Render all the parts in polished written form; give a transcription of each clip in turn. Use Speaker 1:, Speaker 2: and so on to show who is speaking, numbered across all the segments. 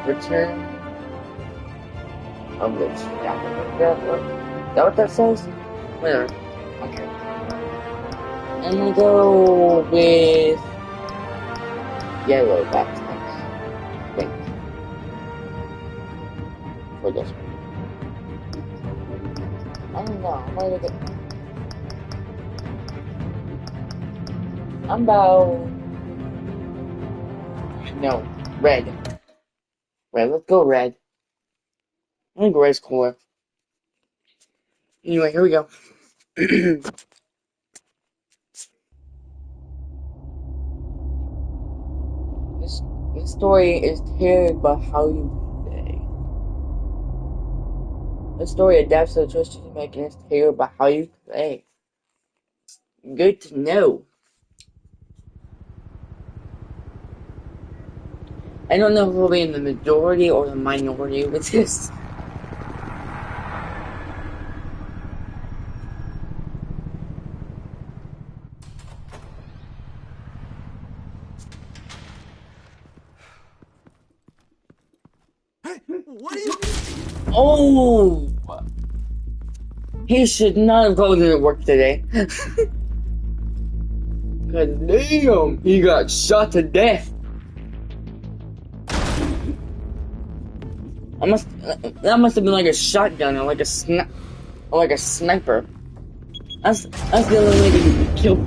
Speaker 1: Return of the Chapter. Is that what that says? Whatever. Okay. I'm gonna go with yellow backpacks. I think. For this one. I don't know. I'm gonna look at. I'm about. No, red. Red, let's go red. I think red's cooler. Anyway, here we go. This story is tailored by how you play. This story adapts to the choices you make and is tailored by how you play. Good to know. I don't know if we'll be in the majority or the minority with this.
Speaker 2: Hey, what are you?
Speaker 1: Oh! He should not have gone to work today. Cause damn, he got shot to death. That must have been like a shotgun or like a sniper. That's the only way to kill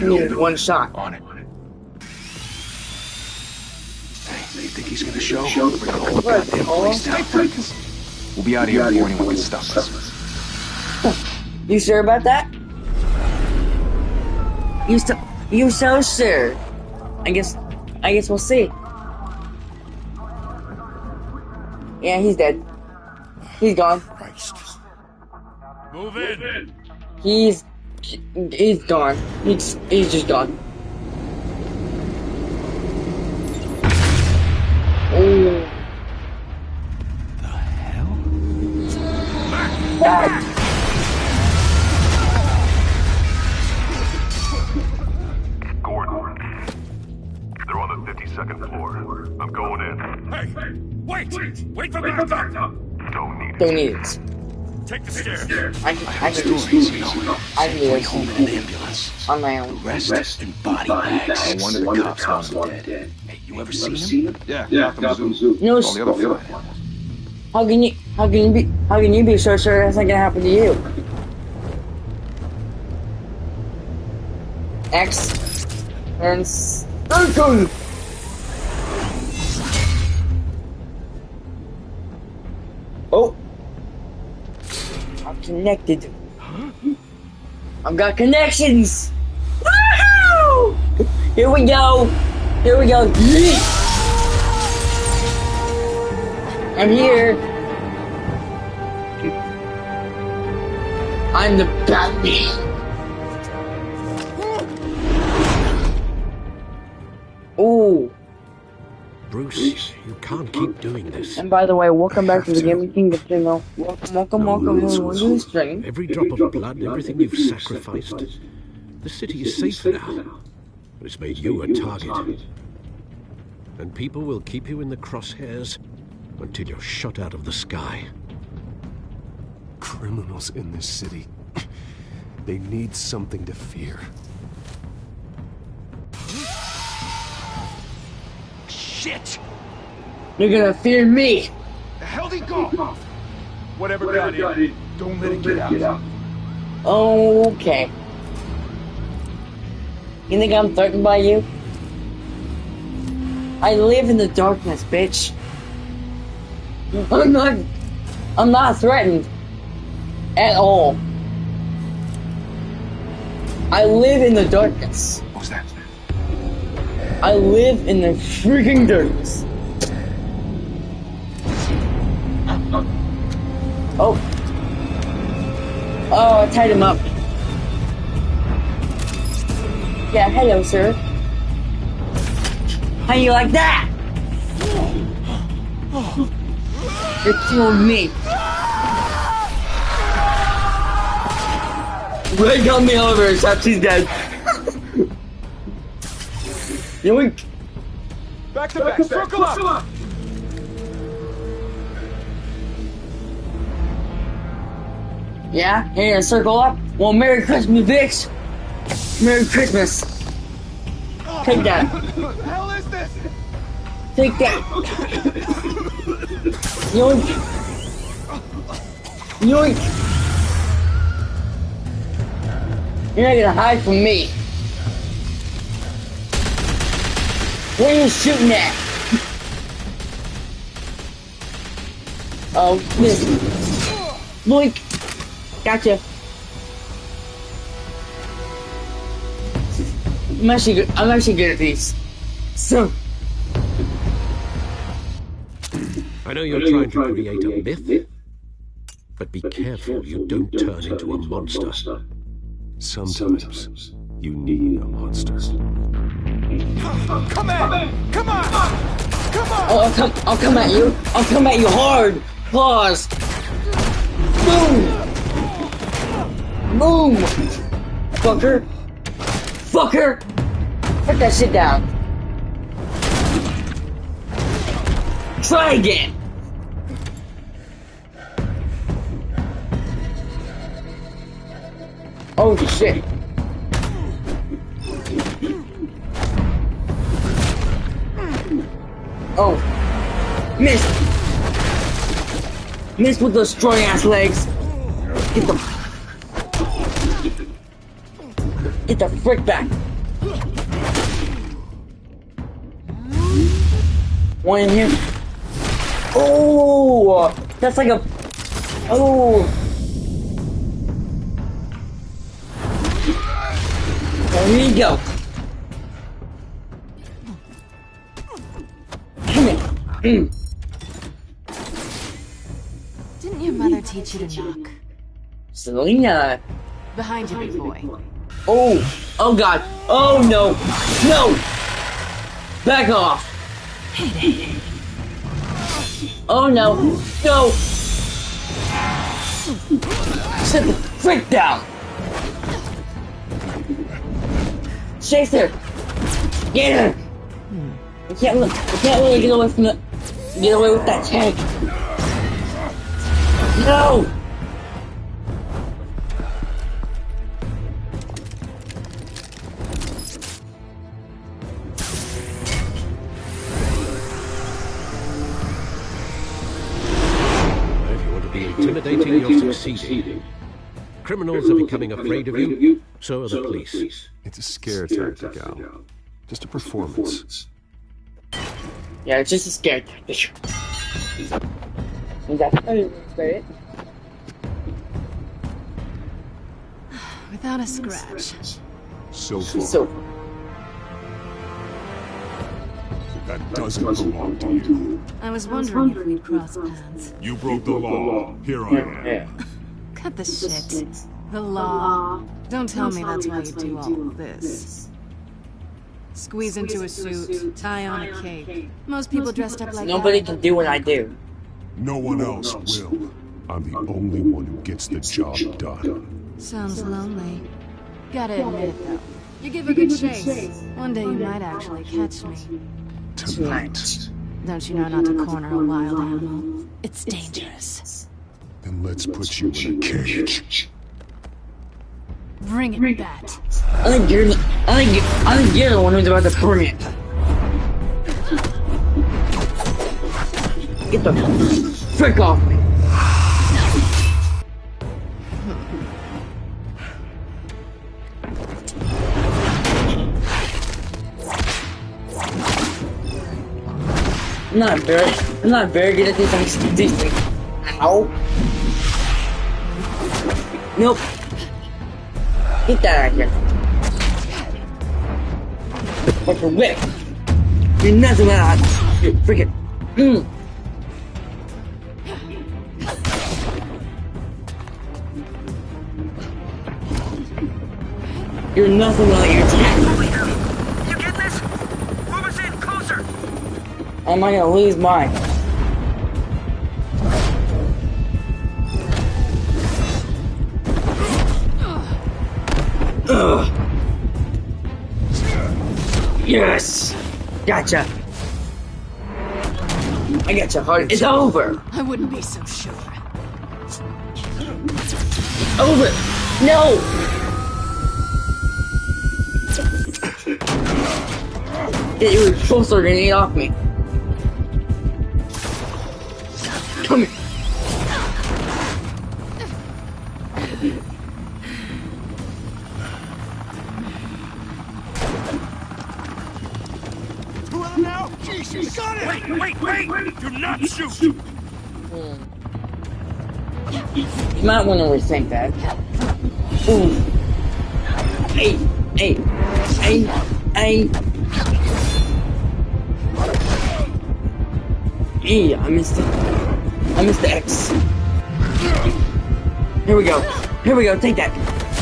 Speaker 1: me with one shot.
Speaker 3: On it. Hey, you think he's gonna show? Bring the whole goddamn place down. We'll be out of here before anyone can stop us.
Speaker 1: You sure about that? You so sure? I guess we'll see. Yeah, he's dead. He's gone.
Speaker 2: Christ. Move in.
Speaker 1: He's gone. He's just gone. Oh.
Speaker 3: The hell?
Speaker 4: Gordon. They're on the 52nd floor. I'm going in.
Speaker 2: Hey, wait for backup.
Speaker 1: Don't need it.
Speaker 2: Take the stairs.
Speaker 1: I can do it. I can do it
Speaker 3: Home in an ambulance.
Speaker 1: on my own.
Speaker 3: Rest and body bags.
Speaker 4: No wonder the cops want him dead.
Speaker 3: Hey, you ever seen him?
Speaker 4: Yeah, Gotham Zoo.
Speaker 1: No,
Speaker 4: All the other flight.
Speaker 1: how can you be so sure that's not gonna happen to you? X and circle. Oh, I'm connected. I've got connections. Woohoo! Here we go. Yeet! I'm here. I'm the Batman. Ooh.
Speaker 5: Bruce, you can't keep doing this.
Speaker 1: And by the way, welcome back to the Gaming Kingdom channel. Welcome to the stream.
Speaker 5: Every drop of blood, everything you've sacrificed. The city is safe now. It's made you a target. And people will keep you in the crosshairs until you're shot out of the sky.
Speaker 6: Criminals in this city. They need something to fear.
Speaker 3: Shit!
Speaker 1: You're gonna fear me.
Speaker 3: The hell did he go? Whatever got in, don't let it get out.
Speaker 1: Okay. You think I'm threatened by you? I live in the darkness, bitch. I'm not threatened. At all. I live in the darkness.
Speaker 3: What was that?
Speaker 1: I live in the freaking darkness. Oh. Oh, I tied him up. Yeah, hello, sir. How you like that? You killed me. Ray got me over, except she's dead. Yoink.
Speaker 3: Back to back, circle up!
Speaker 1: Yeah? And circle up? Well, Merry Christmas, bitch! Merry Christmas! Take that.
Speaker 6: What the hell is this?
Speaker 1: Take that. Yoink. Yoink. You're not gonna hide from me. What are you shooting at? Oh, miss. Boink. Gotcha. I'm actually good at these. So.
Speaker 5: I know you're trying to create a myth, but be careful you don't turn into a monster.
Speaker 6: Sometimes you need a monster. Come on! Come on! Come on!
Speaker 1: Oh, I'll come at you. I'll come at you hard. Pause. Boom. Boom. Fucker. Fucker. Put that shit down. Try again. Holy shit. Oh. Missed. Missed with those strong ass legs. Get the frick back. One in here. Oh, that's like a. Oh. There you go. Come here.
Speaker 7: Didn't your mother teach you to knock?
Speaker 1: Selena.
Speaker 7: Behind you, big boy.
Speaker 1: Oh. Oh God. Oh no. No. Back off. Oh no. No. Sit the frick down. Chase her. Get her. We can't really get away from get away with that tank. No.
Speaker 5: If you want to be intimidating, you're succeeding. Criminals are becoming afraid of you, so are the police.
Speaker 6: It's a scare tactic, Al. Just a performance.
Speaker 1: Yeah, it's just a scare tactic. That's it.
Speaker 7: Without a scratch.
Speaker 6: So far.
Speaker 1: So.
Speaker 6: That doesn't belong to you.
Speaker 7: I was wondering if we'd cross paths.
Speaker 2: You broke the law. Here I am.
Speaker 1: Yeah.
Speaker 7: Cut the shit. The law. Don't tell me that's why you do all of this. Squeeze into a suit, tie on a cape. Most people dressed up like
Speaker 1: Nobody
Speaker 7: that.
Speaker 1: can do what I do.
Speaker 6: No one else will. I'm the only one who gets the job done.
Speaker 7: Sounds lonely. Gotta admit it though. You give a good chase. One day you might actually catch me.
Speaker 6: Tonight.
Speaker 7: Don't you know not to corner a wild animal? It's dangerous.
Speaker 6: Then let's put you in a cage.
Speaker 7: Bring it, Bat.
Speaker 1: I think you're the one who's about to bring it. Get the frick off me. I'm not very good at these things. Ow. Nope. Get that out of here. What's your whip? You're nothing without it. Freaking. You're nothing without your attack.
Speaker 8: You get this? Move us in closer.
Speaker 1: Am I gonna lose mine? Ugh. Yes! Gotcha! I got you hard. It's over!
Speaker 7: I wouldn't be so sure.
Speaker 1: over! No! Get your repulsor grenade off me. Come here.
Speaker 8: Who am now? Jesus, got it! Wait! Do not shoot!
Speaker 1: You might want to rethink that. Ooh. Hey! Hey, I missed it. I missed the X. Here we go, take that.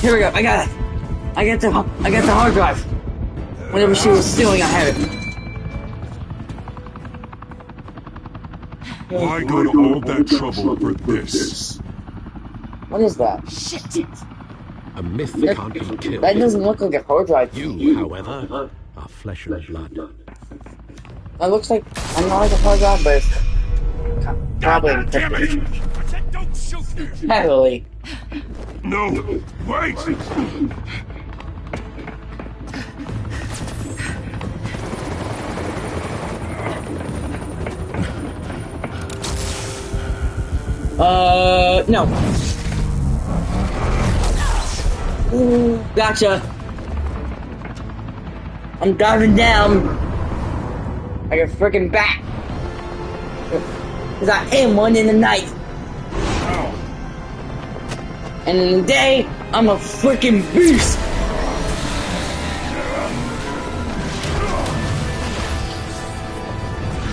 Speaker 1: Here we go, I got it. I got the hard drive. Whenever she was stealing, I had it.
Speaker 6: Why go to all that trouble for this?
Speaker 1: What is that?
Speaker 7: Shit!
Speaker 5: A myth can't be killed.
Speaker 1: That doesn't look like a hard drive.
Speaker 5: You, however, are flesh and blood.
Speaker 1: It looks like, I'm not like a hard drive, but it's probably encrypted.
Speaker 8: I said don't shoot!
Speaker 1: Heavily.
Speaker 6: No, wait!
Speaker 1: No. Ooh, gotcha. I'm diving down like a freaking bat. Cause I am one in the night. And in the day, I'm a freaking beast.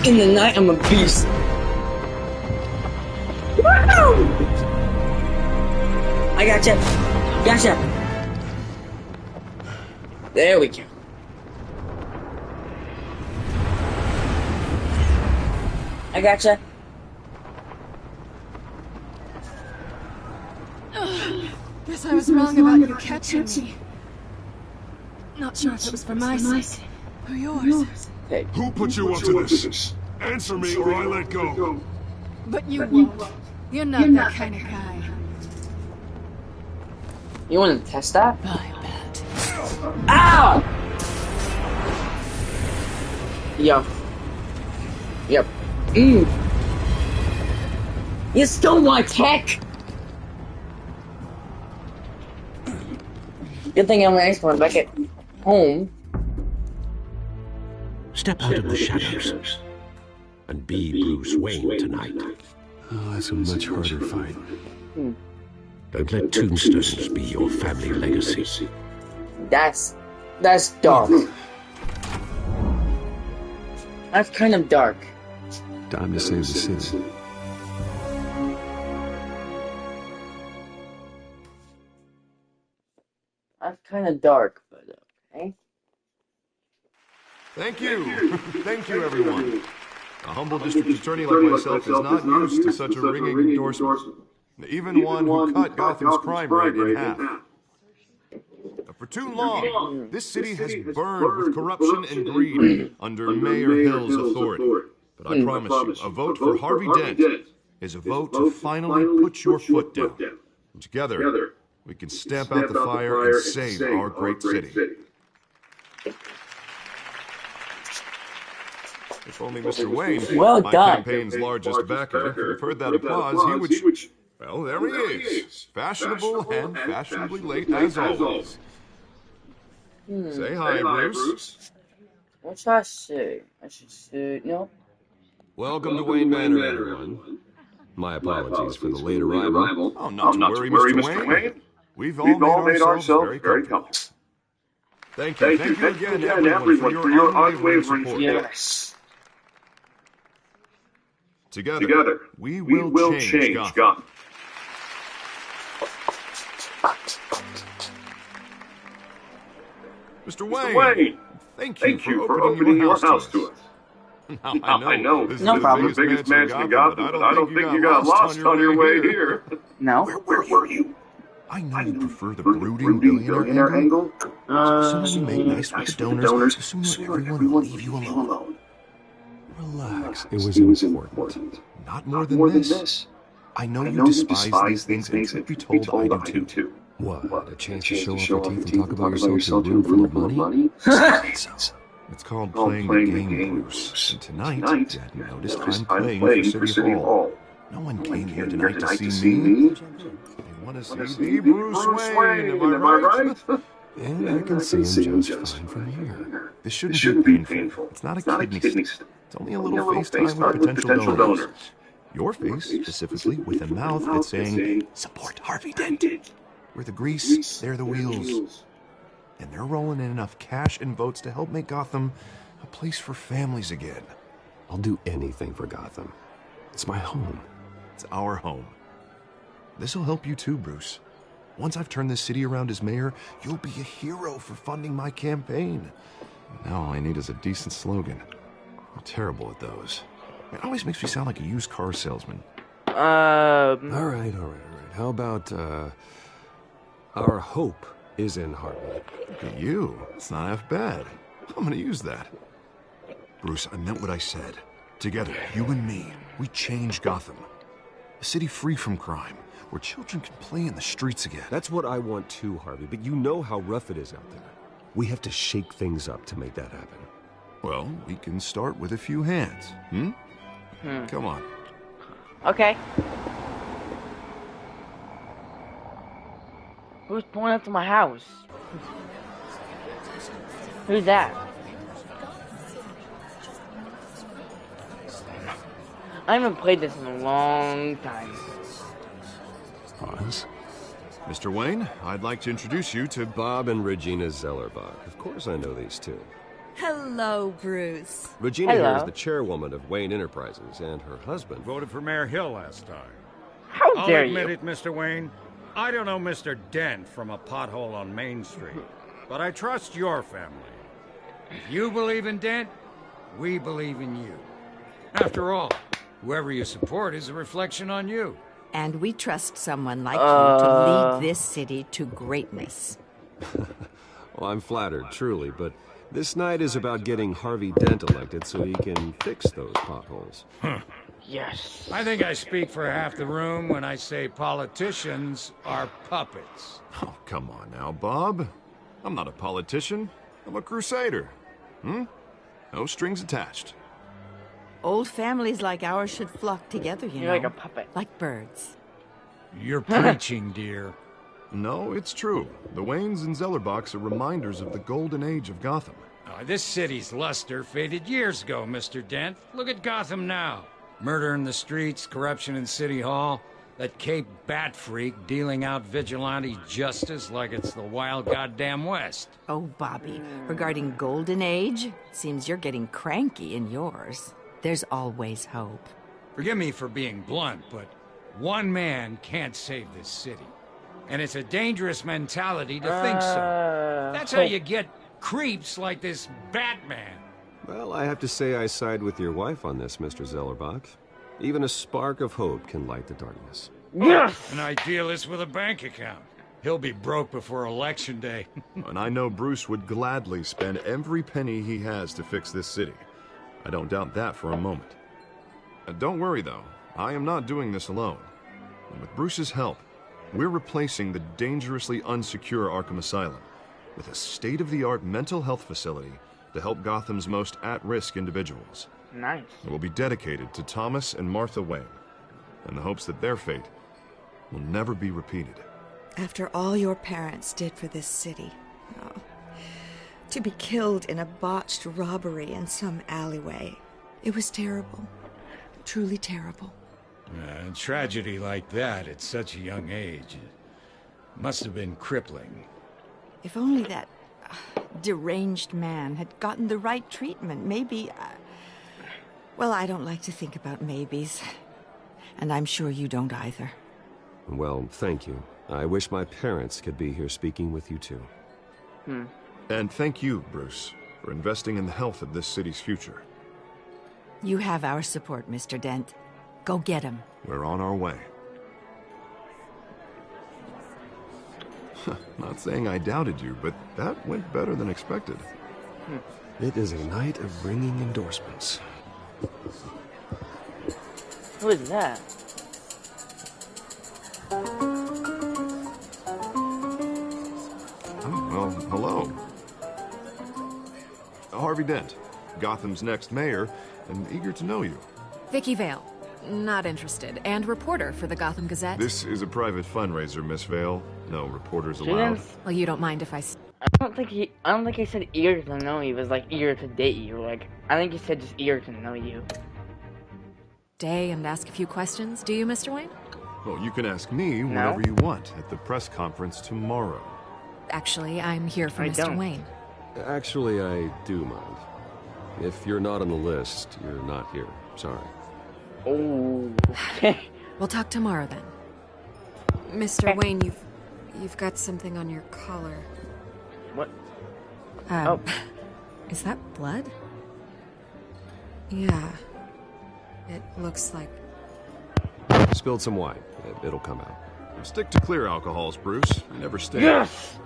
Speaker 1: In the night, I'm a beast. Woo! I gotcha. There we go. I gotcha.
Speaker 7: Guess I was wrong about you catching me. Not sure if it was for my sake or yours.
Speaker 1: Hey,
Speaker 6: Who put you up to this? Answer me or I let go.
Speaker 7: But you won't. You're not that kind of guy.
Speaker 1: you want to test that?
Speaker 7: I bet.
Speaker 1: Ow! Yep. You stole my tech! Good thing I'm nice when I'm back at home.
Speaker 5: Step out of the shadows and be Bruce Wayne tonight.
Speaker 3: Oh, that's a much harder fight.
Speaker 5: Don't let tombstones be your family legacy.
Speaker 1: That's dark. That's kind of dark.
Speaker 3: Time to save the city.
Speaker 1: That's kind of dark, but okay.
Speaker 4: Thank you. Thank you, everyone. A humble district attorney like myself is not used to such a ringing endorsement. Even one who cut Gotham's crime rate in half. For too long, this city has burned with corruption and greed under Mayor Hill's authority. But I promise you, a vote for Harvey Dent is a vote to finally put your foot down. And together, we can stamp out the fire and save our great city. If only Mr. Wayne,
Speaker 1: Well
Speaker 4: my
Speaker 1: done.
Speaker 4: campaign's largest backer, could have heard that applause, he would... Well, there he is. Fashionable and fashionably late as always. Say hi, Bruce.
Speaker 1: What should I say? I should say no.
Speaker 9: Welcome to Wayne Manor, everyone. My apologies for the late arrival.
Speaker 4: Oh, not to worry, Mr. Wayne. We've all made ourselves very comfortable. Thank you again, everyone, for your unwavering support.
Speaker 1: Yes.
Speaker 4: Together, we will change Gotham. Mr. Wayne, thank you for opening your house to us. Now, I know this is the biggest mansion in Gotham, but I don't think you got lost on your way here.
Speaker 1: No.
Speaker 4: Where were you? I know you prefer the brooding billionaire angle. As soon as you make nice with the donors, the sooner everyone will leave you alone.
Speaker 3: Relax. It was important.
Speaker 4: Not more than this. I know you despise these things, and truth be told, I do too.
Speaker 9: What? A chance to show off your teeth and talk about yourself to a room full of money?
Speaker 4: It's called playing the game, Bruce. And tonight, you hadn't noticed, I'm playing for City Hall. No one came here tonight to see me. They want to see the Bruce Wayne, am I right?
Speaker 9: And I can see him just fine from here.
Speaker 4: This shouldn't be painful. It's not a kidney stone. It's only a little FaceTime with potential donors. Your face, specifically, with a mouth that's saying, support Harvey Dent. We're the grease, they're the wheels. And they're rolling in enough cash and votes to help make Gotham a place for families again.
Speaker 9: I'll do anything for Gotham. It's my home.
Speaker 4: It's our home. This'll help you too, Bruce. Once I've turned this city around as mayor, you'll be a hero for funding my campaign. Now all I need is a decent slogan. I'm terrible at those. It always makes me sound like a used car salesman.
Speaker 9: All right. How about, our hope is in Harvey.
Speaker 4: Look at you. It's not half bad. I'm gonna use that. Bruce, I meant what I said. Together, you and me, we change Gotham. A city free from crime, where children can play in the streets again.
Speaker 9: That's what I want too, Harvey, but you know how rough it is out there. We have to shake things up to make that happen.
Speaker 4: Well, we can start with a few hands, Come on.
Speaker 1: Okay. Who's pulling up to my house? Who's that? I haven't played this in a long time.
Speaker 9: Pause.
Speaker 4: Mr. Wayne, I'd like to introduce you to
Speaker 9: Bob and Regina Zellerbach. Of course I know these two.
Speaker 10: Hello, Bruce.
Speaker 9: Regina here is the chairwoman of Wayne Enterprises, and her husband
Speaker 11: voted for Mayor Hill last time.
Speaker 1: How dare
Speaker 11: I'll admit it, Mr. Wayne. I don't know Mr. Dent from a pothole on Main Street, but I trust your family. If you believe in Dent, we believe in you. After all, whoever you support is a reflection on you.
Speaker 10: And we trust someone like you to lead this city to greatness.
Speaker 9: Well, I'm flattered, truly, but this night is about getting Harvey Dent elected so he can fix those potholes.
Speaker 1: Yes.
Speaker 11: I think I speak for half the room when I say politicians are puppets.
Speaker 4: Oh, come on now, Bob. I'm not a politician. I'm a crusader. No strings attached.
Speaker 10: Old families like ours should flock together, you know.
Speaker 1: You're like a puppet.
Speaker 10: Like birds.
Speaker 11: You're preaching, dear.
Speaker 4: No, it's true. The Waynes and Zellerbachs are reminders of the golden age of Gotham.
Speaker 11: This city's luster faded years ago, Mr. Dent. Look at Gotham now. Murder in the streets, corruption in City Hall, that Cape Bat freak dealing out vigilante justice like it's the wild goddamn West.
Speaker 10: Oh, Bobby, regarding Golden Age, seems you're getting cranky in yours. There's always hope.
Speaker 11: Forgive me for being blunt, but one man can't save this city. And it's a dangerous mentality to think so. That's how you get creeps like this Batman.
Speaker 9: Well, I have to say I side with your wife on this, Mr. Zellerbach. Even a spark of hope can light the darkness.
Speaker 1: Yes!
Speaker 11: An idealist with a bank account. He'll be broke before Election Day.
Speaker 4: And I know Bruce would gladly spend every penny he has to fix this city. I don't doubt that for a moment. Don't worry, though. I am not doing this alone. And with Bruce's help, we're replacing the dangerously unsecure Arkham Asylum with a state-of-the-art mental health facility to help Gotham's most at-risk individuals.
Speaker 1: Nice.
Speaker 4: It will be dedicated to Thomas and Martha Wayne, in the hopes that their fate will never be repeated.
Speaker 12: After all your parents did for this city, to be killed in a botched robbery in some alleyway, it was terrible. Truly terrible.
Speaker 11: A tragedy like that at such a young age must have been crippling.
Speaker 10: If only that deranged man had gotten the right treatment, maybe... Well, I don't like to think about maybes. And I'm sure you don't either.
Speaker 9: Well, thank you. I wish my parents could be here speaking with you too.
Speaker 4: And thank you, Bruce, for investing in the health of this city's future.
Speaker 10: You have our support, Mr. Dent. Go get him.
Speaker 4: We're on our way. Not saying I doubted you, but that went better than expected.
Speaker 9: It is a night of ringing endorsements.
Speaker 1: Who is that?
Speaker 4: Well, hello. Harvey Dent, Gotham's next mayor, and eager to know you.
Speaker 7: Vicky Vale. Not interested. And reporter for the Gotham Gazette.
Speaker 4: This is a private fundraiser, Miss Vale. No reporters allowed.
Speaker 7: Well, you don't mind if I...
Speaker 1: I don't think he said eager to know you. It was like eager to date you. Like, I think he said just eager to know you.
Speaker 7: Day and ask a few questions, do you, Mr. Wayne?
Speaker 4: Well, you can ask me whatever you want at the press conference tomorrow.
Speaker 7: Actually, I'm here for Mr. Wayne.
Speaker 9: Actually, I do mind. If you're not on the list, you're not here. Sorry.
Speaker 1: Oh.
Speaker 7: We'll talk tomorrow then.
Speaker 13: Mr. Wayne, you've got something on your collar.
Speaker 1: What?
Speaker 7: Is that blood?
Speaker 13: Yeah. It looks like...
Speaker 9: Spilled some wine. It'll come out.
Speaker 4: Stick to clear alcohols, Bruce. You never stay.
Speaker 1: Yes!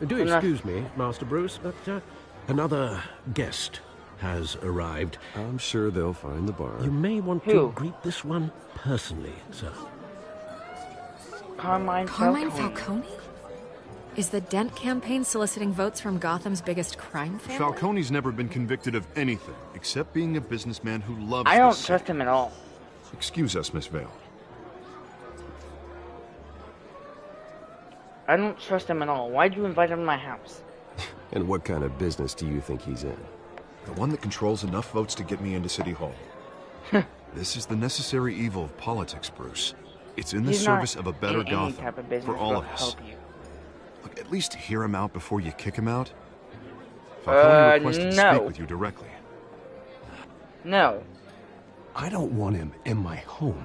Speaker 5: Do excuse me, Master Bruce, but another guest has arrived.
Speaker 9: I'm sure they'll find the bar.
Speaker 5: You may want to greet this one personally, sir.
Speaker 1: Carmine
Speaker 7: Falcone? Is the Dent campaign soliciting votes from Gotham's biggest crime family?
Speaker 4: Falcone's never been convicted of anything except being a businessman who loves
Speaker 1: I don't trust him at all.
Speaker 4: Excuse us, Miss Vale.
Speaker 1: I don't trust him at all. Why'd you invite him to my house?
Speaker 9: And what kind of business do you think he's in?
Speaker 4: The one that controls enough votes to get me into City Hall. This is the necessary evil of politics, Bruce. It's in the service of a better Gotham for all of us. Look, at least hear him out before you kick him out. Falcone requested to speak with you directly.
Speaker 1: No.
Speaker 5: I don't want him in my home.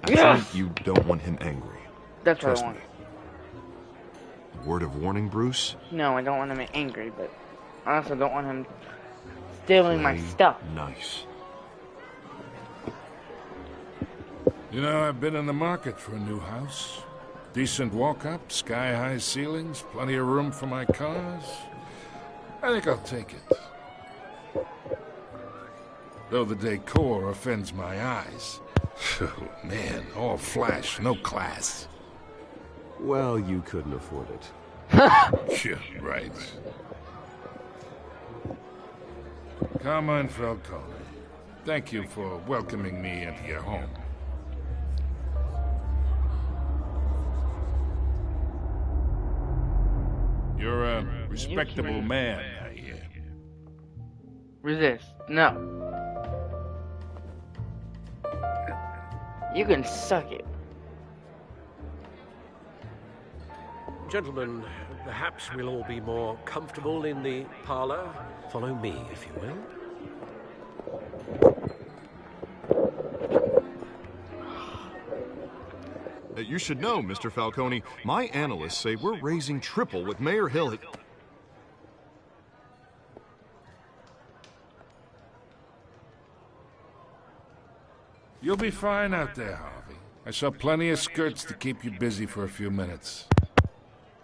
Speaker 4: Actually, you don't want him angry.
Speaker 1: That's what I want.
Speaker 4: Word of warning, Bruce?
Speaker 1: No, I don't want him angry, but I also don't want him stealing my stuff.
Speaker 4: Nice.
Speaker 14: You know, I've been in the market for a new house. Decent walk-up, sky-high ceilings, plenty of room for my cars. I think I'll take it. Though the decor offends my eyes. Oh, man, all flash, no class.
Speaker 9: Well, you couldn't afford it.
Speaker 14: Yeah, right. Carmine Falcone, thank you for welcoming me into your home. You're a respectable man, I hear.
Speaker 1: Resist. No. You can suck it.
Speaker 5: Gentlemen, perhaps we'll all be more comfortable in the parlor. Follow me, if you will.
Speaker 4: You should know, Mr. Falcone, my analysts say we're raising triple with Mayor Hill.
Speaker 14: You'll be fine out there, Harvey. I saw plenty of skirts to keep you busy for a few minutes.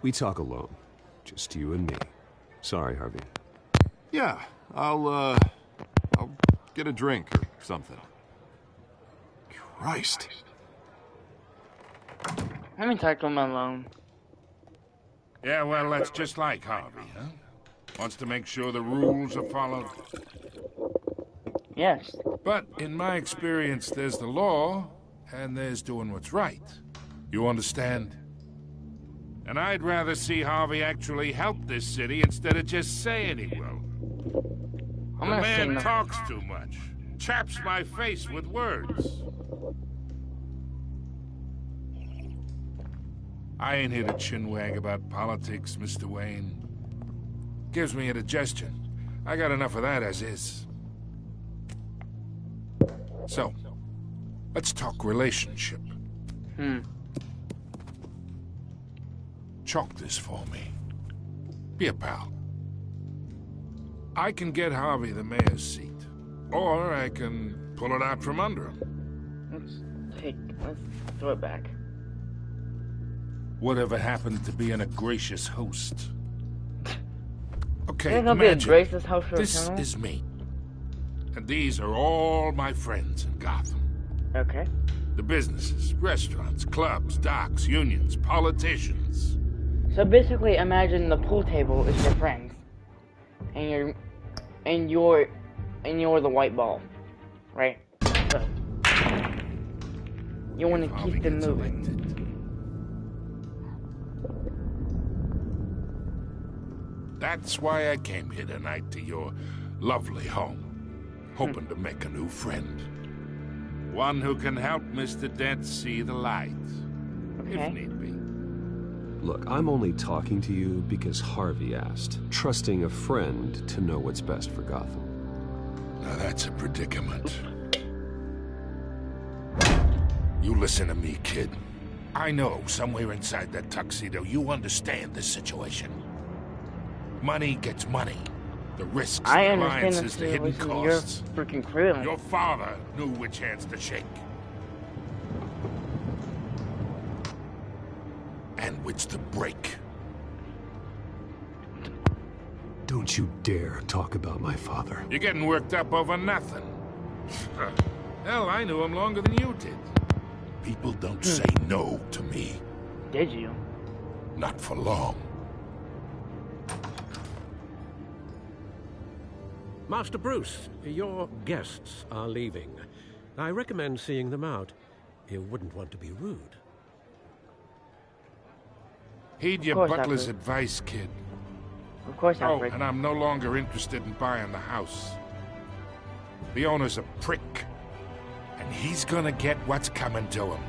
Speaker 9: We talk alone. Just you and me. Sorry, Harvey.
Speaker 4: Yeah, I'll get a drink or something. Christ.
Speaker 1: Let me talk to him alone.
Speaker 14: Yeah, well, that's just like Harvey, huh? Wants to make sure the rules are followed.
Speaker 1: Yes.
Speaker 14: But in my experience, there's the law, and there's doing what's right. You understand? And I'd rather see Harvey actually help this city instead of just saying he will. The man talks too much. Chaps my face with words. I ain't here to chinwag about politics, Mr. Wayne. Gives me indigestion. I got enough of that as is. So, let's talk relationship. Chalk this for me. Be a pal. I can get Harvey the mayor's seat, or I can pull it out from under him.
Speaker 1: Let's throw it back.
Speaker 14: Whatever happened to being a gracious host? Okay,
Speaker 1: There's gonna be a
Speaker 14: imagine,
Speaker 1: gracious host for
Speaker 14: this
Speaker 1: eternal?
Speaker 14: is me. And these are all my friends in Gotham.
Speaker 1: Okay.
Speaker 14: The businesses, restaurants, clubs, docks, unions, politicians.
Speaker 1: So basically, imagine the pool table is your friends, and you're the white ball, right? So you want to keep them moving.
Speaker 14: That's why I came here tonight to your lovely home, hoping to make a new friend. One who can help Mr. Dent see the light, if need be.
Speaker 9: Look, I'm only talking to you because Harvey asked, trusting a friend to know what's best for Gotham.
Speaker 14: Now that's a predicament. You listen to me, kid. I know somewhere inside that tuxedo you understand this situation. Money gets money. The risks, the alliances, the hidden costs.
Speaker 1: You're freaking criminal.
Speaker 14: Your father knew which hands to shake. And which to break.
Speaker 5: Don't you dare talk about my father.
Speaker 14: You're getting worked up over nothing. Hell, I knew him longer than you did. People don't say no to me.
Speaker 1: Did you?
Speaker 14: Not for long.
Speaker 5: Master Bruce, your guests are leaving. I recommend seeing them out. You wouldn't want to be rude.
Speaker 14: Heed your butler's advice, kid.
Speaker 1: Of course,
Speaker 14: Oh, and I'm no longer interested in buying the house. The owner's a prick, and he's gonna get what's coming to him.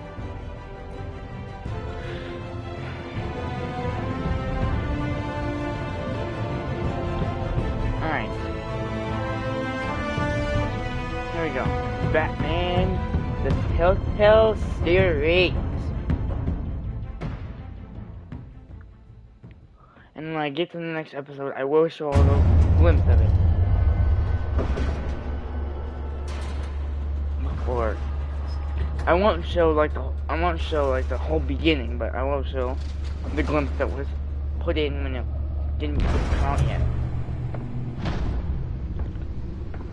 Speaker 1: Alright. Here we go. Batman, the Telltale series. And when I get to the next episode, I will show a little glimpse of it. Before, I won't show like the whole beginning, but I will show the glimpse that was put in when it didn't come out yet.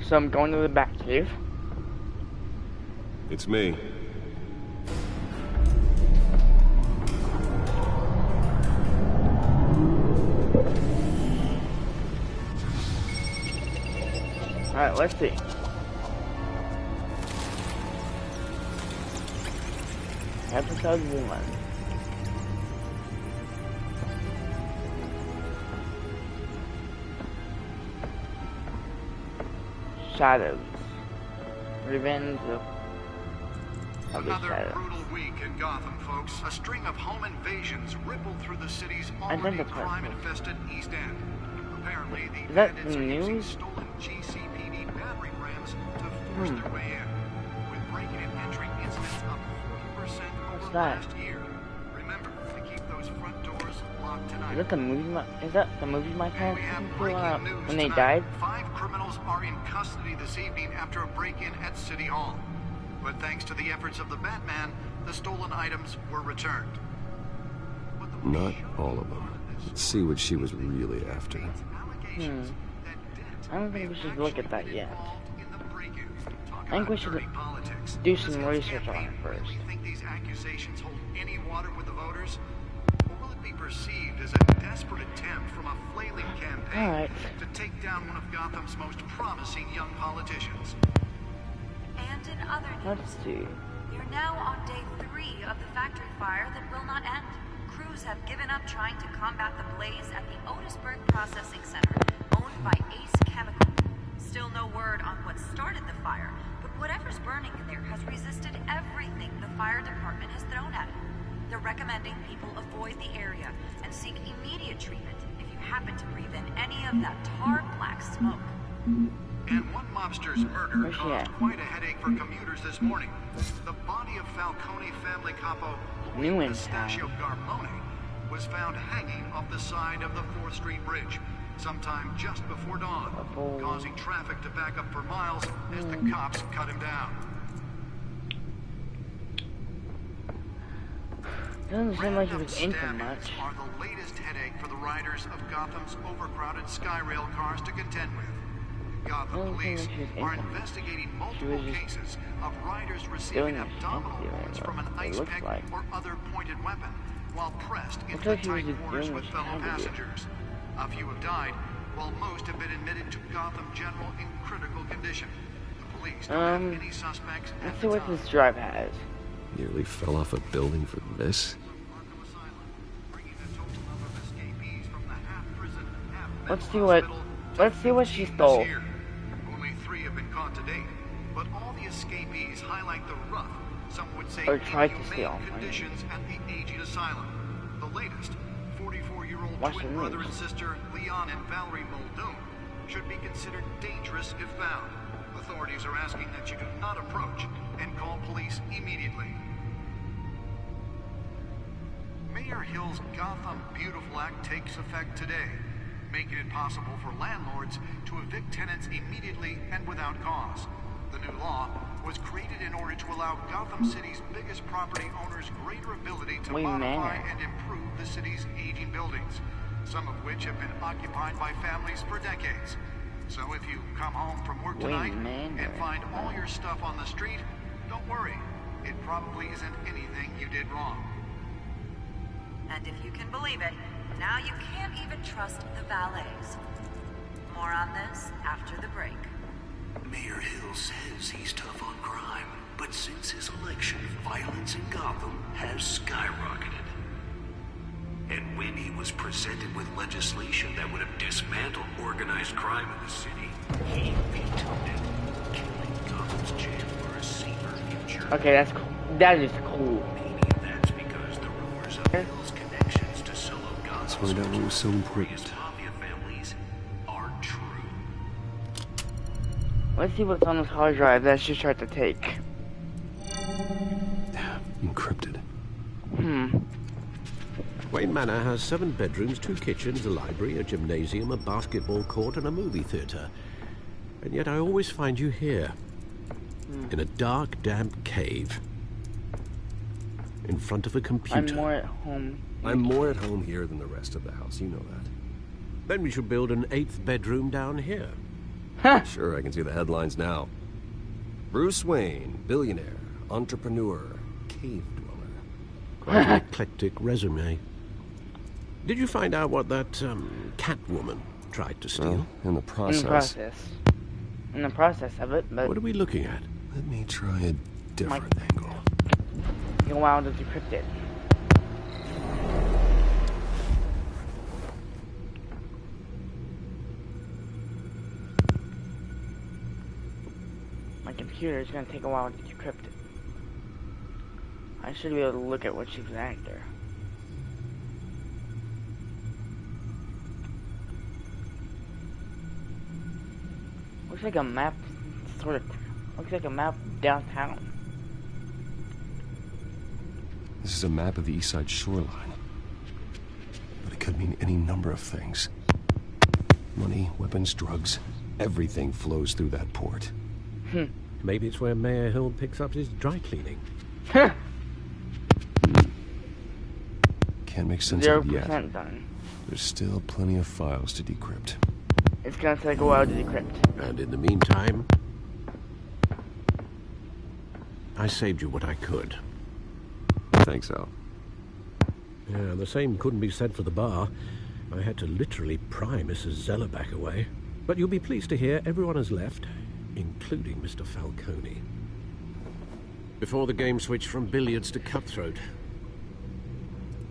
Speaker 1: So I'm going to the Batcave.
Speaker 9: It's me.
Speaker 1: Alright, let's see. Episode 1. Shadows. Revenge of the
Speaker 15: Another
Speaker 1: Shadows.
Speaker 15: brutal week in Gotham, folks. A string of home invasions rippled through the city's already crime-infested East End. Apparently, the bandits are using stolen GCPD battery rams to force their way in, with breaking and entering incidents up 40% over last year. Remember to keep those front doors locked tonight.
Speaker 1: Is that the movie my parents when they died?
Speaker 15: 5 criminals are in custody this evening after a break-in at City Hall. But thanks to the efforts of the Batman, the stolen items were returned.
Speaker 9: Not all of them. Let's see what she was really after.
Speaker 1: I don't think we should look at that yet. I think we should do some research on it first.
Speaker 15: Think these accusations hold any water with the voters? Or will it be perceived as a desperate attempt from a flailing campaign to take down one of Gotham's most promising young politicians?
Speaker 16: And in other news, you're now on day 3 of the factory fire that will not end. Crews have given up trying to combat the blaze at the Otisburg Processing Center, owned by Ace Chemical. Still no word on what started the fire, but whatever's burning in there has resisted everything the fire department has thrown at it. They're recommending people avoid the area and seek immediate treatment if you happen to breathe in any of that tar black smoke.
Speaker 15: And one mobster's murder caused quite a headache for commuters this morning. The body of Falcone family capo Pistachio Garmone was found hanging off the side of the 4th Street Bridge sometime just before dawn, causing traffic to back up for miles as the cops cut him down.
Speaker 1: Doesn't seem like he was into much.
Speaker 15: Are the latest headache for the riders of Gotham's overcrowded Skyrail cars to contend with. Gotham police are investigating multiple cases of riders receiving abdominal wounds from an ice pick or other pointed weapon while pressed into the tight quarters with fellow passengers. A few have died, while most have been admitted to Gotham General in critical condition. The police don't have any suspects.
Speaker 1: Let's see what this drive has.
Speaker 9: Nearly fell off a building for this.
Speaker 1: Let's see what she stole.
Speaker 15: Only 3 have been caught to date, but all the escapees highlight the rough, some would say
Speaker 1: or tried to steal
Speaker 15: conditions at the aging asylum. The latest, 44-year-old twin brother and sister Leon and Valerie Muldoon should be considered dangerous if found. Authorities are asking that you do not approach and call police immediately. Mayor Hill's Gotham Beautiful Act takes effect today, making it possible for landlords to evict tenants immediately and without cause. The new law was created in order to allow Gotham City's biggest property owners greater ability to modify and improve the city's aging buildings, some of which have been occupied by families for decades. So if you come home from work tonight and find all your stuff on the street, don't worry. It probably isn't anything you did wrong.
Speaker 16: And if you can believe it, now you can't even trust the valets. More on this after the break.
Speaker 17: Mayor Hill says he's tough on crime, but since his election, violence in Gotham has skyrocketed. And when he was presented with legislation that would have dismantled organized crime in the city, he vetoed it, killing Gotham's chance for a safer future.
Speaker 1: Okay, that's cool. That is cool.
Speaker 17: Maybe that's because the rumors of Hill's connections to solo Gotham's
Speaker 9: That's why that was so important.
Speaker 17: mafia families are true.
Speaker 1: Let's see what's on this hard drive that she tried to take.
Speaker 9: Encrypted.
Speaker 5: Wayne Manor has 7 bedrooms, 2 kitchens, a library, a gymnasium, a basketball court, and a movie theater. And yet I always find you here. In a dark, damp cave. In front of a computer.
Speaker 1: I'm more at home.
Speaker 9: I'm more at home here than the rest of the house, you know that.
Speaker 5: Then we should build an 8th bedroom down here.
Speaker 9: Sure, I can see the headlines now. Bruce Wayne, billionaire, entrepreneur, cave dweller.
Speaker 5: Quite an eclectic resume. Did you find out what that Catwoman tried to steal?
Speaker 9: In the process.
Speaker 1: In the process of it, but...
Speaker 5: What are we looking at?
Speaker 9: Let me try a different angle.
Speaker 1: Go out and decrypt it. My computer is going to take a while to decrypt it. I should be able to look at what she's after. Looks like a map, sort of. Looks like a map downtown.
Speaker 9: This is a map of the East Side shoreline. But it could mean any number of things. Money, weapons, drugs, everything flows through that port.
Speaker 5: Maybe it's where Mayor Hill picks up his dry cleaning.
Speaker 9: Can't make sense of it yet.
Speaker 1: 0% done.
Speaker 9: There's still plenty of files to decrypt.
Speaker 1: It's gonna take a while to decrypt.
Speaker 5: And in the meantime, I saved you what I could.
Speaker 9: Thanks, Al.
Speaker 5: Yeah, the same couldn't be said for the bar. I had to literally pry Mrs. Zellerback away. But you'll be pleased to hear everyone has left, including Mr. Falcone. Before the game switched from billiards to cutthroat.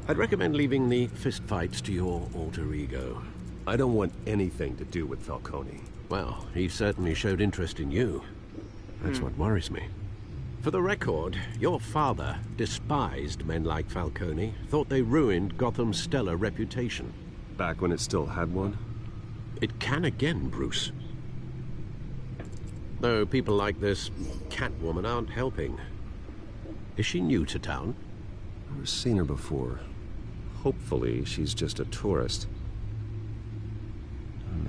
Speaker 5: I'd recommend leaving the fistfights to your alter ego.
Speaker 9: I don't want anything to do with Falcone.
Speaker 5: Well, he certainly showed interest in you. That's what worries me. For the record, your father despised men like Falcone, thought they ruined Gotham's stellar reputation.
Speaker 9: Back when it still had one?
Speaker 5: It can again, Bruce. Though people like this Catwoman aren't helping. Is she new to town?
Speaker 9: I've never seen her before. Hopefully, she's just a tourist.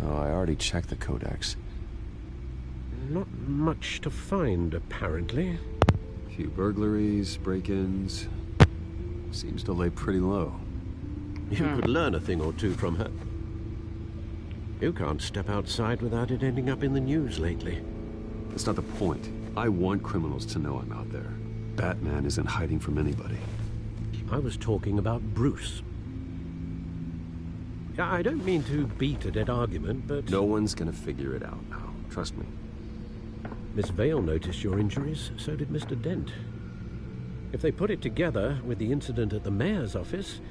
Speaker 9: No, I already checked the codex.
Speaker 5: Not much to find, apparently.
Speaker 9: A few burglaries, break-ins. Seems to lay pretty low.
Speaker 5: You could learn a thing or two from her. You can't step outside without it ending up in the news lately.
Speaker 9: That's not the point. I want criminals to know I'm out there. Batman isn't hiding from anybody.
Speaker 5: I was talking about Bruce. I don't mean to beat a dead argument, but...
Speaker 9: No one's gonna figure it out now. Trust me.
Speaker 5: Miss Vale noticed your injuries, so did Mr. Dent. If they put it together with the incident at the mayor's office,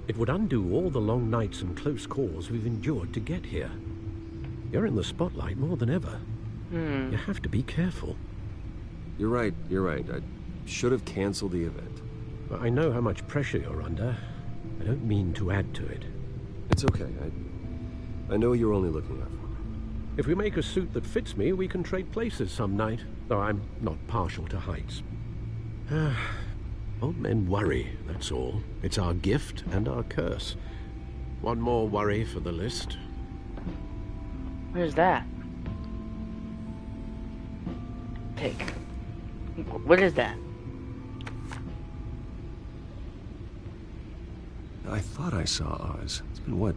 Speaker 5: it would undo all the long nights and close calls we've endured to get here. You're in the spotlight more than ever. You have to be careful.
Speaker 9: You're right. I should have canceled the event.
Speaker 5: I know how much pressure you're under. I don't mean to add to it.
Speaker 9: It's okay. I know you're only looking out for me.
Speaker 5: If we make a suit that fits me, we can trade places some night, though I'm not partial to heights. Old men worry, that's all. It's our gift and our curse. One more worry for the list.
Speaker 1: Where's that? Take. What is that?
Speaker 9: I thought I saw Oz. It's been, what,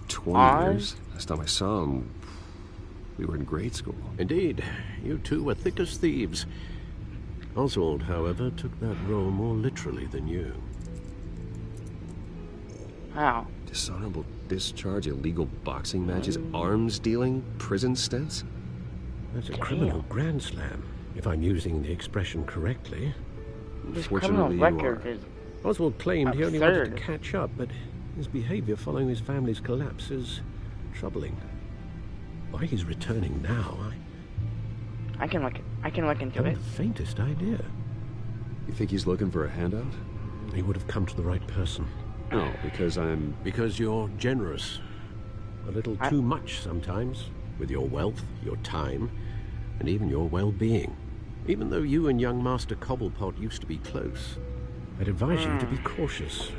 Speaker 9: 20
Speaker 1: Oz?
Speaker 9: years? Last time I saw him, we were in grade school.
Speaker 5: Indeed. You two were thick as thieves. Oswald, however, took that role more literally than you.
Speaker 1: How?
Speaker 9: Dishonorable discharge, illegal boxing matches, arms dealing, prison stints?
Speaker 5: That's a criminal grand slam, if I'm using the expression correctly.
Speaker 1: This criminal record is
Speaker 5: Oswald claimed
Speaker 1: absurd.
Speaker 5: he only wanted to catch up, but his behavior following his family's collapse is troubling. Why he's returning now,
Speaker 1: I can look into it.
Speaker 5: The faintest idea.
Speaker 9: You think he's looking for a handout?
Speaker 5: He would have come to the right person.
Speaker 9: No, because
Speaker 5: you're generous. A little too much sometimes, with your wealth, your time, and even your well-being. Even though you and young Master Cobblepot used to be close, I'd advise you to be cautious.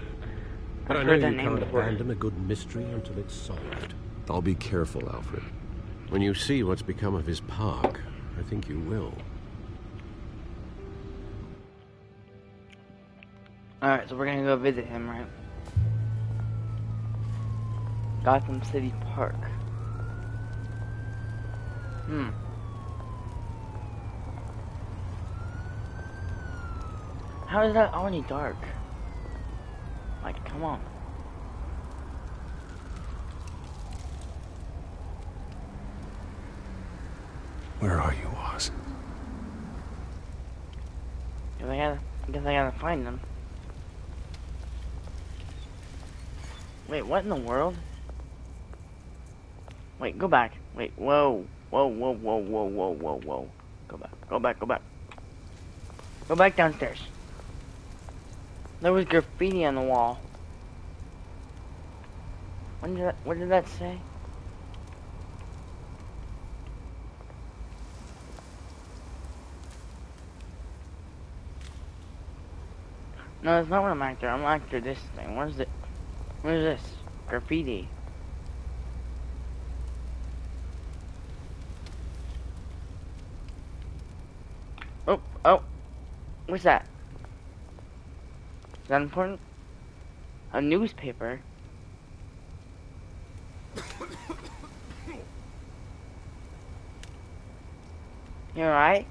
Speaker 5: But I know you can't abandon a good mystery until it's solved.
Speaker 9: I'll be careful, Alfred.
Speaker 5: When you see what's become of his park, I think you will.
Speaker 1: Alright, so we're gonna go visit him, right? Gotham City Park. How is that already dark? Like, come on.
Speaker 9: Where are you, Oz?
Speaker 1: I guess I gotta find them. Wait, what in the world? Wait, go back. Wait, whoa. Whoa. Go back. Go back downstairs. There was graffiti on the wall. What did that say? No, that's not what I'm after. I'm after this thing. What is it? What is this? Graffiti. Oh. What's that? Is that important? A newspaper? You alright?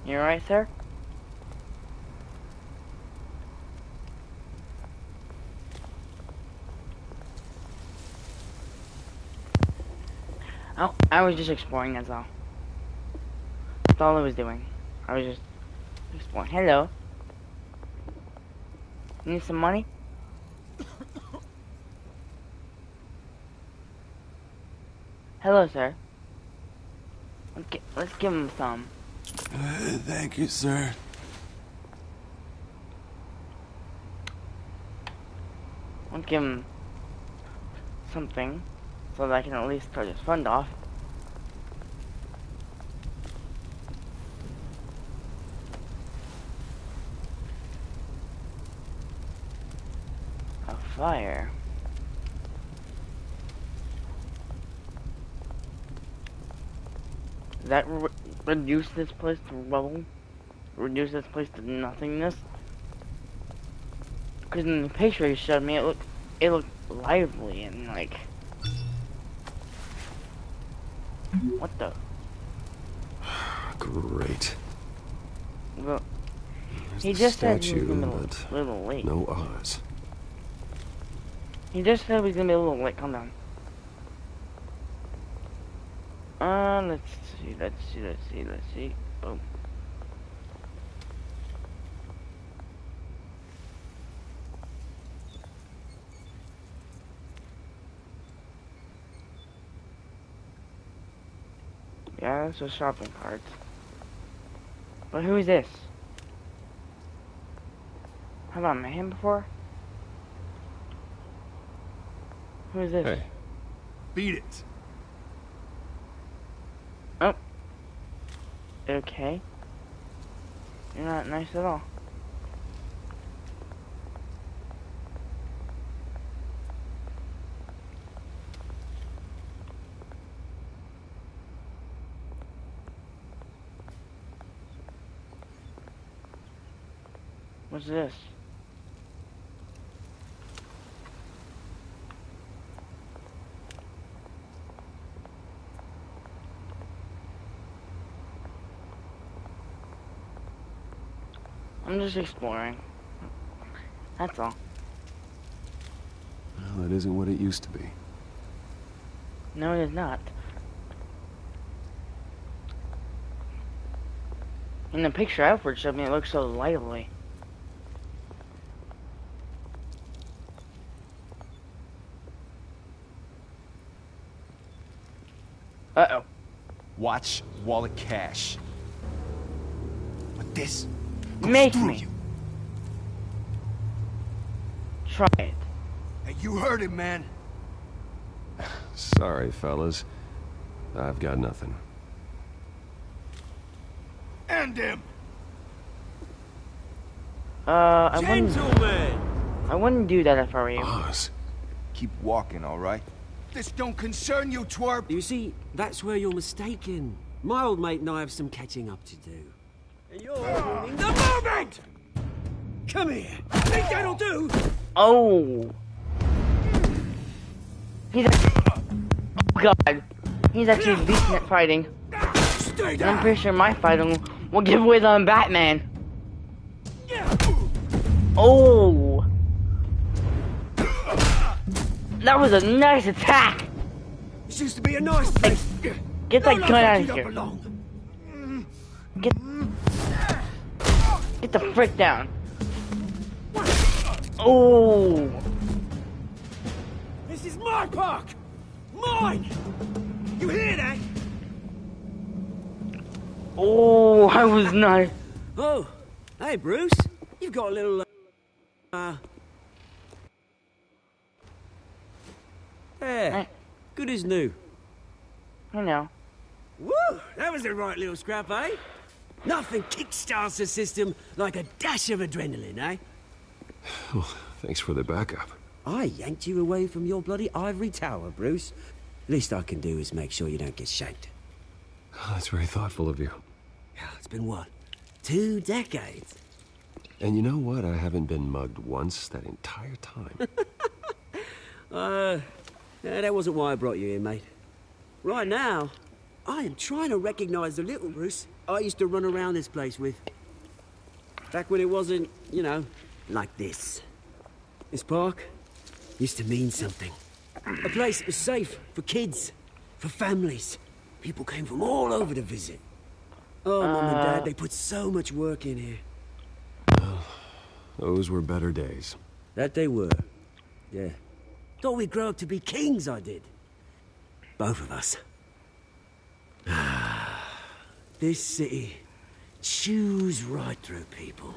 Speaker 1: You alright, sir? Oh, I was just exploring, that's all. That's all I was doing. I was just exploring. Hello. Need some money? Hello, sir. Let's give him some.
Speaker 18: Thank you, sir.
Speaker 1: Let's give him something so that I can at least start his fund off. A fire. Does that reduce this place to rubble? Reduce this place to nothingness? Because in the picture you showed me, it looked lively and like, what the?
Speaker 9: Great.
Speaker 1: Well,
Speaker 9: There's
Speaker 1: he
Speaker 9: the
Speaker 1: just said he was
Speaker 9: statue,
Speaker 1: gonna be
Speaker 9: but
Speaker 1: a little late.
Speaker 9: no Oz.
Speaker 1: He just said he was gonna be a little late. Calm down. Let's see. Boom. Yeah, that's a shopping cart. But who is this? Have I met him before? Who is this?
Speaker 9: Hey.
Speaker 3: Beat it.
Speaker 1: Oh. Okay. You're not nice at all. What's this? I'm just exploring. That's all.
Speaker 9: Well, that isn't what it used to be.
Speaker 1: No, it is not. In the picture Alfred showed me, it looks so lively. Uh-oh.
Speaker 3: Watch wallet cash. But this
Speaker 1: Make me. You. Try it.
Speaker 3: Hey, you heard him, man.
Speaker 9: Sorry, fellas. I've got nothing.
Speaker 3: End him.
Speaker 1: I wouldn't do that if I were you.
Speaker 9: Oz.
Speaker 3: Keep walking, all right? This don't concern you, twerp.
Speaker 5: You see, that's where you're mistaken. My old mate and I have some catching up to do. And you're ruining the moment! Come here. Think that'll do?
Speaker 1: Oh. He's oh god. He's actually decent at fighting. I'm pretty sure my fighting will give away the Batman. Oh. That was a nice attack.
Speaker 5: This used to be a nice place.
Speaker 1: Get that gun out of here. Get the frick down. Oh.
Speaker 5: This is my park. Mine. You hear that?
Speaker 1: Oh, I was not.
Speaker 5: Oh, hey Bruce. You've got a little. There. Good as new.
Speaker 1: I know.
Speaker 5: Woo! That was a right little scrap, eh? Nothing kickstarts the system like a dash of adrenaline, eh?
Speaker 9: Oh, thanks for the backup.
Speaker 5: I yanked you away from your bloody ivory tower, Bruce. Least I can do is make sure you don't get shanked.
Speaker 9: Oh, that's very thoughtful of you.
Speaker 5: Yeah, it's been what? 2 decades?
Speaker 9: And you know what? I haven't been mugged once that entire time.
Speaker 5: That wasn't why I brought you here, mate. Right now, I am trying to recognize the little Bruce I used to run around this place with. Back when it wasn't, you know, like this. This park used to mean something. A place that was safe for kids, for families. People came from all over to visit. Oh, Mum and Dad, they put so much work in here.
Speaker 9: Those were better days.
Speaker 5: That they were. Yeah. Thought we'd grow up to be kings, I did. Both of us. This city chews right through people.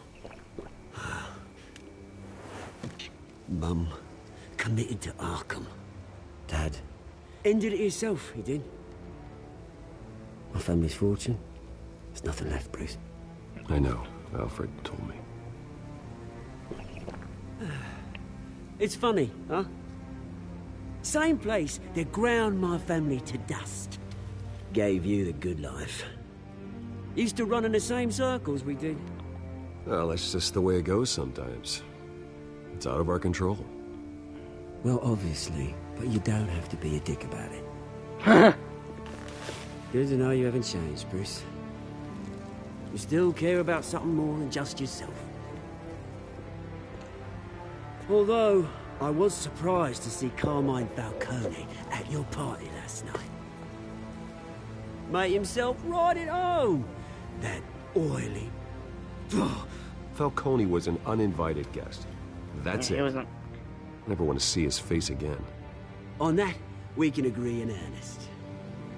Speaker 5: Mum committed to Arkham. Dad ended it himself, he did. My family's fortune. There's nothing left, Bruce.
Speaker 9: I know. Alfred told me.
Speaker 5: It's funny, huh? Same place that ground my family to dust. Gave you the good life. Used to run in the same circles we did.
Speaker 9: Well, that's just the way it goes sometimes. It's out of our control.
Speaker 19: Well, obviously, but you don't have to be a dick about it. Good to know you haven't changed, Bruce. You still care about something more than just yourself. Although, I was surprised to see Carmine Falcone at your party last night. Made himself right at home. That oily...
Speaker 9: Falcone was an uninvited guest. That's it.
Speaker 1: It wasn't.
Speaker 9: Never want to see his face again.
Speaker 19: On that, we can agree in earnest.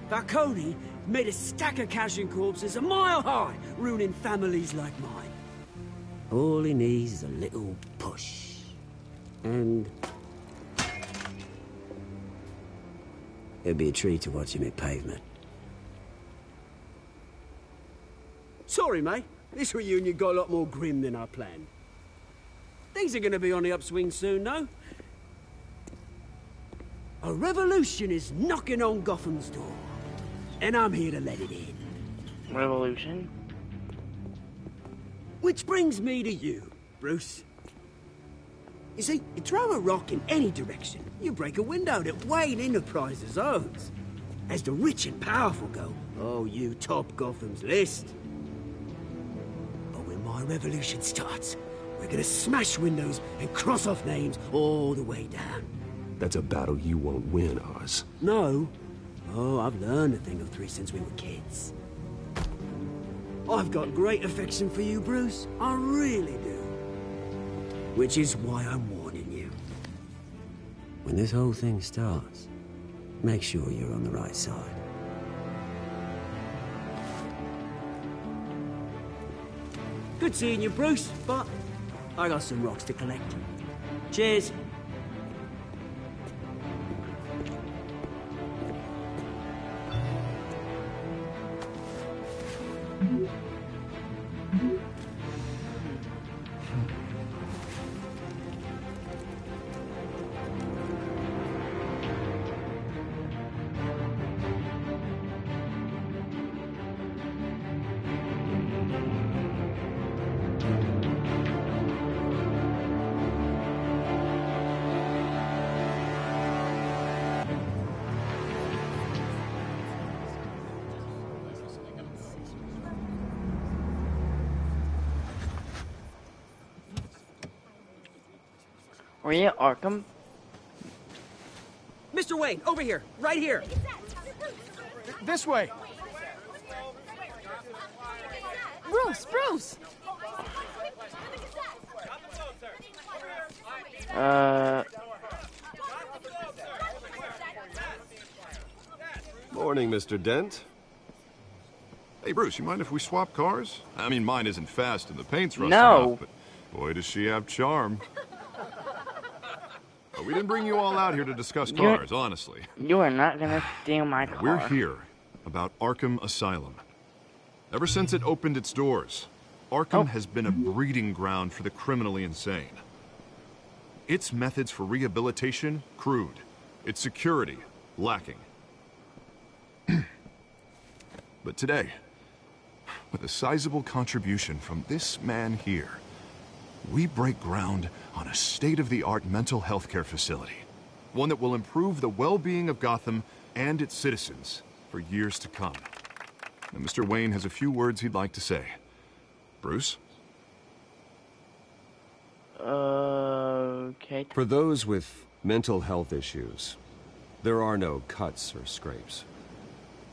Speaker 19: Falcone made a stack of cash and corpses a mile high, ruining families like mine. All he needs is a little push. And... it'd be a treat to watch him hit pavement. Sorry, mate. This reunion got a lot more grim than I planned. Things are gonna be on the upswing soon, though. A revolution is knocking on Gotham's door. And I'm here to let it in.
Speaker 1: Revolution?
Speaker 19: Which brings me to you, Bruce. You see, you throw a rock in any direction, you break a window that Wayne Enterprises owns. As the rich and powerful go, oh, you top Gotham's list. But when my revolution starts, we're gonna smash windows and cross off names all the way down.
Speaker 9: That's a battle you won't win, Oz.
Speaker 19: No. Oh, I've learned a thing or three since we were kids. I've got great affection for you, Bruce. I really do. Which is why I'm warning you. When this whole thing starts, make sure you're on the right side. Good seeing you, Bruce, but I got some rocks to collect. Cheers.
Speaker 1: Were you at Arkham?
Speaker 19: Mr. Wayne, over here, right here.
Speaker 20: This way.
Speaker 7: Bruce!
Speaker 9: Morning, Mr. Dent.
Speaker 4: Hey, Bruce, you mind if we swap cars? I mean, mine isn't fast and the paint's rusting
Speaker 1: No.
Speaker 4: off, but boy, does she have charm. We didn't bring you all out here to discuss cars, honestly.
Speaker 1: You are not gonna steal my car.
Speaker 4: We're here about Arkham Asylum. Ever since it opened its doors, Arkham has been a breeding ground for the criminally insane. Its methods for rehabilitation, crude. Its security, lacking. But today, with a sizable contribution from this man here, we break ground on a state-of-the-art mental health care facility. One that will improve the well-being of Gotham and its citizens for years to come. Now, Mr. Wayne has a few words he'd like to say. Bruce?
Speaker 1: Okay.
Speaker 9: For those with mental health issues, there are no cuts or scrapes.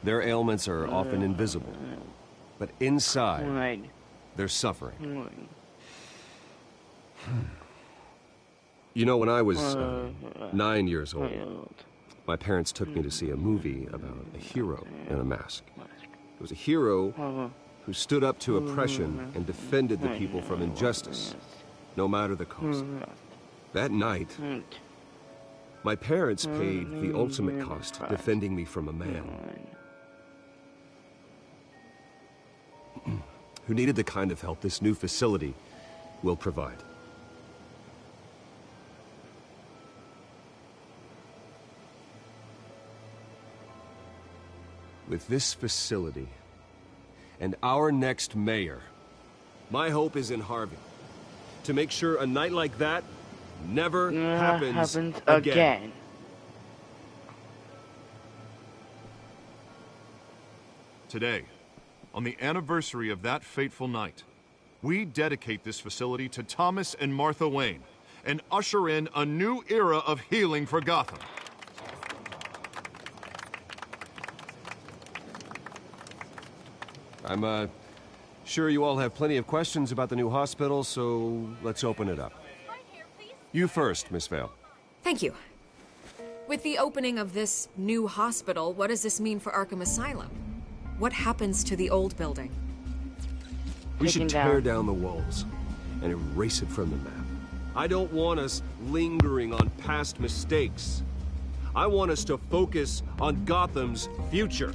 Speaker 9: Their ailments are often invisible, but inside, they're suffering. You know, when I was 9 years old, my parents took me to see a movie about a hero in a mask. It was a hero who stood up to oppression and defended the people from injustice, no matter the cost. That night, my parents paid the ultimate cost defending me from a man who needed the kind of help this new facility will provide. With this facility and our next mayor, my hope is in Harvey. To make sure a night like that never happens again.
Speaker 4: Today, on the anniversary of that fateful night, we dedicate this facility to Thomas and Martha Wayne and usher in a new era of healing for Gotham.
Speaker 9: I'm sure you all have plenty of questions about the new hospital, so let's open it up. You first, Miss Vale.
Speaker 13: Thank you. With the opening of this new hospital, what does this mean for Arkham Asylum? What happens to the old building?
Speaker 9: We should tear down the walls and erase it from the map. I don't want us lingering on past mistakes. I want us to focus on Gotham's future.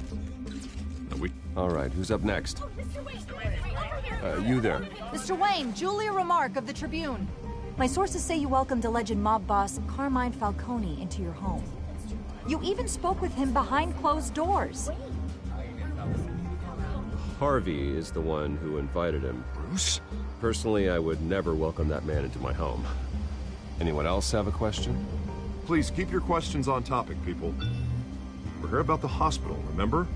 Speaker 9: All right, who's up next? You there.
Speaker 21: Mr. Wayne, Julia Remark of the Tribune. My sources say you welcomed alleged mob boss Carmine Falcone into your home. You even spoke with him behind closed doors.
Speaker 9: Harvey is the one who invited him.
Speaker 4: Bruce?
Speaker 9: Personally, I would never welcome that man into my home. Anyone else have a question?
Speaker 4: Please keep your questions on topic, people. We're here about the hospital, remember?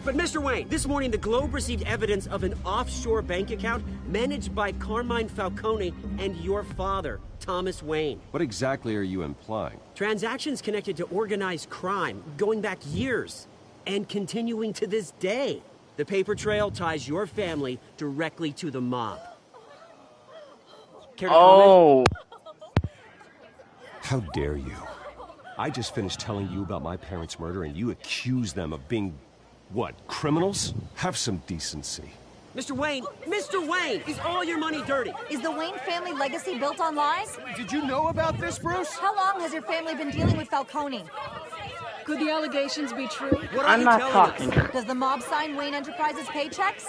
Speaker 19: But Mr. Wayne, this morning the Globe received evidence of an offshore bank account managed by Carmine Falcone and your father, Thomas Wayne.
Speaker 9: What exactly are you implying?
Speaker 19: Transactions connected to organized crime, going back years, and continuing to this day. The paper trail ties your family directly to the mob. Care to comment?
Speaker 9: How dare you? I just finished telling you about my parents' murder and you accuse them of being, what, criminals? Have some decency.
Speaker 19: Mr. Wayne, is all your money dirty?
Speaker 21: Is the Wayne family legacy built on lies?
Speaker 20: Did you know about this, Bruce?
Speaker 21: How long has your family been dealing with Falcone?
Speaker 7: Could the allegations be true?
Speaker 19: What
Speaker 1: I'm not talking.
Speaker 21: Does the mob sign Wayne Enterprises paychecks?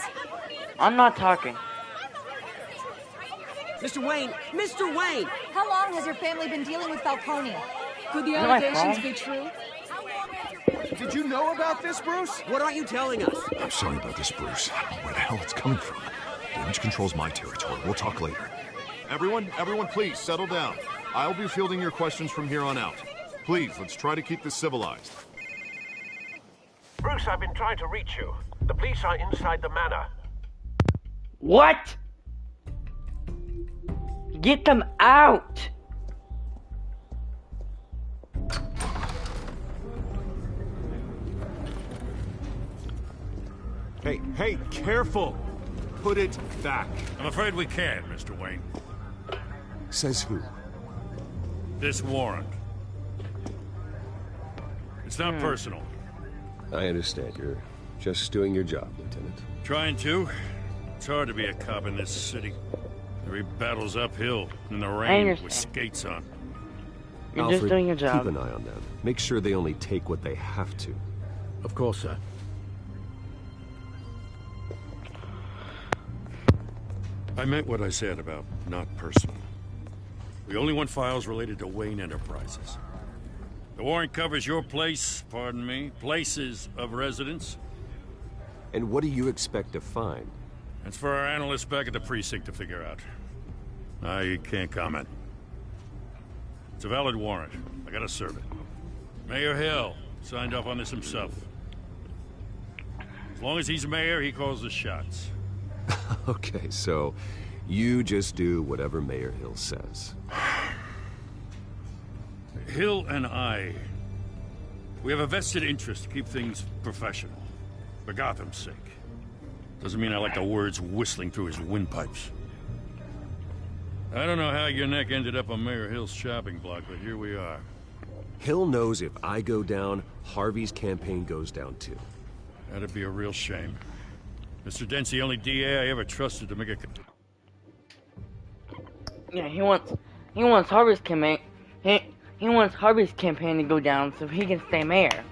Speaker 1: I'm not talking.
Speaker 19: Mr. Wayne!
Speaker 21: How long has your family been dealing with Falcone?
Speaker 7: Could the allegations be true?
Speaker 20: Did you know about this, Bruce?
Speaker 19: What aren't you telling us?
Speaker 4: I'm sorry about this, Bruce. I don't know where the hell it's coming from. Damage control's my territory. We'll talk later. Everyone, please, settle down. I'll be fielding your questions from here on out. Please, let's try to keep this civilized.
Speaker 5: Bruce, I've been trying to reach you. The police are inside the manor.
Speaker 1: What? Get them out!
Speaker 9: Hey, careful! Put it back.
Speaker 11: I'm afraid we can't, Mr. Wayne.
Speaker 9: Says who?
Speaker 11: This warrant. It's not personal.
Speaker 9: I understand. You're just doing your job, Lieutenant.
Speaker 11: Trying to. It's hard to be a cop in this city. Every battle's uphill, in the rain, with skates on.
Speaker 1: You're
Speaker 9: Alfred,
Speaker 1: just doing your job.
Speaker 9: Keep an eye on them. Make sure they only take what they have to.
Speaker 5: Of course, sir.
Speaker 11: I meant what I said about not personal. We only want files related to Wayne Enterprises. The warrant covers your place, pardon me, places of residence.
Speaker 9: And what do you expect to find?
Speaker 11: That's for our analysts back at the precinct to figure out. I can't comment. It's a valid warrant. I gotta serve it. Mayor Hill signed off on this himself. As long as he's mayor, he calls the shots.
Speaker 9: Okay, so you just do whatever Mayor Hill says.
Speaker 11: Hill and I, we have a vested interest to keep things professional. For Gotham's sake. Doesn't mean I like the words whistling through his windpipes. I don't know how your neck ended up on Mayor Hill's shopping block, but here we are.
Speaker 9: Hill knows if I go down, Harvey's campaign goes down too.
Speaker 11: That'd be a real shame. Mr. Dent's the only DA I ever trusted to make a...
Speaker 1: Yeah, he wants Harvey's campaign. He wants Harvey's campaign to go down so he can stay mayor.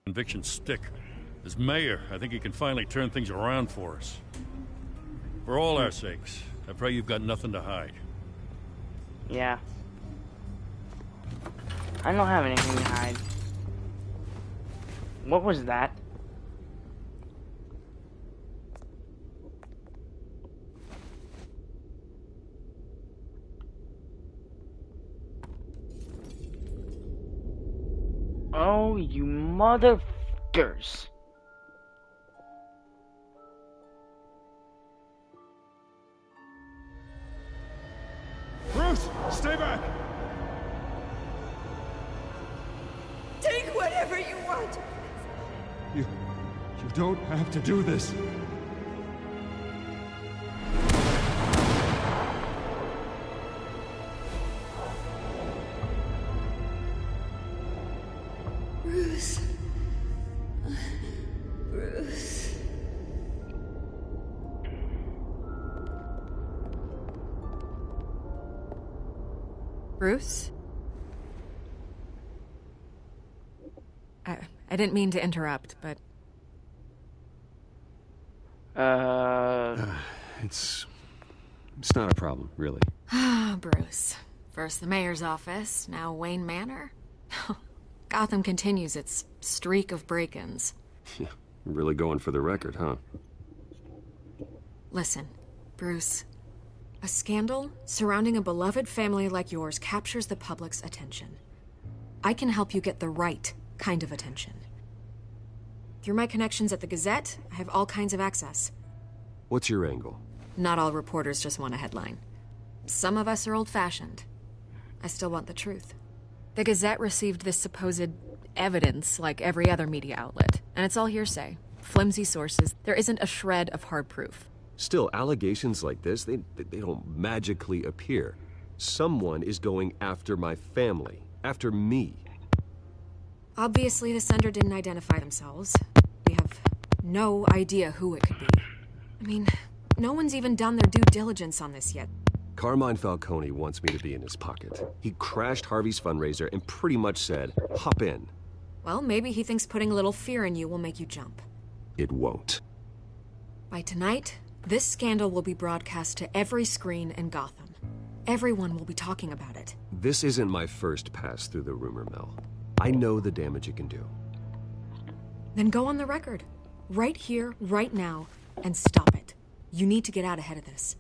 Speaker 11: Convictions stick. As mayor, I think he can finally turn things around for us. For all our sakes, I pray you've got nothing to hide.
Speaker 1: Yeah. I don't have anything to hide. What was that? Oh, you motherfuckers.
Speaker 6: Bruce, stay back!
Speaker 12: Take whatever you want.
Speaker 6: You don't have to do this.
Speaker 12: Bruce. Bruce.
Speaker 13: Bruce? I didn't mean to interrupt, but...
Speaker 9: It's not a problem, really.
Speaker 13: Ah, Bruce. First the mayor's office, now Wayne Manor. Gotham continues its streak of break-ins.
Speaker 9: Yeah, really going for the record, huh?
Speaker 13: Listen, Bruce. A scandal surrounding a beloved family like yours captures the public's attention. I can help you get the right kind of attention. Through my connections at the Gazette, I have all kinds of access.
Speaker 9: What's your angle?
Speaker 13: Not all reporters just want a headline. Some of us are old-fashioned. I still want the truth. The Gazette received this supposed evidence like every other media outlet, and it's all hearsay. Flimsy sources. There isn't a shred of hard proof.
Speaker 9: Still, allegations like this, they don't magically appear. Someone is going after my family, after me.
Speaker 13: Obviously, the sender didn't identify themselves. We have no idea who it could be. I mean, no one's even done their due diligence on this yet.
Speaker 9: Carmine Falcone wants me to be in his pocket. He crashed Harvey's fundraiser and pretty much said, hop in.
Speaker 13: Well, maybe he thinks putting a little fear in you will make you jump.
Speaker 9: It won't.
Speaker 13: By tonight, this scandal will be broadcast to every screen in Gotham. Everyone will be talking about it.
Speaker 9: This isn't my first pass through the rumor mill. I know the damage it can do.
Speaker 13: Then go on the record. Right here, right now, and stop it. You need to get out ahead of this.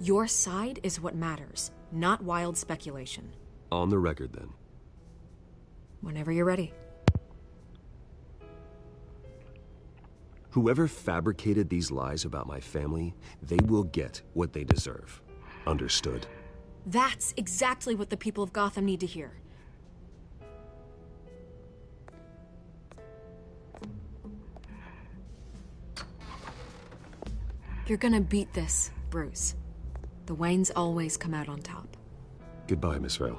Speaker 13: Your side is what matters, not wild speculation.
Speaker 9: On the record, then.
Speaker 13: Whenever you're ready.
Speaker 9: Whoever fabricated these lies about my family, they will get what they deserve. Understood?
Speaker 13: That's exactly what the people of Gotham need to hear. You're gonna beat this, Bruce. The Waynes always come out on top.
Speaker 9: Goodbye, Miss Vale.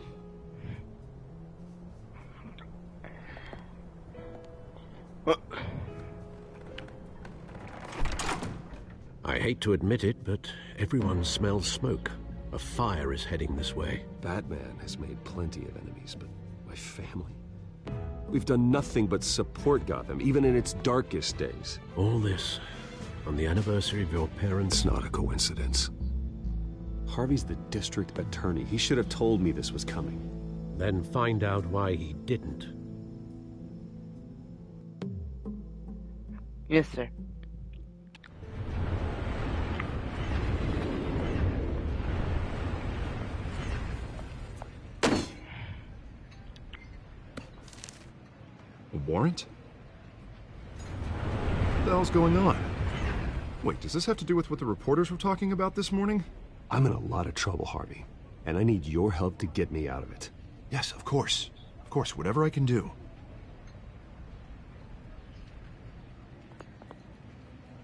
Speaker 5: I hate to admit it, but everyone smells smoke. A fire is heading this way.
Speaker 9: Batman has made plenty of enemies, but my family? We've done nothing but support Gotham, even in its darkest days.
Speaker 5: All this on the anniversary of your parents'...
Speaker 9: It's not a coincidence. Harvey's the district attorney. He should have told me this was coming.
Speaker 5: Then find out why he didn't.
Speaker 1: Yes, sir.
Speaker 4: A warrant? What the hell's going on? Wait, does this have to do with what the reporters were talking about this morning?
Speaker 9: I'm in a lot of trouble, Harvey, and I need your help to get me out of it.
Speaker 4: Yes, of course. Of course, whatever I can do.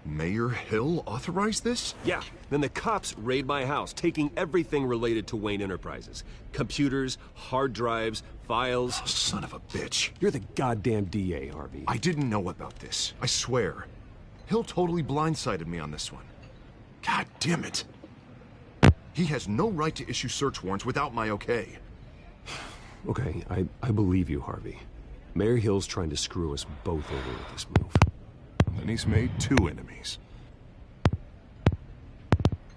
Speaker 4: Mayor Hill authorized this?
Speaker 9: Yeah, then the cops raid my house, taking everything related to Wayne Enterprises. Computers, hard drives, files.
Speaker 4: Oh, son of a bitch.
Speaker 9: You're the goddamn DA, Harvey.
Speaker 4: I didn't know about this. I swear. Hill totally blindsided me on this one. God damn it. He has no right to issue search warrants without my okay.
Speaker 9: Okay, I believe you, Harvey. Mayor Hill's trying to screw us both over with this move.
Speaker 4: And he's made two enemies.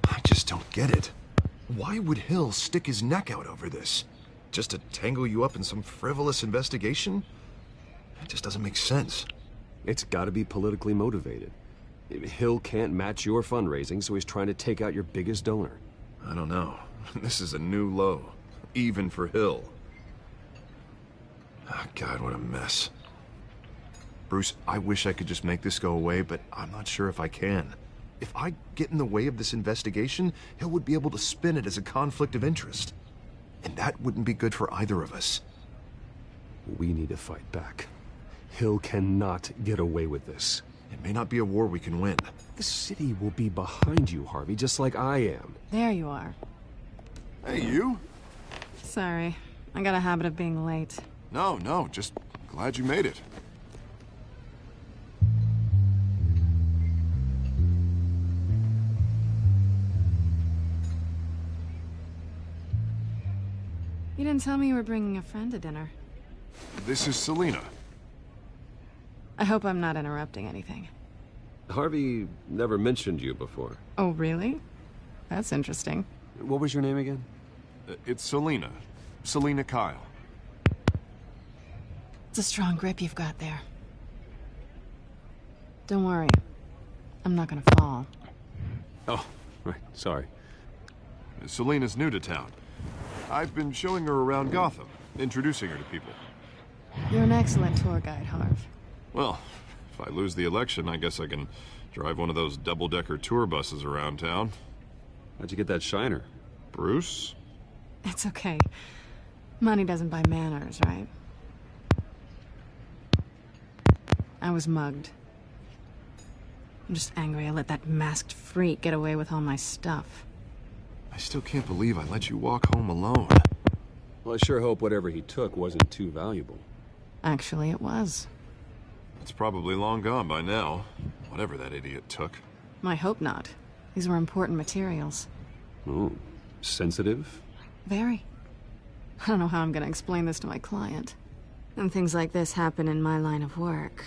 Speaker 4: I just don't get it. Why would Hill stick his neck out over this? Just to tangle you up in some frivolous investigation? It just doesn't make sense.
Speaker 9: It's gotta be politically motivated. Hill can't match your fundraising, so he's trying to take out your biggest donor.
Speaker 4: I don't know. This is a new low. Even for Hill. Oh, God, what a mess. Bruce, I wish I could just make this go away, but I'm not sure if I can. If I get in the way of this investigation, Hill would be able to spin it as a conflict of interest. And that wouldn't be good for either of us.
Speaker 9: We need to fight back. Hill cannot get away with this.
Speaker 4: It may not be a war we can win.
Speaker 9: The city will be behind you, Harvey, just like I am.
Speaker 7: There you are.
Speaker 4: Hey, you?
Speaker 7: Sorry. I got a habit of being late.
Speaker 4: No, just glad you made it.
Speaker 7: You didn't tell me you were bringing a friend to dinner.
Speaker 4: This is Selina.
Speaker 7: I hope I'm not interrupting anything.
Speaker 9: Harvey never mentioned you before.
Speaker 7: Oh, really? That's interesting.
Speaker 9: What was your name again?
Speaker 4: It's Selina. Selina Kyle.
Speaker 7: It's a strong grip you've got there. Don't worry. I'm not gonna fall.
Speaker 9: Oh, right. Sorry.
Speaker 4: Selina's new to town. I've been showing her around Gotham, introducing her to people.
Speaker 7: You're an excellent tour guide, Harv.
Speaker 4: Well, if I lose the election, I guess I can drive one of those double-decker tour buses around town.
Speaker 9: How'd you get that shiner?
Speaker 4: Bruce?
Speaker 7: It's okay. Money doesn't buy manners, right? I was mugged. I'm just angry I let that masked freak get away with all my stuff.
Speaker 4: I still can't believe I let you walk home alone.
Speaker 9: Well, I sure hope whatever he took wasn't too valuable.
Speaker 7: Actually, it was.
Speaker 4: It's probably long gone by now, whatever that idiot took.
Speaker 7: I hope not. These were important materials.
Speaker 9: Ooh, sensitive?
Speaker 7: Very. I don't know how I'm gonna explain this to my client. When things like this happen in my line of work,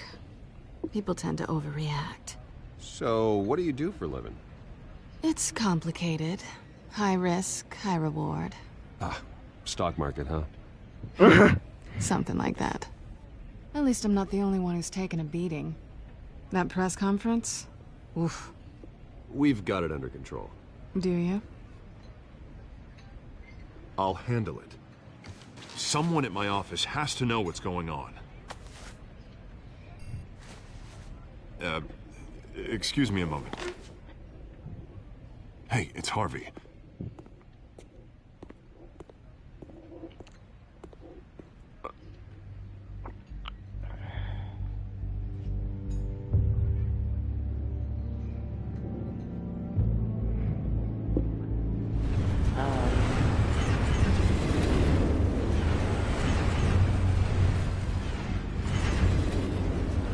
Speaker 7: people tend to overreact.
Speaker 9: So, what do you do for a living?
Speaker 7: It's complicated. High risk, high reward.
Speaker 9: Ah, stock market, huh?
Speaker 7: Something like that. At least I'm not the only one who's taken a beating. That press conference? Oof.
Speaker 9: We've got it under control.
Speaker 7: Do you?
Speaker 4: I'll handle it. Someone at my office has to know what's going on. Excuse me a moment. Hey, it's Harvey.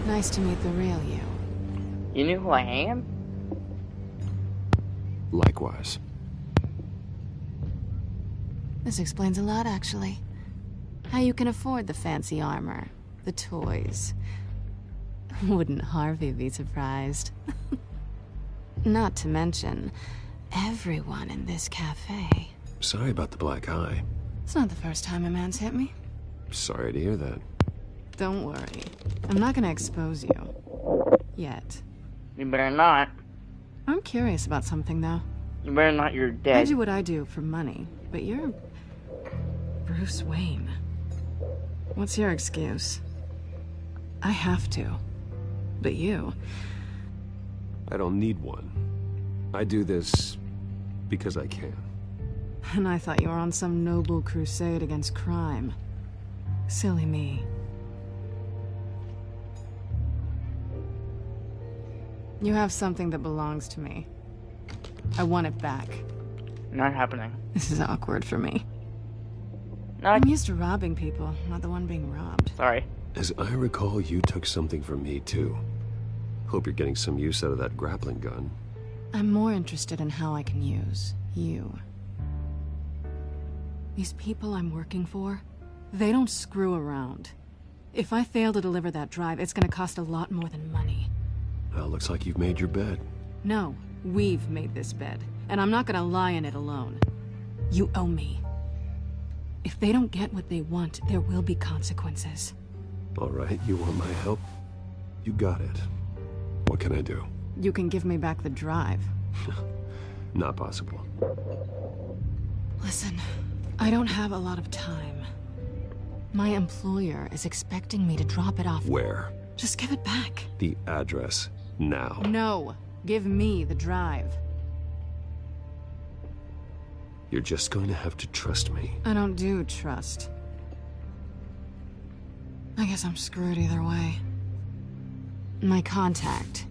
Speaker 7: Nice to meet the real you.
Speaker 1: You knew who I am?
Speaker 9: Likewise.
Speaker 7: This explains a lot, actually. How you can afford the fancy armor, the toys. Wouldn't Harvey be surprised? Not to mention, everyone in this cafe.
Speaker 9: Sorry about the black eye.
Speaker 7: It's not the first time a man's hit me.
Speaker 9: Sorry to hear that.
Speaker 7: Don't worry. I'm not gonna expose you. Yet.
Speaker 1: You better not.
Speaker 7: I'm curious about something, though.
Speaker 1: You better not, you're dead.
Speaker 7: I do what I do for money, but you're... Bruce Wayne. What's your excuse? I have to. But you...
Speaker 9: I don't need one. I do this because I can.
Speaker 7: And I thought you were on some noble crusade against crime. Silly me. You have something that belongs to me. I want it back.
Speaker 1: Not happening.
Speaker 7: This is awkward for me.
Speaker 1: Not...
Speaker 7: I'm used to robbing people, not the one being robbed.
Speaker 1: Sorry.
Speaker 9: As I recall, you took something from me, too. Hope you're getting some use out of that grappling gun.
Speaker 7: I'm more interested in how I can use you. These people I'm working for, they don't screw around. If I fail to deliver that drive, it's gonna cost a lot more than money.
Speaker 9: Well, looks like you've made your bed.
Speaker 7: No, we've made this bed, and I'm not gonna lie in it alone. You owe me. If they don't get what they want, there will be consequences.
Speaker 9: All right, you want my help? You got it. What can I do?
Speaker 7: You can give me back the drive.
Speaker 9: Not possible.
Speaker 7: Listen, I don't have a lot of time. My employer is expecting me to drop it off.
Speaker 9: Where?
Speaker 7: Just give it back.
Speaker 9: The address, now.
Speaker 7: No. Give me the drive.
Speaker 9: You're just going to have to trust me.
Speaker 7: I don't do trust. I guess I'm screwed either way. My contact.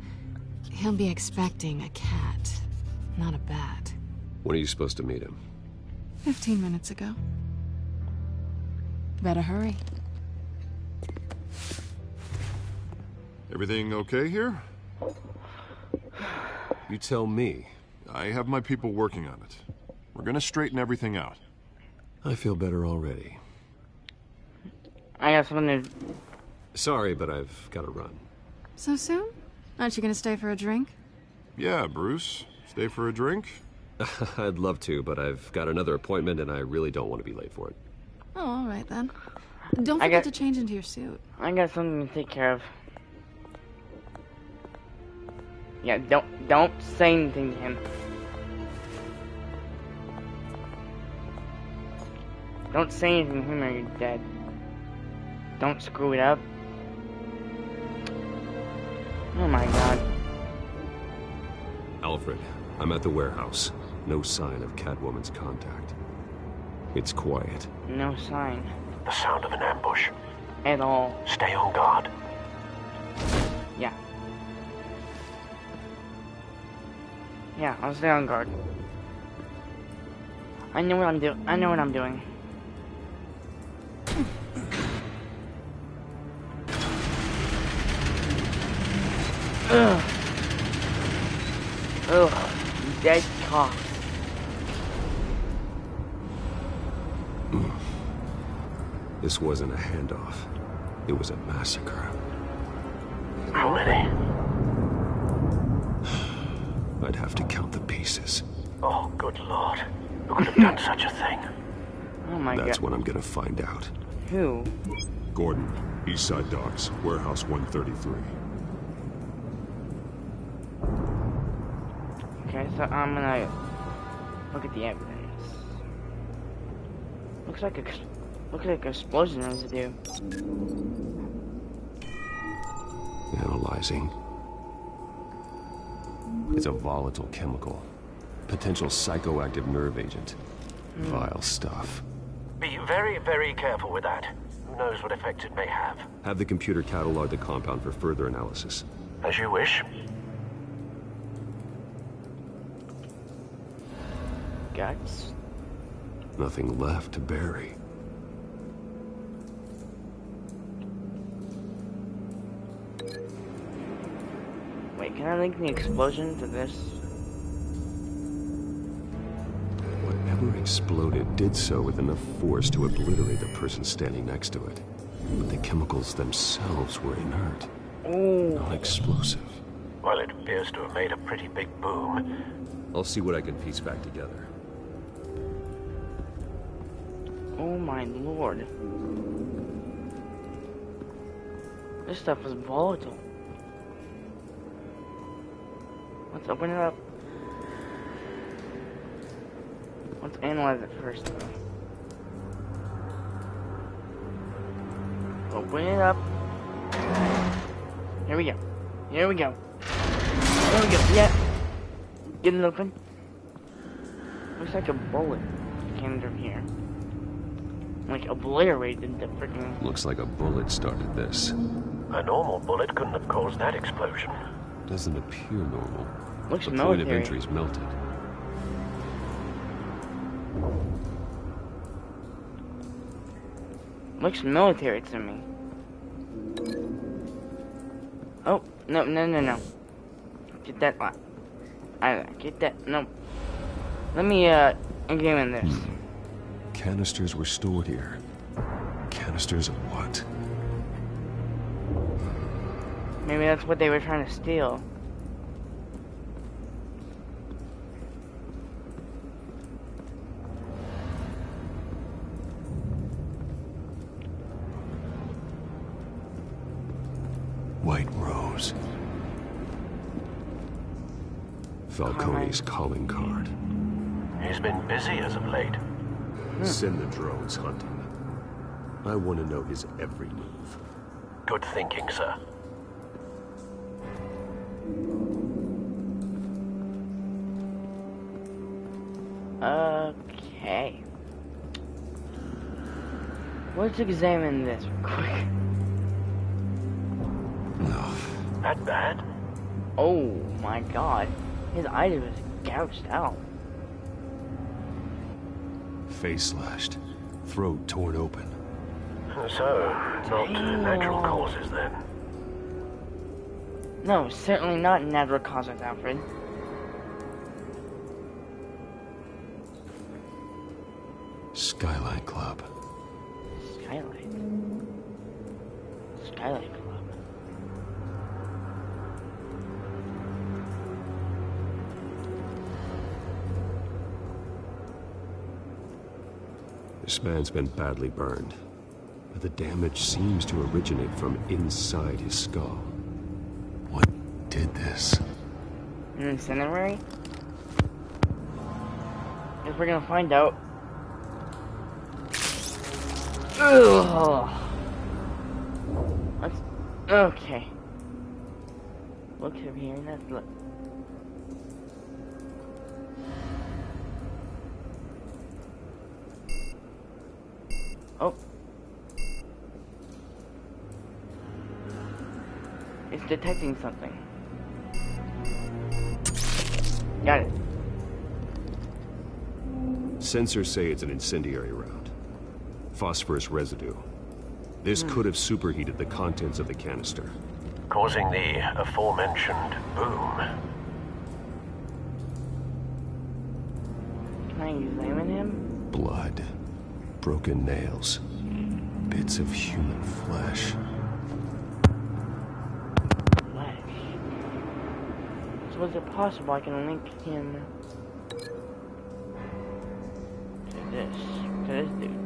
Speaker 7: He'll be expecting a cat, not a bat.
Speaker 9: When are you supposed to meet him?
Speaker 7: 15 minutes ago. Better hurry.
Speaker 4: Everything okay here?
Speaker 9: You tell me.
Speaker 4: I have my people working on it. We're gonna straighten everything out.
Speaker 9: I feel better already.
Speaker 1: I got something to...
Speaker 9: Sorry, but I've got to run.
Speaker 7: So soon? Aren't you gonna stay for a drink?
Speaker 4: Yeah, Bruce. Stay for a drink?
Speaker 9: I'd love to, but I've got another appointment and I really don't want to be late for it.
Speaker 7: Oh, all right then. Don't forget to change into your suit.
Speaker 1: I got something to take care of. Yeah, don't say anything to him. Don't say anything to him or you're dead. Don't screw it up. Oh my god.
Speaker 9: Alfred, I'm at the warehouse. No sign of Catwoman's contact. It's quiet.
Speaker 1: No sign.
Speaker 17: The sound of an ambush.
Speaker 1: At all.
Speaker 17: Stay on guard.
Speaker 1: Yeah. Yeah, I'll stay on guard. I know what I'm doing. I know what I'm doing. Ugh. Ugh. Dead cops.
Speaker 9: This wasn't a handoff. It was a massacre.
Speaker 17: How many?
Speaker 9: I'd have to count the pieces.
Speaker 17: Oh, good lord. Who could have done such a thing?
Speaker 1: Oh my god.
Speaker 9: That's what I'm gonna find out.
Speaker 1: Who?
Speaker 6: Gordon, Eastside Docks, Warehouse 133.
Speaker 1: Okay, so I'm gonna look at the evidence. Looks like explosion residue.
Speaker 9: Analyzing. It's a volatile chemical. Potential psychoactive nerve agent. Vile stuff.
Speaker 17: Be very, very careful with that. Who knows what effect it may have.
Speaker 9: Have the computer catalog the compound for further analysis.
Speaker 17: As you wish.
Speaker 1: Guts.
Speaker 9: Nothing left to bury.
Speaker 1: Wait, can I link the explosion to this?
Speaker 9: Whatever exploded did so with enough force to obliterate the person standing next to it. But the chemicals themselves were inert. Not explosive.
Speaker 17: Well, it appears to have made a pretty big boom.
Speaker 9: I'll see what I can piece back together.
Speaker 1: Oh my lord. This stuff is volatile. Let's open it up. Let's analyze it first, though. Open it up. Here we go. Here we go. There we go. Yeah. Get it open. Looks like a bullet came through here. Like obliterated the freaking.
Speaker 9: Looks like a bullet started this.
Speaker 17: A normal bullet couldn't have caused that explosion.
Speaker 9: Doesn't appear normal.
Speaker 1: Looks
Speaker 9: the
Speaker 1: military.
Speaker 9: point of entry's melted.
Speaker 1: Looks military to me. Oh, no. Get that one. Get that, no. Let me, examine this.
Speaker 9: Canisters were stored here. Canisters of what?
Speaker 1: Maybe that's what they were trying to steal.
Speaker 9: White Rose. Falcone's calling card.
Speaker 17: He's been busy as of late.
Speaker 9: Send the drones hunting. I want to know his every move.
Speaker 17: Good thinking, sir.
Speaker 1: Okay. Let's examine this real quick.
Speaker 17: That bad?
Speaker 1: Oh my god. His eye was gouged out.
Speaker 9: Face slashed. Throat torn open.
Speaker 17: So, not natural causes then?
Speaker 1: No, certainly not natural causes, Alfred.
Speaker 9: Skylight Club.
Speaker 1: Skylight. Skylight Club.
Speaker 9: This man's been badly burned, but the damage seems to originate from inside his skull. What did this?
Speaker 1: An incendiary? If we're gonna find out. Ugh. Let's. Okay. Look over here. Let's look. Oh. It's detecting something. Got it.
Speaker 9: Sensors say it's an incendiary round. Phosphorus residue. This could have superheated the contents of the canister,
Speaker 17: Causing the aforementioned boom.
Speaker 1: Can I examine him?
Speaker 9: Blood. Broken nails. Bits of human flesh.
Speaker 1: So is it possible I can link him to this dude?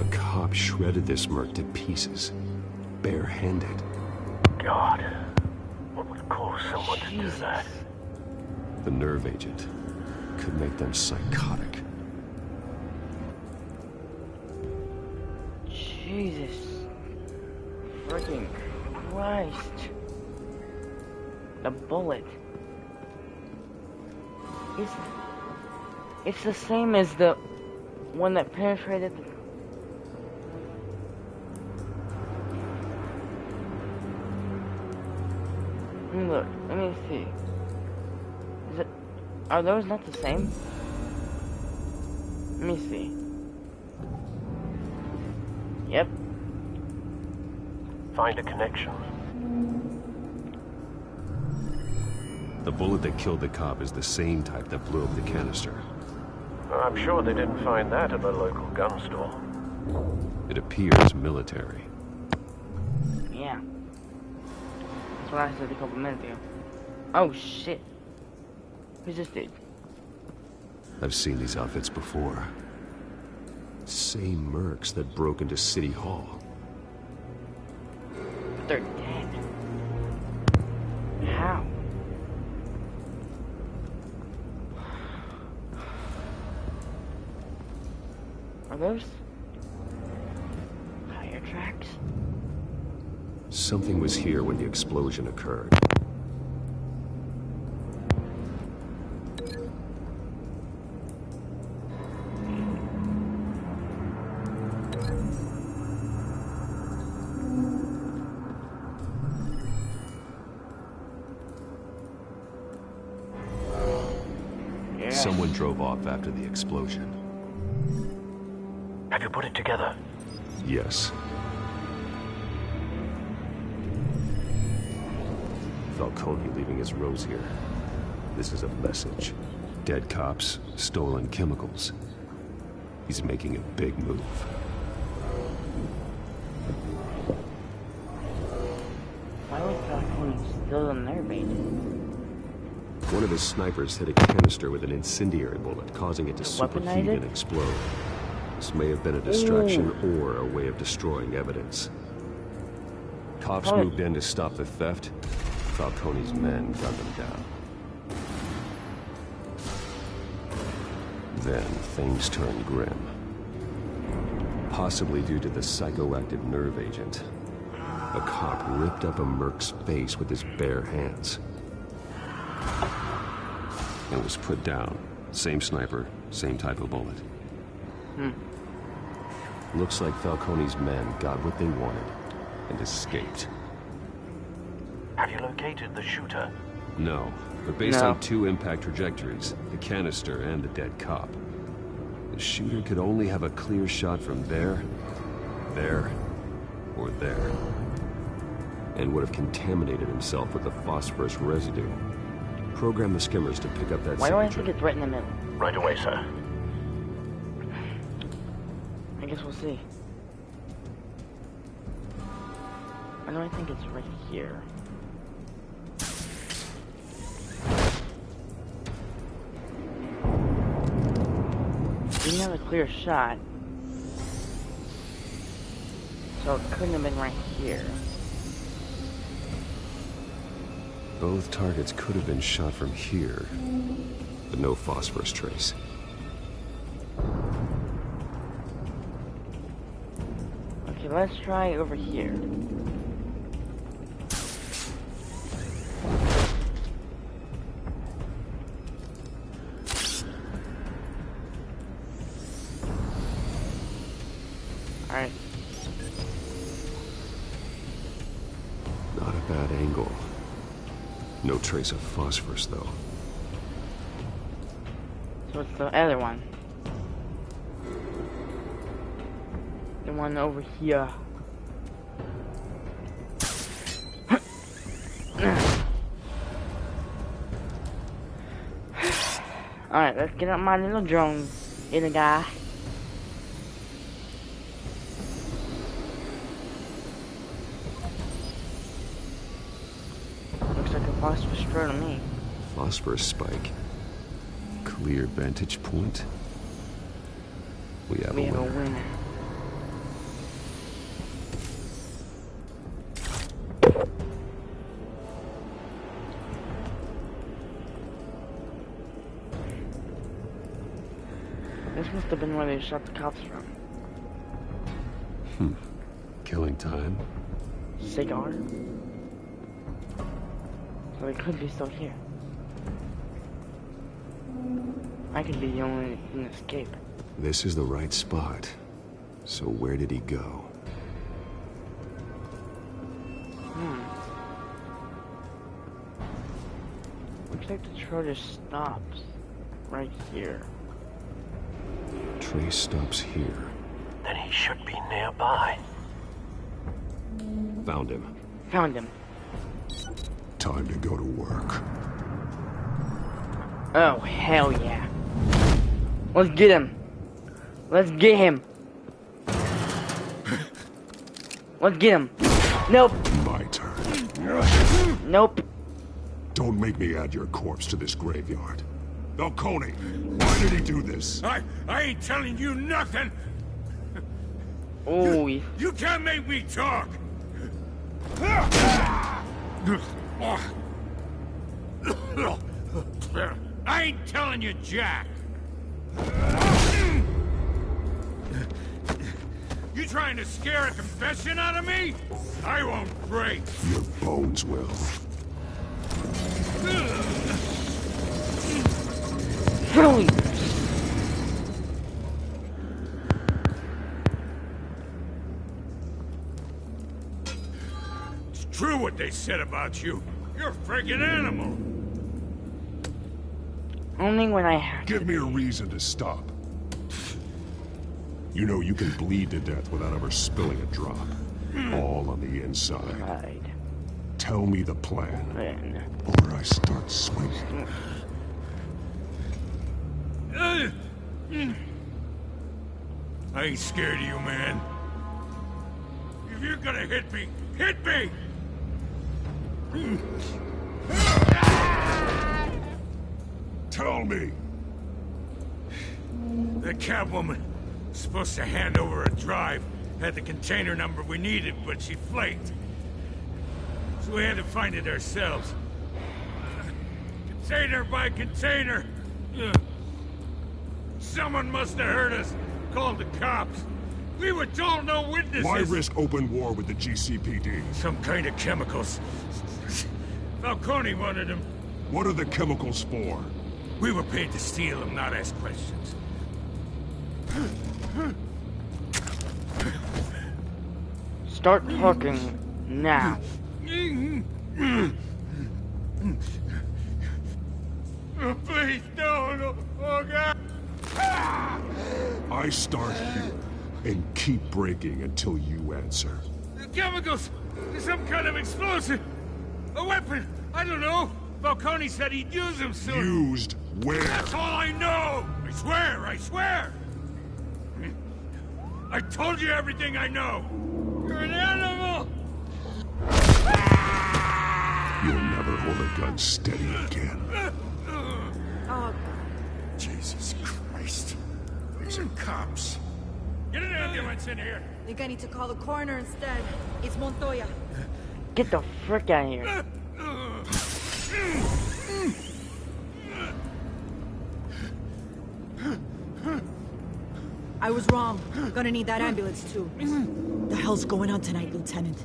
Speaker 9: A cop shredded this merc to pieces, barehanded.
Speaker 17: God, what would cause someone to do that?
Speaker 9: The nerve agent could make them psychotic.
Speaker 1: Jesus freaking Christ. The bullet. It's the same as the one that penetrated the... Look, let me see. Are those not the same? Let me see. Yep.
Speaker 17: Find a connection.
Speaker 9: The bullet that killed the cop is the same type that blew up the canister.
Speaker 17: I'm sure they didn't find that at the local gun store.
Speaker 9: It appears military.
Speaker 1: Yeah. That's what I said a couple minutes ago. Oh shit. Who's this dude?
Speaker 9: I've seen these outfits before. Same mercs that broke into City Hall.
Speaker 1: But they're dead. How? Are those tire tracks?
Speaker 9: Something was here when the explosion occurred. Someone drove off after the explosion.
Speaker 17: Have you put it together?
Speaker 9: Yes. Falcone leaving his rose here. This is a message. Dead cops, stolen chemicals. He's making a big move.
Speaker 1: Why was Falcone still in their base?
Speaker 9: One of his snipers hit a canister with an incendiary bullet, causing it to superheat and explode. This may have been a distraction or a way of destroying evidence. Cops moved in to stop the theft. Falcone's men gunned them down. Then things turned grim. possibly due to the psychoactive nerve agent. A cop ripped up a merc's face with his bare hands. And was put down. Same sniper, same type of bullet. Looks like Falcone's men got what they wanted and escaped.
Speaker 17: Have you located the shooter?
Speaker 9: No, but based on 2 impact trajectories, the canister and the dead cop, the shooter could only have a clear shot from there, or there, and would have contaminated himself with the phosphorus residue. Program the skimmers to pick up that
Speaker 1: Why do I
Speaker 9: signature.
Speaker 1: think it's right in the middle?
Speaker 17: Right away, sir.
Speaker 1: I guess we'll see. Why do I think it's right here? Didn't have a clear shot, so it couldn't have been right here.
Speaker 9: Both targets could have been shot from here, but no phosphorus trace.
Speaker 1: Okay, let's try over here. Alright.
Speaker 9: Not a bad angle. No trace of phosphorus, though.
Speaker 1: So it's the other one. The one over here. Alright, let's get up my little drone, little guy. Looks like a phosphorus stroke to me.
Speaker 9: Phosphorus spike. Clear vantage point. We have a winner. This must have been where they shot the cops from. Killing time.
Speaker 1: Cigar? So they could be still here. I could be the only one who can escape.
Speaker 9: This is the right spot. So where did he go?
Speaker 1: Looks like the trail just stops right here.
Speaker 9: Trace stops here.
Speaker 17: Then he should be nearby.
Speaker 9: Found him.
Speaker 1: Found him.
Speaker 6: Time to go to work.
Speaker 1: Oh, hell yeah. Let's get him. Let's get him. Let's get him. Nope.
Speaker 6: My turn.
Speaker 1: Nope.
Speaker 6: Don't make me add your corpse to this graveyard. Falcone, why did he do this?
Speaker 11: I ain't telling you nothing.
Speaker 1: Oh,
Speaker 11: you can't make me talk. I ain't telling you jack. You trying to scare a confession out of me? I won't break.
Speaker 6: Your bones will.
Speaker 11: It's true what they said about you. You're a friggin' animal.
Speaker 1: Only when I have
Speaker 6: Give me a reason to stop. You know you can bleed to death without ever spilling a drop. All on the inside.
Speaker 1: Right.
Speaker 6: Tell me the plan.
Speaker 1: Then.
Speaker 6: Or I start swinging.
Speaker 11: I ain't scared of you, man. If you're gonna hit me, hit me!
Speaker 6: Tell me!
Speaker 11: The Catwoman was supposed to hand over a drive. Had the container number we needed, but she flaked. So we had to find it ourselves. Container by container. Someone must have heard us, called the cops.
Speaker 14: We were told no witnesses!
Speaker 6: Why risk open war with the GCPD?
Speaker 14: Some kind of chemicals. Falcone wanted them.
Speaker 6: What are the chemicals for?
Speaker 14: We were paid to steal them, not ask questions.
Speaker 1: Start talking now.
Speaker 14: Oh, please, no. Oh, God.
Speaker 6: I start here and keep breaking until you answer.
Speaker 14: The chemicals! Some kind of explosive! A weapon! I don't know! Falcone said he'd use them soon!
Speaker 6: Used where?
Speaker 14: That's all I know! I swear! I told you everything I know! You're an animal!
Speaker 6: You'll never hold a gun steady again.
Speaker 14: Oh, Jesus Christ. These are cops. Get an ambulance in here!
Speaker 21: I think I need to call the coroner instead. It's Montoya.
Speaker 1: Get the frick out of here.
Speaker 21: I was wrong. Gonna need that ambulance too. The hell's going on tonight, Lieutenant?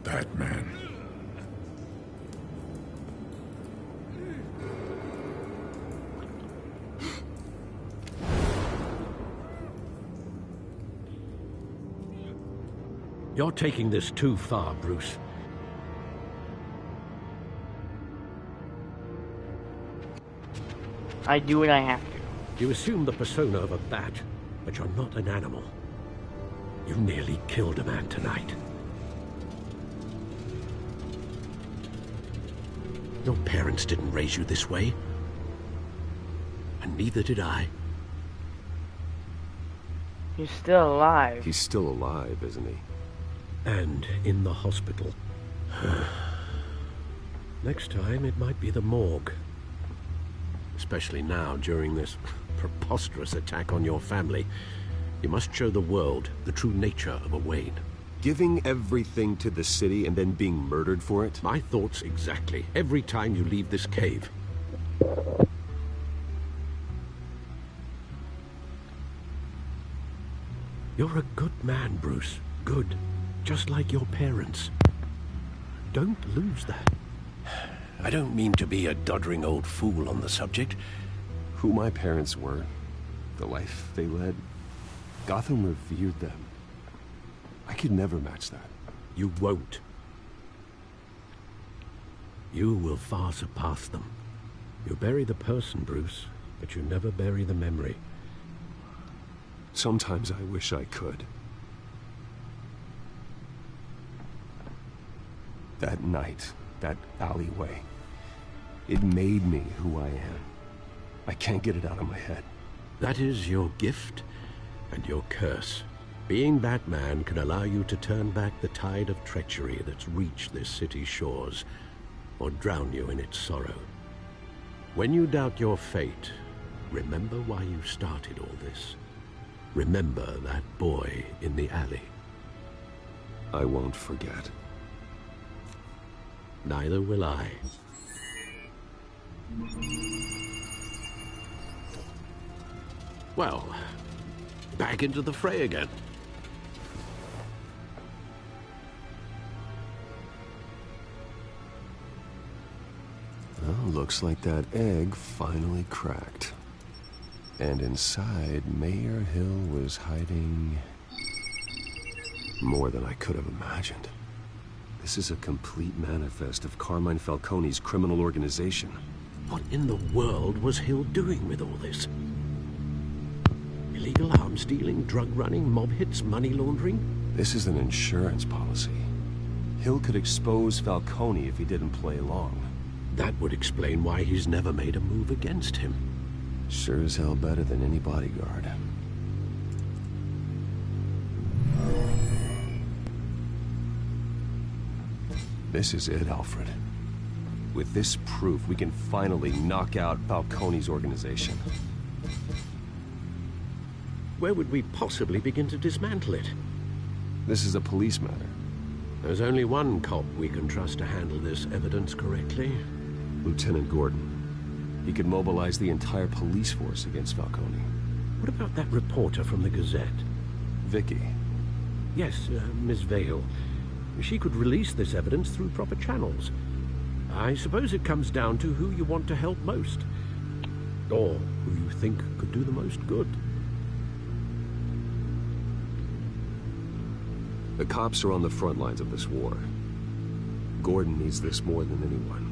Speaker 14: That man.
Speaker 5: You're taking this too far, Bruce.
Speaker 1: I do what I have to.
Speaker 5: You assume the persona of a bat, but you're not an animal. You nearly killed a man tonight. Your parents didn't raise you this way. And neither did I.
Speaker 1: He's still alive.
Speaker 9: He's still alive, isn't he?
Speaker 5: And in the hospital. Next time, it might be the morgue. Especially now, during this preposterous attack on your family. You must show the world the true nature of a Wayne.
Speaker 9: Giving everything to the city and then being murdered for it?
Speaker 5: My thoughts exactly. Every time you leave this cave. You're a good man, Bruce. Good. Just like your parents. Don't lose that. I don't mean to be a doddering old fool on the subject.
Speaker 9: Who my parents were, the life they led, Gotham revered them. I could never match that.
Speaker 5: You won't. You will far surpass them. You bury the person, Bruce, but you never bury the memory.
Speaker 9: Sometimes I wish I could. That night, that alleyway, it made me who I am. I can't get it out of my head.
Speaker 5: That is your gift and your curse. Being Batman can allow you to turn back the tide of treachery that's reached this city's shores, or drown you in its sorrow. When you doubt your fate, remember why you started all this. Remember that boy in the alley.
Speaker 9: I won't forget.
Speaker 5: Neither will I. Well, back into the fray again.
Speaker 9: Well, looks like that egg finally cracked. And inside, Mayor Hill was hiding more than I could have imagined. This is a complete manifest of Carmine Falcone's criminal organization.
Speaker 5: What in the world was Hill doing with all this? Illegal arms dealing, drug running, mob hits, money laundering?
Speaker 9: This is an insurance policy. Hill could expose Falcone if he didn't play along.
Speaker 5: That would explain why he's never made a move against him.
Speaker 9: Sure as hell better than any bodyguard. This is it, Alfred. With this proof, we can finally knock out Falcone's organization.
Speaker 5: Where would we possibly begin to dismantle it?
Speaker 9: This is a police matter.
Speaker 5: There's only one cop we can trust to handle this evidence correctly.
Speaker 9: Lieutenant Gordon. He could mobilize the entire police force against Falcone.
Speaker 5: What about that reporter from the Gazette?
Speaker 9: Vicky?
Speaker 5: Yes, Miss Vale. She could release this evidence through proper channels. I suppose it comes down to who you want to help most. Or who you think could do the most good.
Speaker 9: The cops are on the front lines of this war. Gordon needs this more than anyone.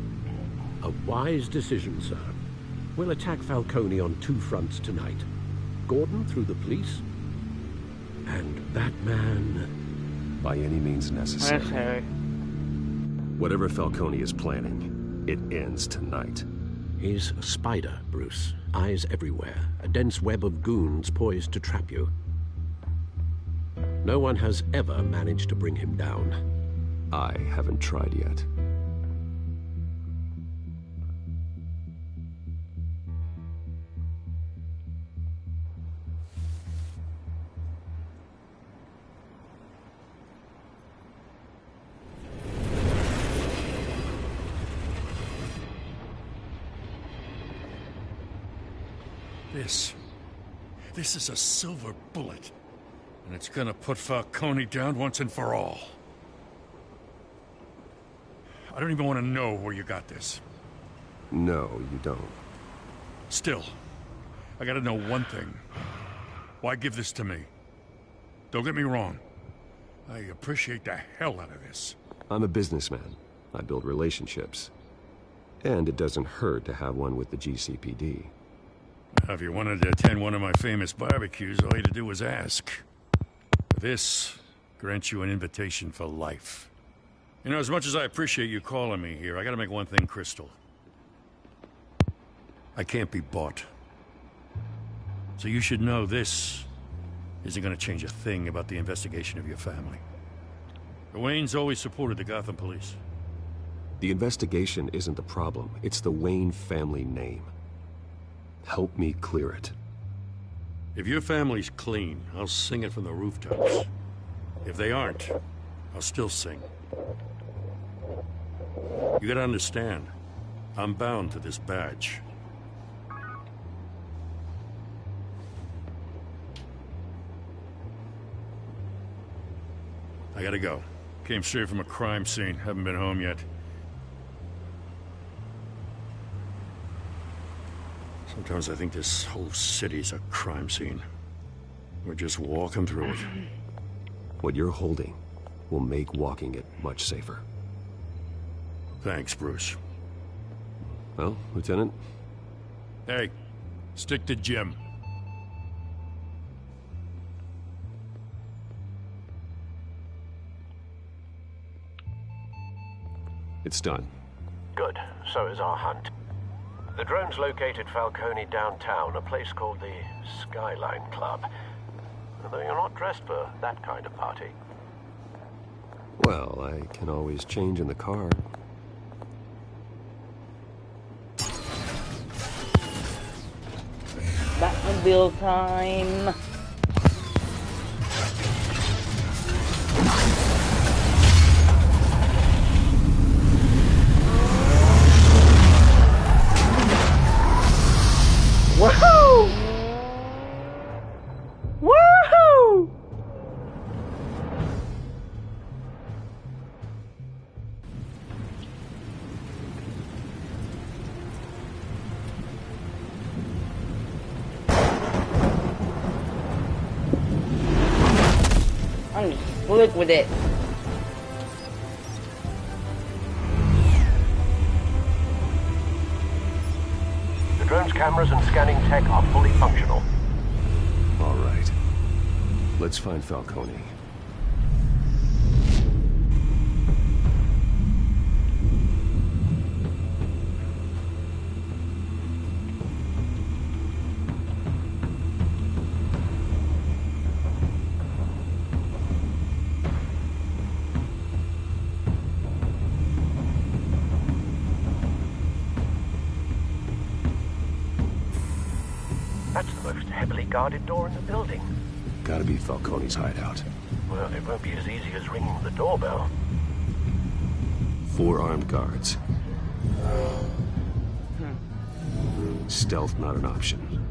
Speaker 5: A wise decision, sir. We'll attack Falcone on 2 fronts tonight. Gordon through the police, and that man...
Speaker 9: by any means necessary. Whatever Falcone is planning, it ends tonight.
Speaker 5: He's a spider, Bruce. Eyes everywhere. A dense web of goons poised to trap you. No one has ever managed to bring him down.
Speaker 9: I haven't tried yet.
Speaker 14: This is a silver bullet. And it's gonna put Falcone down once and for all. I don't even want to know where you got this.
Speaker 9: No, you don't.
Speaker 14: Still, I gotta know one thing. Why give this to me? Don't get me wrong. I appreciate the hell out of this.
Speaker 9: I'm a businessman. I build relationships. And it doesn't hurt to have one with the GCPD.
Speaker 14: If you wanted to attend one of my famous barbecues, all you had to do was ask. This grants you an invitation for life. You know, as much as I appreciate you calling me here, I gotta make one thing crystal. I can't be bought. So you should know this isn't gonna change a thing about the investigation of your family. The Waynes always supported the Gotham police.
Speaker 9: The investigation isn't the problem. It's the Wayne family name. Help me clear it.
Speaker 14: If your family's clean, I'll sing it from the rooftops. If they aren't, I'll still sing. You gotta understand, I'm bound to this badge. I gotta go. Came straight from a crime scene. Haven't been home yet. Sometimes I think this whole city's a crime scene. We're just walking through it.
Speaker 9: What you're holding will make walking it much safer.
Speaker 14: Thanks, Bruce.
Speaker 9: Well, Lieutenant?
Speaker 14: Hey, stick to Jim.
Speaker 9: It's done.
Speaker 5: Good. So is our hunt. The drone's located Falcone downtown, a place called the Skyline Club. Although you're not dressed for that kind of party.
Speaker 9: Well, I can always change in the car.
Speaker 1: Batmobile time. Woohoo! Woohoo! I'm just slick with it.
Speaker 5: The drone's cameras and scanning tech are fully functional.
Speaker 9: All right. Let's find Falcone.
Speaker 5: That's the most heavily guarded door in the building.
Speaker 9: Gotta be Falcone's hideout.
Speaker 5: Well, it won't be as easy as ringing the doorbell.
Speaker 9: 4 armed guards. Stealth not an option.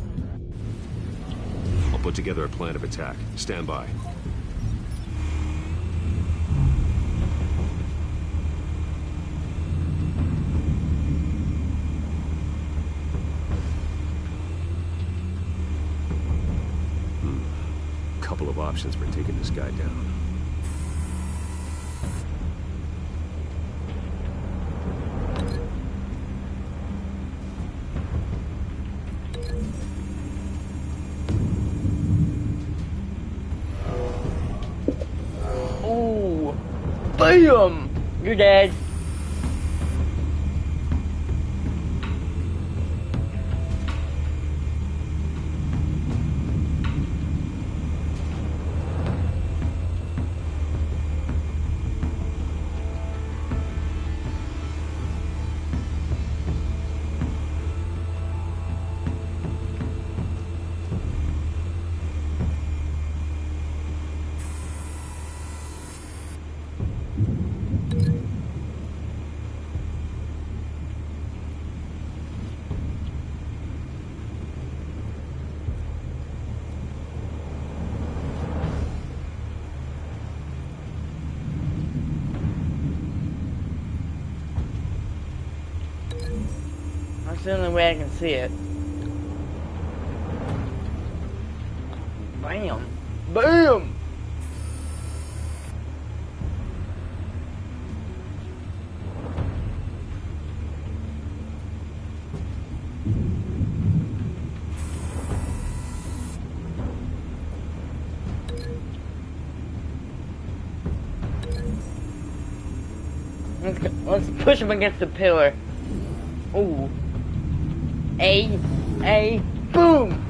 Speaker 9: I'll put together a plan of attack. Stand by. options for taking this guy down.
Speaker 1: Ooh. Bam! You're dead. That's the only way I can see it. Bam! Bam! Let's push him against the pillar. Ooh. Boom!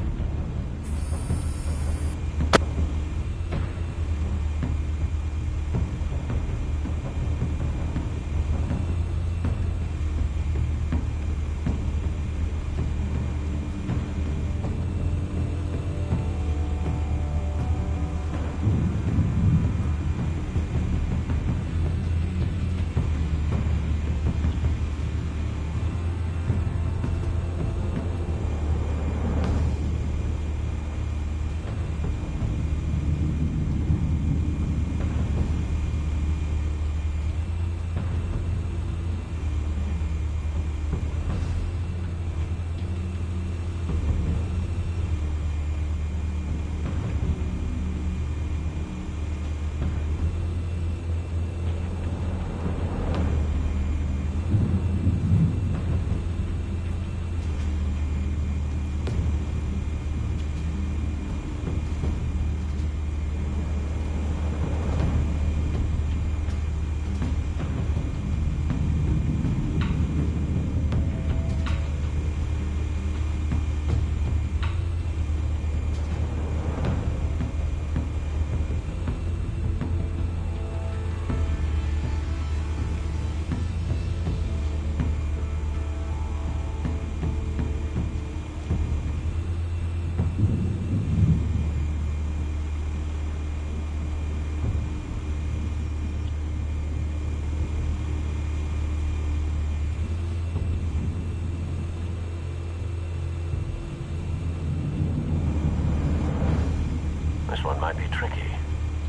Speaker 5: This one might be tricky.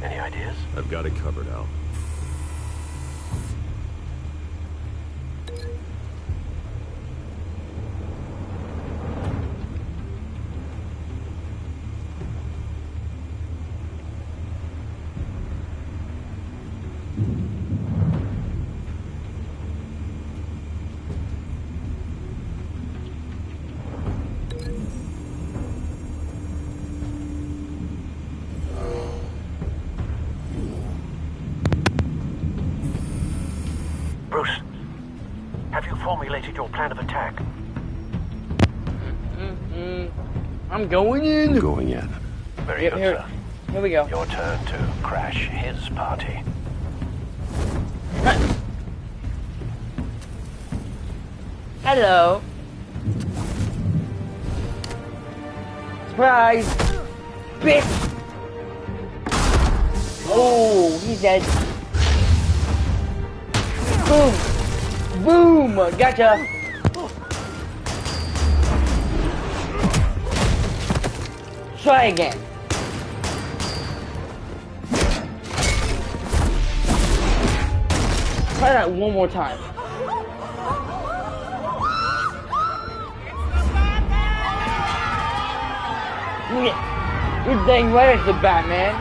Speaker 5: Any ideas?
Speaker 9: I've got it covered, Al.
Speaker 5: Formulated your plan of attack.
Speaker 1: I'm going in.
Speaker 5: Going in. Very good, sir.
Speaker 1: Here we go.
Speaker 5: Your turn to crash his party.
Speaker 1: Hello. Surprise! Bitch! Oh, he's dead. Boom! Boom! Gotcha! Try again. Try that one more time. You're dang right it's the Batman.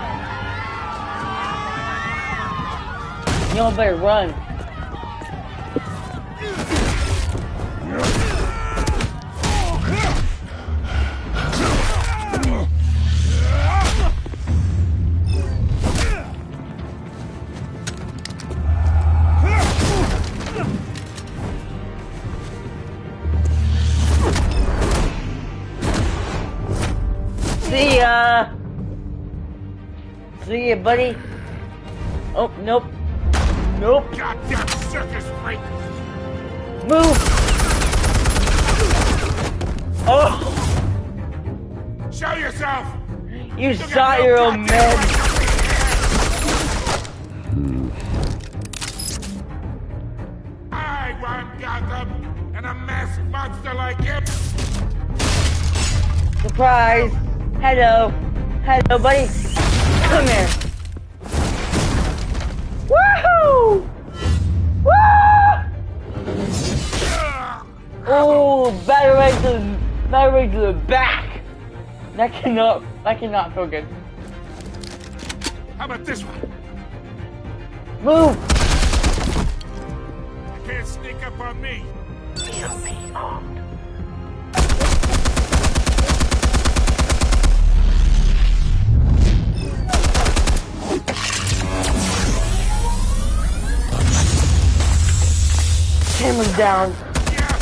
Speaker 1: Y'all better run. See ya! See ya, buddy. Oh, nope. Nope.
Speaker 14: Goddamn circus freak!
Speaker 1: Move! Oh!
Speaker 14: Show yourself!
Speaker 1: You shot your own man!
Speaker 14: I want Gotham and a masked monster like him!
Speaker 1: Surprise! Hello! Hello, buddy! Come here! Woohoo! Woo! Oh, battering to the back! That cannot feel good.
Speaker 14: How about this one?
Speaker 1: Move!
Speaker 14: You can't sneak up on me.
Speaker 8: Should be armed.
Speaker 1: Camera's down.
Speaker 14: Yeah.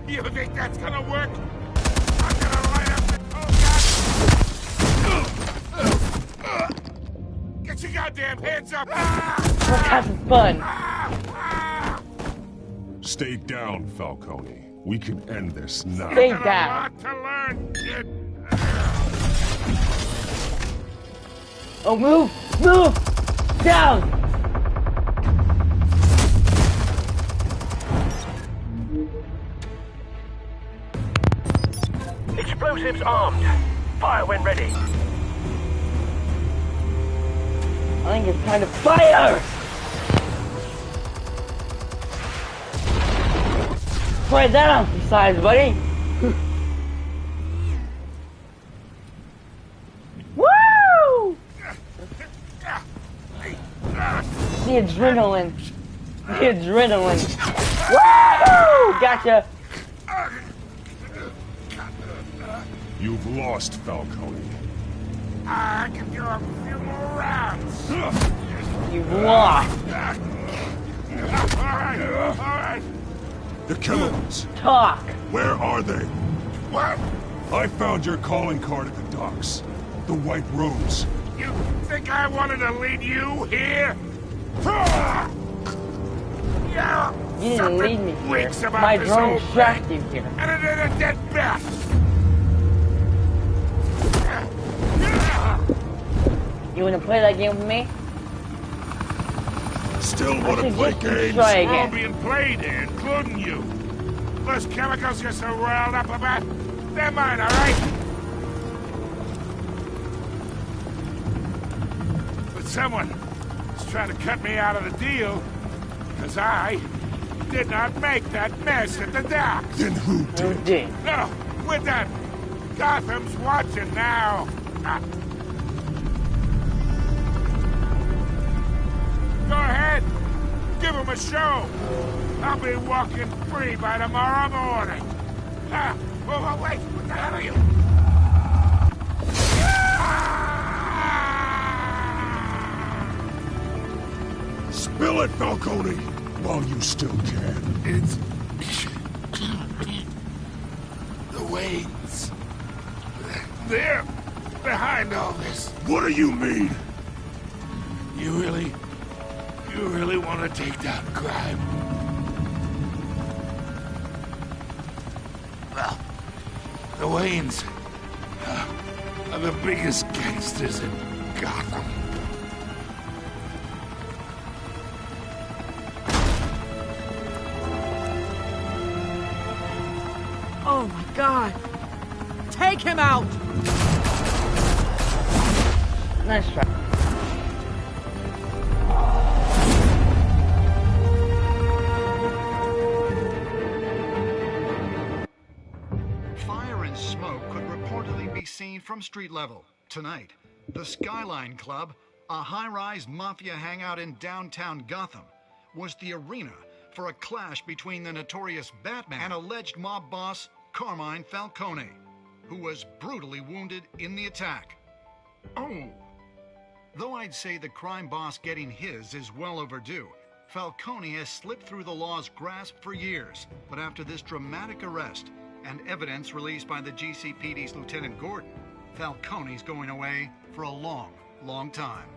Speaker 14: You think that's gonna work? I'm gonna light up the... Oh, God! Get your goddamn hands up!
Speaker 1: Let's have some fun.
Speaker 6: Stay down, Falcone. We can end this now.
Speaker 1: Stay
Speaker 14: Got a
Speaker 1: down.
Speaker 14: lot to learn, kid.
Speaker 1: Oh, move! Move! Down!
Speaker 8: Explosives armed. Fire when ready.
Speaker 1: I think it's time to fire! Spread that on some sides, buddy! Woo! The adrenaline. The adrenaline. Woo! Gotcha!
Speaker 6: You've lost, Falcone.
Speaker 14: I can do a few more rounds.
Speaker 1: You've lost.
Speaker 14: All right.
Speaker 6: The chemicals.
Speaker 1: Talk.
Speaker 6: Where are they?
Speaker 14: What?
Speaker 6: I found your calling card at the docks. The White Rose.
Speaker 14: You think I wanted to lead you here? Yeah.
Speaker 1: You didn't lead me here.
Speaker 14: Weeks about
Speaker 1: My
Speaker 14: this
Speaker 1: drone
Speaker 14: whole
Speaker 1: tracked
Speaker 14: thing,
Speaker 1: you here.
Speaker 14: and it ain't a dead bat.
Speaker 1: You wanna play that game with me?
Speaker 6: Still want to play games?
Speaker 1: Try
Speaker 14: We're all
Speaker 1: again.
Speaker 14: being played here, including you. Those chemicals you're so riled up about, they're mine, all right? But someone is trying to cut me out of the deal because I did not make that mess at the docks.
Speaker 6: Then who did?
Speaker 14: No, we're done. Gotham's watching now. Go ahead. Give him a show. I'll be walking free by tomorrow morning. Whoa, wait. What the hell are you?
Speaker 6: Spill it, Falcone, while you still can.
Speaker 14: It's... the Waynes. They're behind all this.
Speaker 6: What do you mean?
Speaker 14: You really want to take down crime? Well, the Waynes are the biggest gangsters in Gotham.
Speaker 19: Oh my God! Take him out!
Speaker 1: Nice try.
Speaker 15: Fire and smoke could reportedly be seen from street level. Tonight, the Skyline Club a high-rise mafia hangout in downtown Gotham, was the arena for a clash between the notorious Batman and alleged mob boss Carmine Falcone, who was brutally wounded in the attack. Oh! Though I'd say the crime boss getting his is well overdue, Falcone has slipped through the law's grasp for years. But after this dramatic arrest and evidence released by the GCPD's Lieutenant Gordon, Falcone's going away for a long, long time.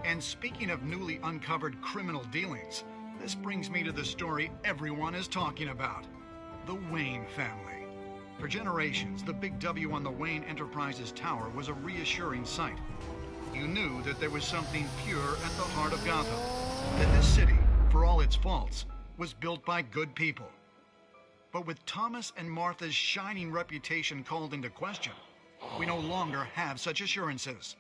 Speaker 15: And speaking of newly uncovered criminal dealings, this brings me to the story everyone is talking about: the Wayne family. For generations, the big W on the Wayne Enterprises Tower was a reassuring sight. You knew that there was something pure at the heart of Gotham, that this city, for all its faults, was built by good people. But with Thomas and Martha's shining reputation called into question, we no longer have such assurances.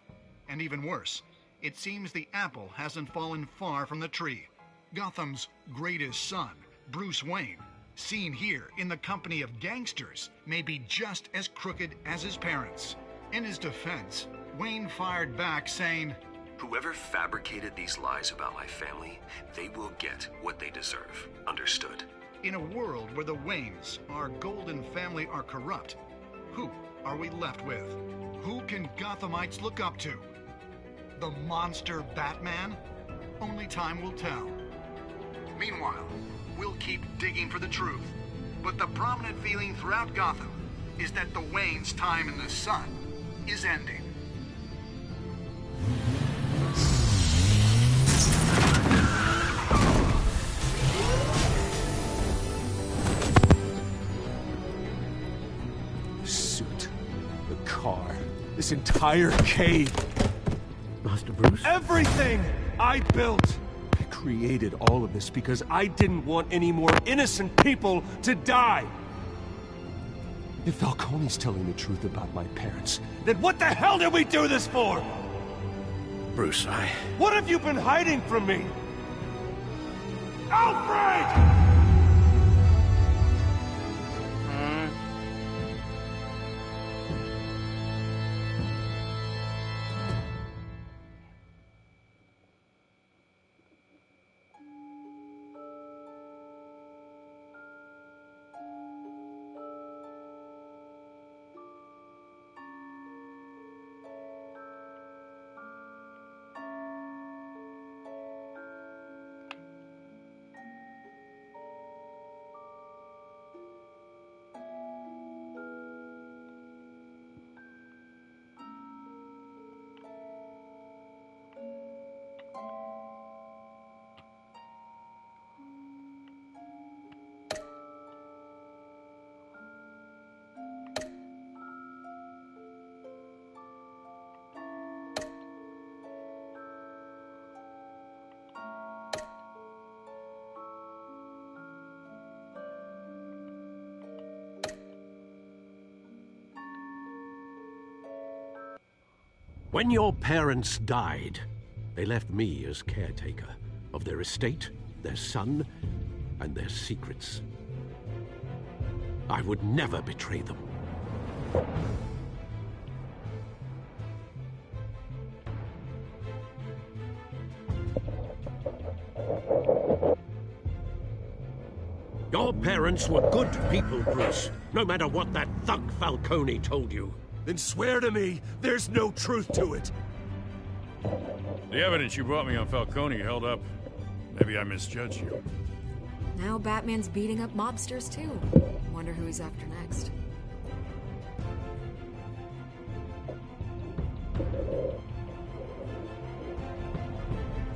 Speaker 15: And even worse, it seems the apple hasn't fallen far from the tree. Gotham's greatest son, Bruce Wayne, seen here in the company of gangsters, may be just as crooked as his parents. In his defense, Wayne fired back saying,
Speaker 17: "Whoever fabricated these lies about my family, they will get what they deserve. Understood?"
Speaker 15: In a world where the Waynes, our golden family, are corrupt, who are we left with? Who can Gothamites look up to? The monster Batman? Only time will tell. Meanwhile, we'll keep digging for the truth. But the prominent feeling throughout Gotham is that the Waynes' time in the sun is ending.
Speaker 6: The suit, the car, this entire cave.
Speaker 5: Master Bruce?
Speaker 6: Everything I built! I created all of this because I didn't want any more innocent people to die! If Falcone's telling the truth about my parents, then what the hell did we do this for?
Speaker 5: Bruce,
Speaker 6: What have you been hiding from me? Alfred!
Speaker 5: When your parents died, they left me as caretaker of their estate, their son, and their secrets. I would never betray them. Your parents were good people, Bruce, no matter what that thug Falcone told you.
Speaker 6: Then swear to me there's no truth to it.
Speaker 11: The evidence you brought me on Falcone held up. Maybe I misjudged you.
Speaker 13: Now Batman's beating up mobsters, too. Wonder who he's after next.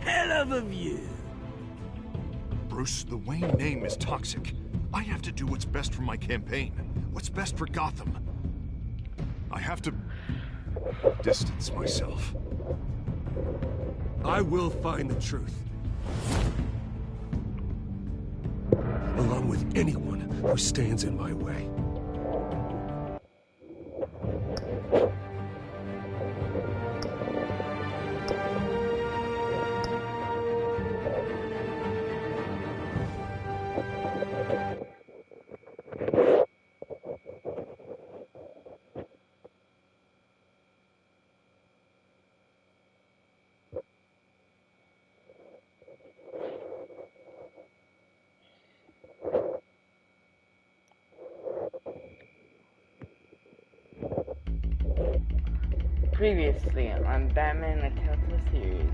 Speaker 19: Hell of a view.
Speaker 4: Bruce, the Wayne name is toxic. I have to do what's best for my campaign. What's best for Gotham. I have to distance myself.
Speaker 6: I will find the truth. Along with anyone who stands in my way.
Speaker 1: Previously on Batman the Telltale series.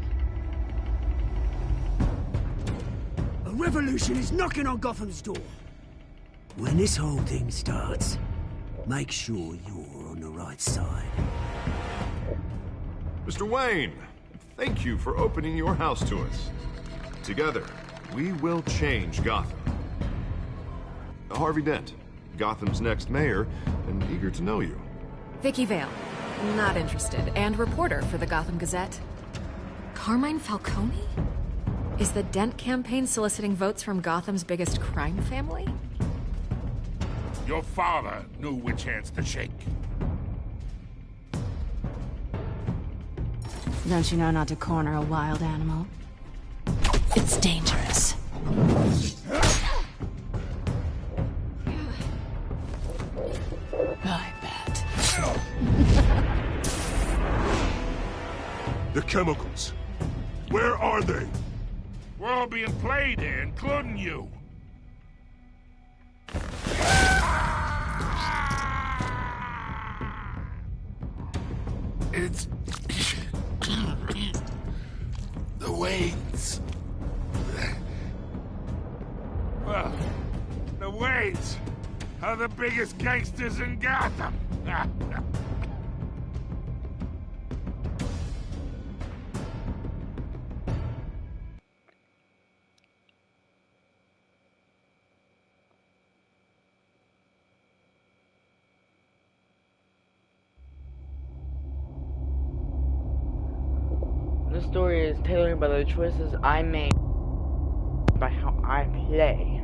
Speaker 19: A revolution is knocking on Gotham's door. When this whole thing starts, make sure you're on the right side.
Speaker 4: Mr. Wayne, thank you for opening your house to us. Together, we will change Gotham. Harvey Dent, Gotham's next mayor, and eager to know you.
Speaker 13: Vicky Vale, not interested, and reporter for the Gotham Gazette. Carmine Falcone? Is the Dent campaign soliciting votes from Gotham's biggest crime family?
Speaker 14: Your father knew which hands to shake.
Speaker 7: Don't you know not to corner a wild animal? It's dangerous. I bet.
Speaker 14: The chemicals. Where are they? We're all being played here, including you. It's... the Waynes. Well, the Waynes are the biggest gangsters in Gotham.
Speaker 1: This story is tailored by the choices I make, by how I play.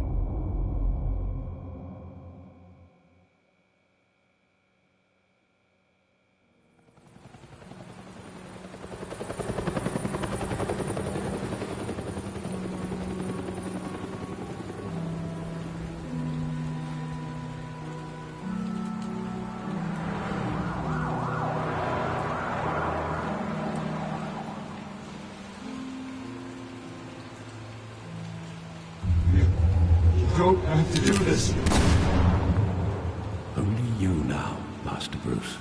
Speaker 5: Don't have to do this. Only you now, Master Bruce.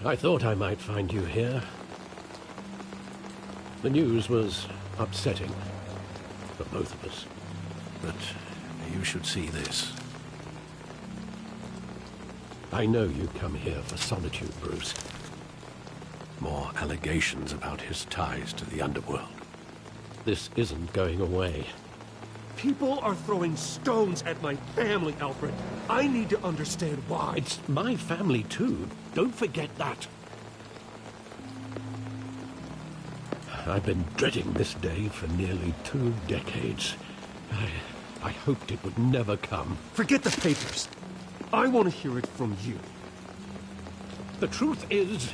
Speaker 5: I thought I might find you here. The news was upsetting for both of us. But you should see this. I know you come here for solitude, Bruce. More allegations about his ties to the underworld. This isn't going away.
Speaker 6: People are throwing stones at my family, Alfred. I need to understand why.
Speaker 5: It's my family, too. Don't forget that. I've been dreading this day for nearly 2 decades. I hoped it would never come.
Speaker 6: Forget the papers. I want to hear it from you.
Speaker 5: The truth is,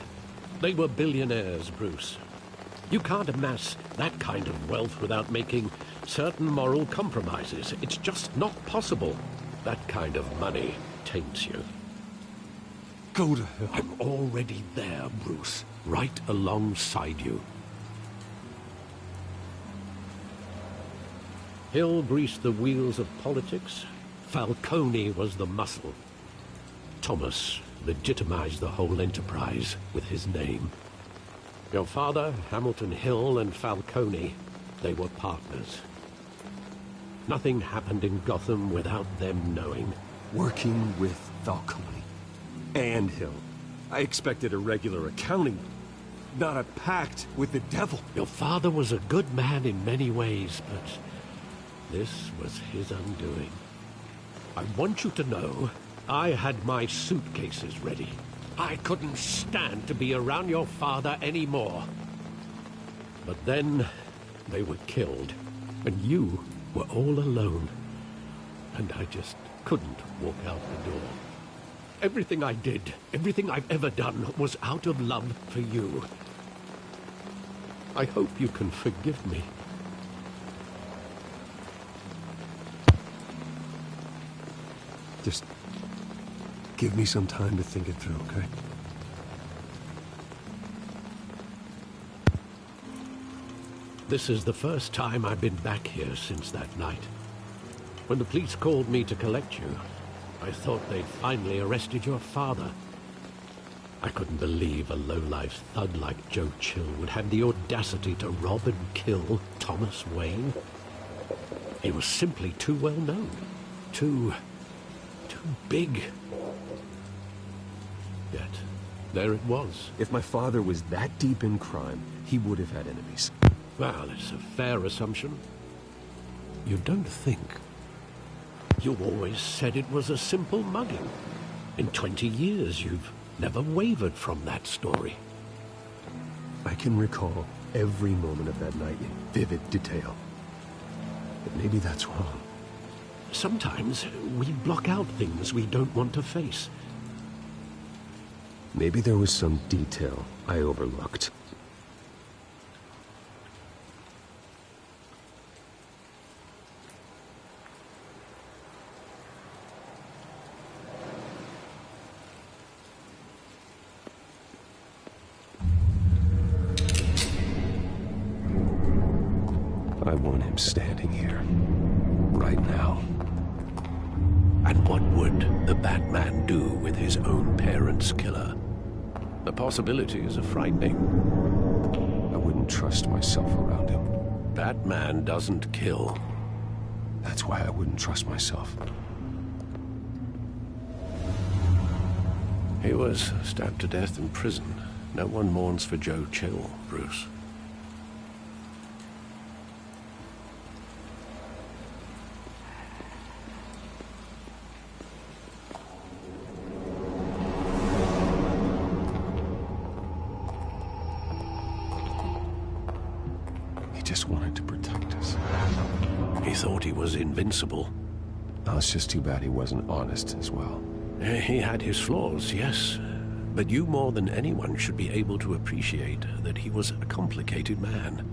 Speaker 5: they were billionaires, Bruce. You can't amass that kind of wealth without making certain moral compromises. It's just not possible. That kind of money taints you.
Speaker 6: Go to hell.
Speaker 5: I'm already there, Bruce. Right alongside you. Hill greased the wheels of politics. Falcone was the muscle. Thomas legitimized the whole enterprise with his name. Your father, Hamilton Hill, and Falcone, they were partners. Nothing happened in Gotham without them knowing.
Speaker 6: Working with Falcone and Hill. I expected a regular accounting, not a pact with the devil.
Speaker 5: Your father was a good man in many ways, but this was his undoing. I want you to know, I had my suitcases ready. I couldn't stand to be around your father anymore. But then, they were killed, and you were all alone. And I just couldn't walk out the door. Everything I did, everything I've ever done, was out of love for you. I hope you can forgive me.
Speaker 6: Just give me some time to think it through, okay?
Speaker 5: This is the first time I've been back here since that night. When the police called me to collect you, I thought they'd finally arrested your father. I couldn't believe a low-life thug like Joe Chill would have the audacity to rob and kill Thomas Wayne. He was simply too well known. Too big. Yet, there it was.
Speaker 9: If my father was that deep in crime, he would have had enemies.
Speaker 5: Well, it's a fair assumption. You don't think. You always said it was a simple mugging. In 20 years, you've never wavered from that story.
Speaker 9: I can recall every moment of that night in vivid detail. But maybe that's wrong.
Speaker 5: Sometimes we block out things we don't want to face.
Speaker 9: Maybe there was some detail I overlooked. I want him standing here, right now.
Speaker 5: And what would the Batman do with his own parents' killer? The possibilities are frightening.
Speaker 9: I wouldn't trust myself around him.
Speaker 5: Batman doesn't kill.
Speaker 9: That's why I wouldn't trust myself.
Speaker 5: He was stabbed to death in prison. No one mourns for Joe Chill, Bruce.
Speaker 9: Just wanted to protect us.
Speaker 5: He thought he was invincible.
Speaker 9: Oh, it's just too bad he wasn't honest as well.
Speaker 5: He had his flaws, yes. But you more than anyone should be able to appreciate that he was a complicated man.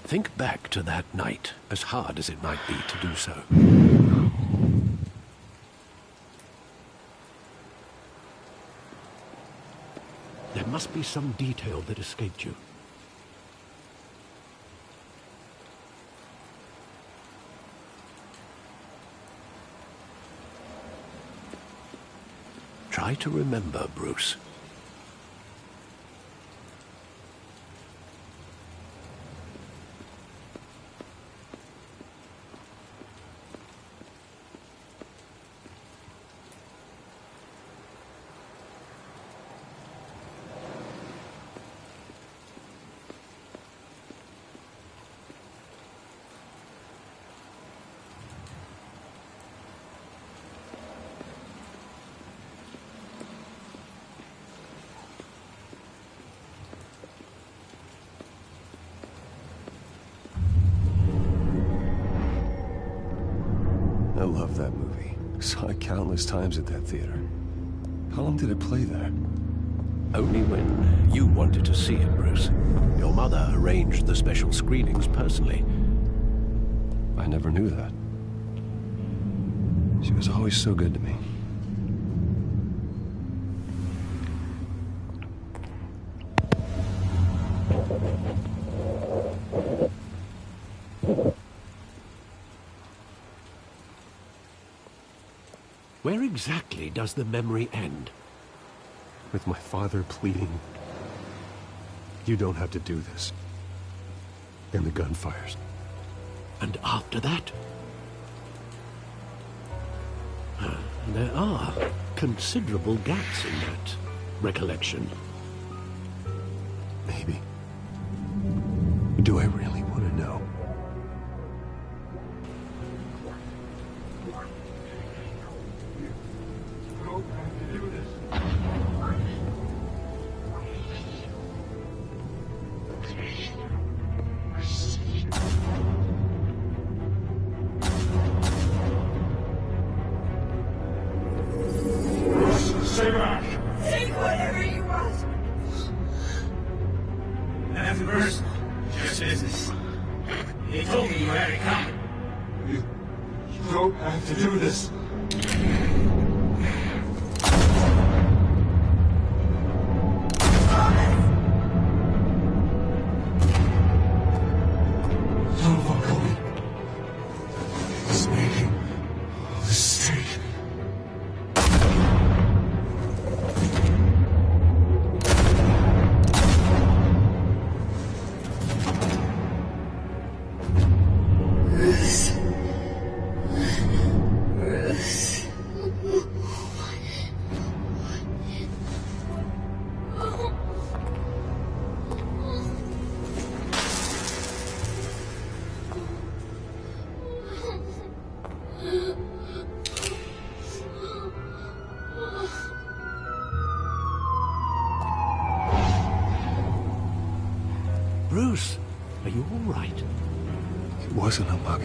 Speaker 5: Think back to that night, as hard as it might be to do so. There must be some detail that escaped you. Try to remember, Bruce.
Speaker 9: I love that movie. Saw it countless times at that theater. How long did it play there?
Speaker 5: Only when you wanted to see it, Bruce. Your mother arranged the special screenings personally.
Speaker 9: I never knew that. She was always so good to me.
Speaker 5: Where exactly does the memory end?
Speaker 9: With my father pleading, "You don't have to do this." And the gun fires.
Speaker 5: And after that? There are considerable gaps in that recollection.
Speaker 9: Maybe. Do I really want to know?
Speaker 8: Stay back! Take whatever you want! Nothing personal, just business. He told me you had it coming. You don't have to do this.
Speaker 5: Bruce, are you all right?
Speaker 9: It wasn't a bug.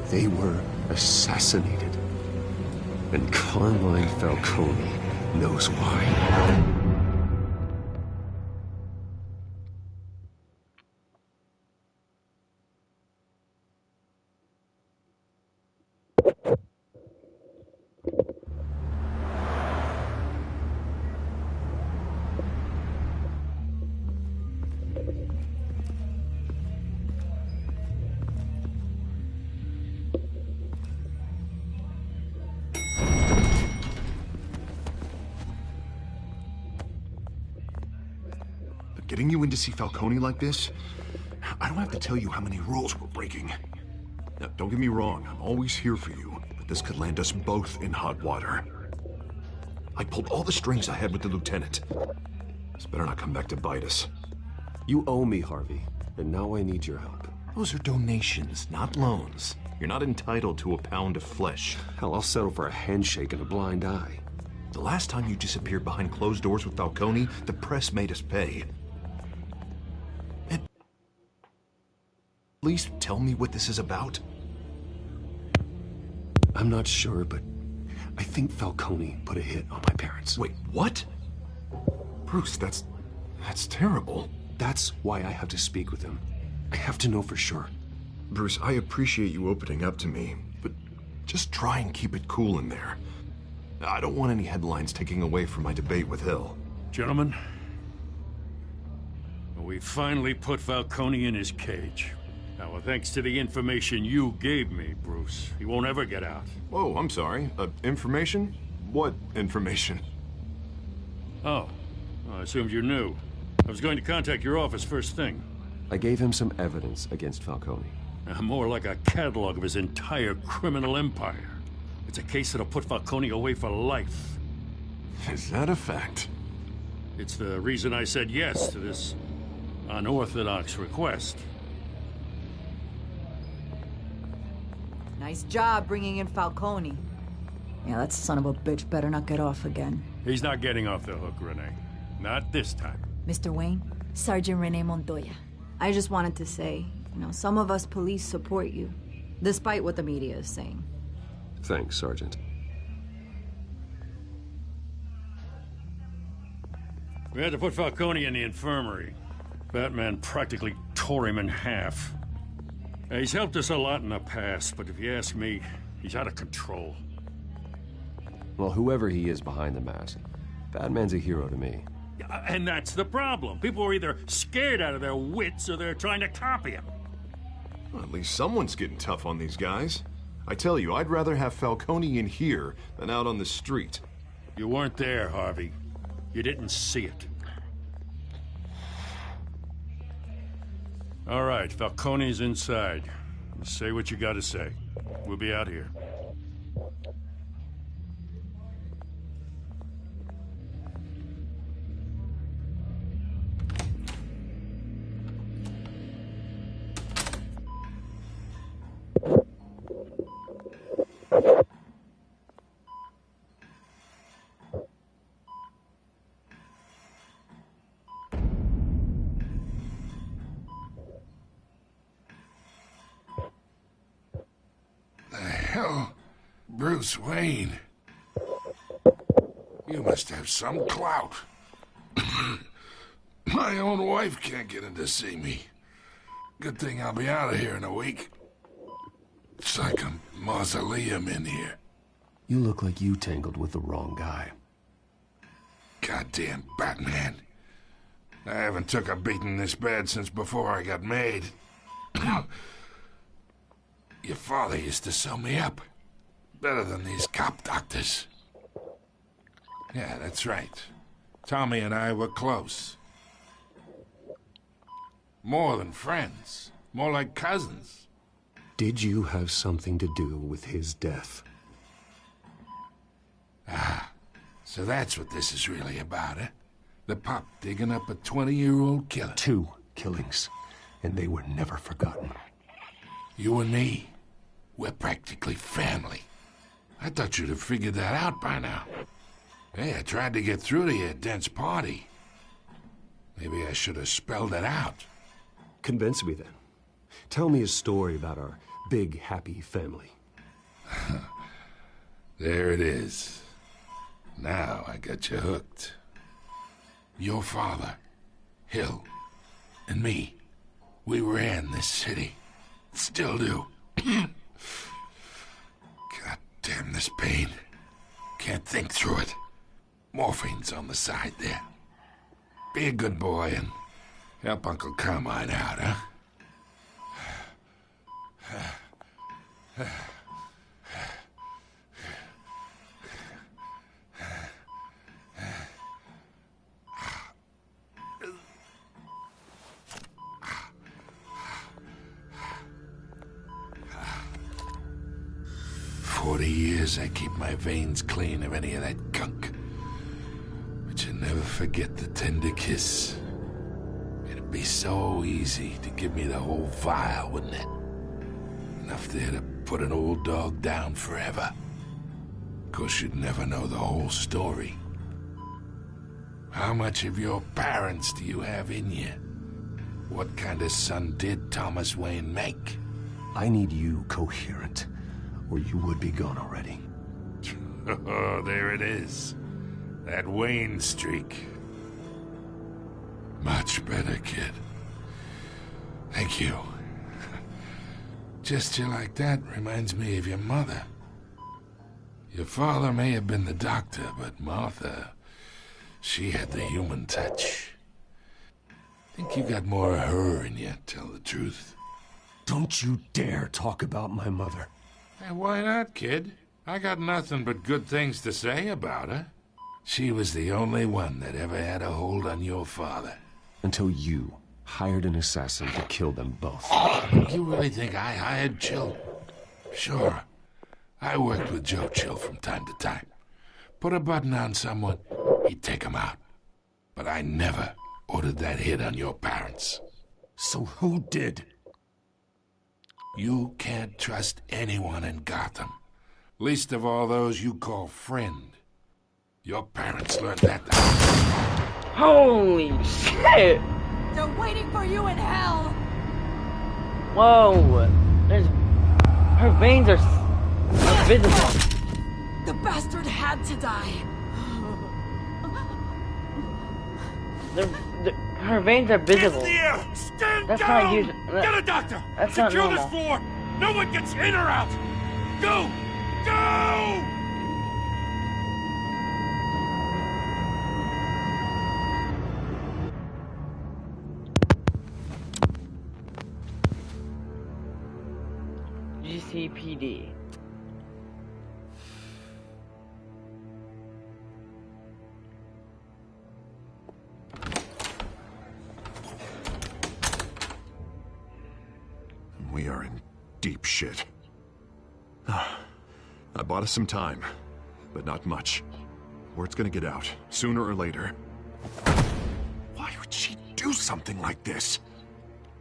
Speaker 9: They were assassinated. And Carmine Falcone knows why.
Speaker 4: Getting you in to see Falcone like this? I don't have to tell you how many rules we're breaking. Now, don't get me wrong, I'm always here for you, but this could land us both in hot water. I pulled all the strings I had with the lieutenant. This better not come back to bite us.
Speaker 9: You owe me, Harvey, and now I need your help.
Speaker 4: Those are donations, not loans. You're not entitled to a pound of flesh.
Speaker 9: Hell, I'll settle for a handshake and a blind eye.
Speaker 4: The last time you disappeared behind closed doors with Falcone, the press made us pay. At least tell me what this is about.
Speaker 9: I'm not sure, but I think Falcone put a hit on my parents.
Speaker 4: Wait, what? Bruce, that's terrible.
Speaker 9: That's why I have to speak with him. I have to know for sure.
Speaker 4: Bruce, I appreciate you opening up to me, but just try and keep it cool in there. I don't want any headlines taking away from my debate with Hill.
Speaker 8: Gentlemen, we finally put Falcone in his cage. Now, thanks to the information you gave me, Bruce, he won't ever get out.
Speaker 4: Oh, I'm sorry. Information? What information?
Speaker 8: Oh, I assumed you knew. I was going to contact your office first thing.
Speaker 9: I gave him some evidence against Falcone.
Speaker 8: More like a catalog of his entire criminal empire. It's a case that'll put Falcone away for life.
Speaker 4: Is that a fact?
Speaker 8: It's the reason I said yes to this unorthodox request.
Speaker 21: Nice job bringing in Falcone. Yeah, that son of a bitch better not get off again.
Speaker 8: He's not getting off the hook, Renee. Not this time.
Speaker 21: Mr. Wayne, Sergeant Renee Montoya. I just wanted to say, some of us police support you, despite what the media is saying.
Speaker 9: Thanks, Sergeant.
Speaker 8: We had to put Falcone in the infirmary. Batman practically tore him in half. He's helped us a lot in the past, but if you ask me, he's out of control.
Speaker 9: Well, whoever he is behind the mask, Batman's a hero to me.
Speaker 8: And that's the problem. People are either scared out of their wits or they're trying to copy him.
Speaker 4: Well, at least someone's getting tough on these guys. I tell you, I'd rather have Falcone in here than out on the street.
Speaker 8: You weren't there, Harvey. You didn't see it. All right, Falcone's inside. Say what you gotta say. We'll be out here.
Speaker 14: Bruce Wayne. You must have some clout. My own wife can't get in to see me. Good thing I'll be out of here in a week. It's like a mausoleum in here.
Speaker 9: You look like you tangled with the wrong guy.
Speaker 14: Goddamn Batman. I haven't took a beating this bad since before I got made. Your father used to sew me up. Better than these cop doctors. Yeah, that's right. Tommy and I were close. More than friends. More like cousins.
Speaker 5: Did you have something to do with his death?
Speaker 14: Ah, so that's what this is really about, eh? The pop digging up a 20-year-old killer.
Speaker 5: 2 killings, and they were never forgotten.
Speaker 14: You and me, we're practically family. I thought you'd have figured that out by now. Hey, I tried to get through to you at Dent's party. Maybe I should have spelled it out.
Speaker 5: Convince me then. Tell me a story about our big, happy family.
Speaker 14: There it is. Now I got you hooked. Your father, Hill, and me, we ran this city. Still do. God damn this pain. Can't think through it. Morphine's on the side there. Be a good boy and help Uncle Carmine out, huh? 40 years I keep my veins clean of any of that gunk. But you never forget the tender kiss. It'd be so easy to give me the whole vial, wouldn't it? Enough there to put an old dog down forever. Of course, you'd never know the whole story. How much of your parents do you have in you? What kind of son did Thomas Wayne make?
Speaker 5: I need you coherent, or you would be gone already.
Speaker 14: Oh, there it is. That Wayne streak. Much better, kid. Thank you. Gesture like that reminds me of your mother. Your father may have been the doctor, but Martha, she had the human touch. Think you got more of her in you, tell the truth.
Speaker 6: Don't you dare talk about my mother.
Speaker 14: Hey, why not, kid? I got nothing but good things to say about her. She was the only one that ever had a hold on your father.
Speaker 9: Until you hired an assassin to kill them both.
Speaker 14: You really think I hired Chill? Sure. I worked with Joe Chill from time to time. Put a button on someone, he'd take him out. But I never ordered that hit on your parents.
Speaker 6: So who did?
Speaker 14: You can't trust anyone in Gotham. Least of all those you call friend. Your parents learned that.
Speaker 1: Holy shit!
Speaker 10: They're waiting for you in hell!
Speaker 1: Whoa! There's... Her veins are visible.
Speaker 10: The bastard had to die.
Speaker 1: Her veins are visible.
Speaker 8: Stand
Speaker 1: That's
Speaker 8: down!
Speaker 1: not usual.
Speaker 8: Get a doctor!
Speaker 1: That's not
Speaker 8: Secure
Speaker 1: normal.
Speaker 8: this floor! No one gets in or out! Go! Go!
Speaker 1: GCPD.
Speaker 4: We are in deep shit. I bought us some time, but not much. Word's gonna get out, sooner or later. Why would she do something like this?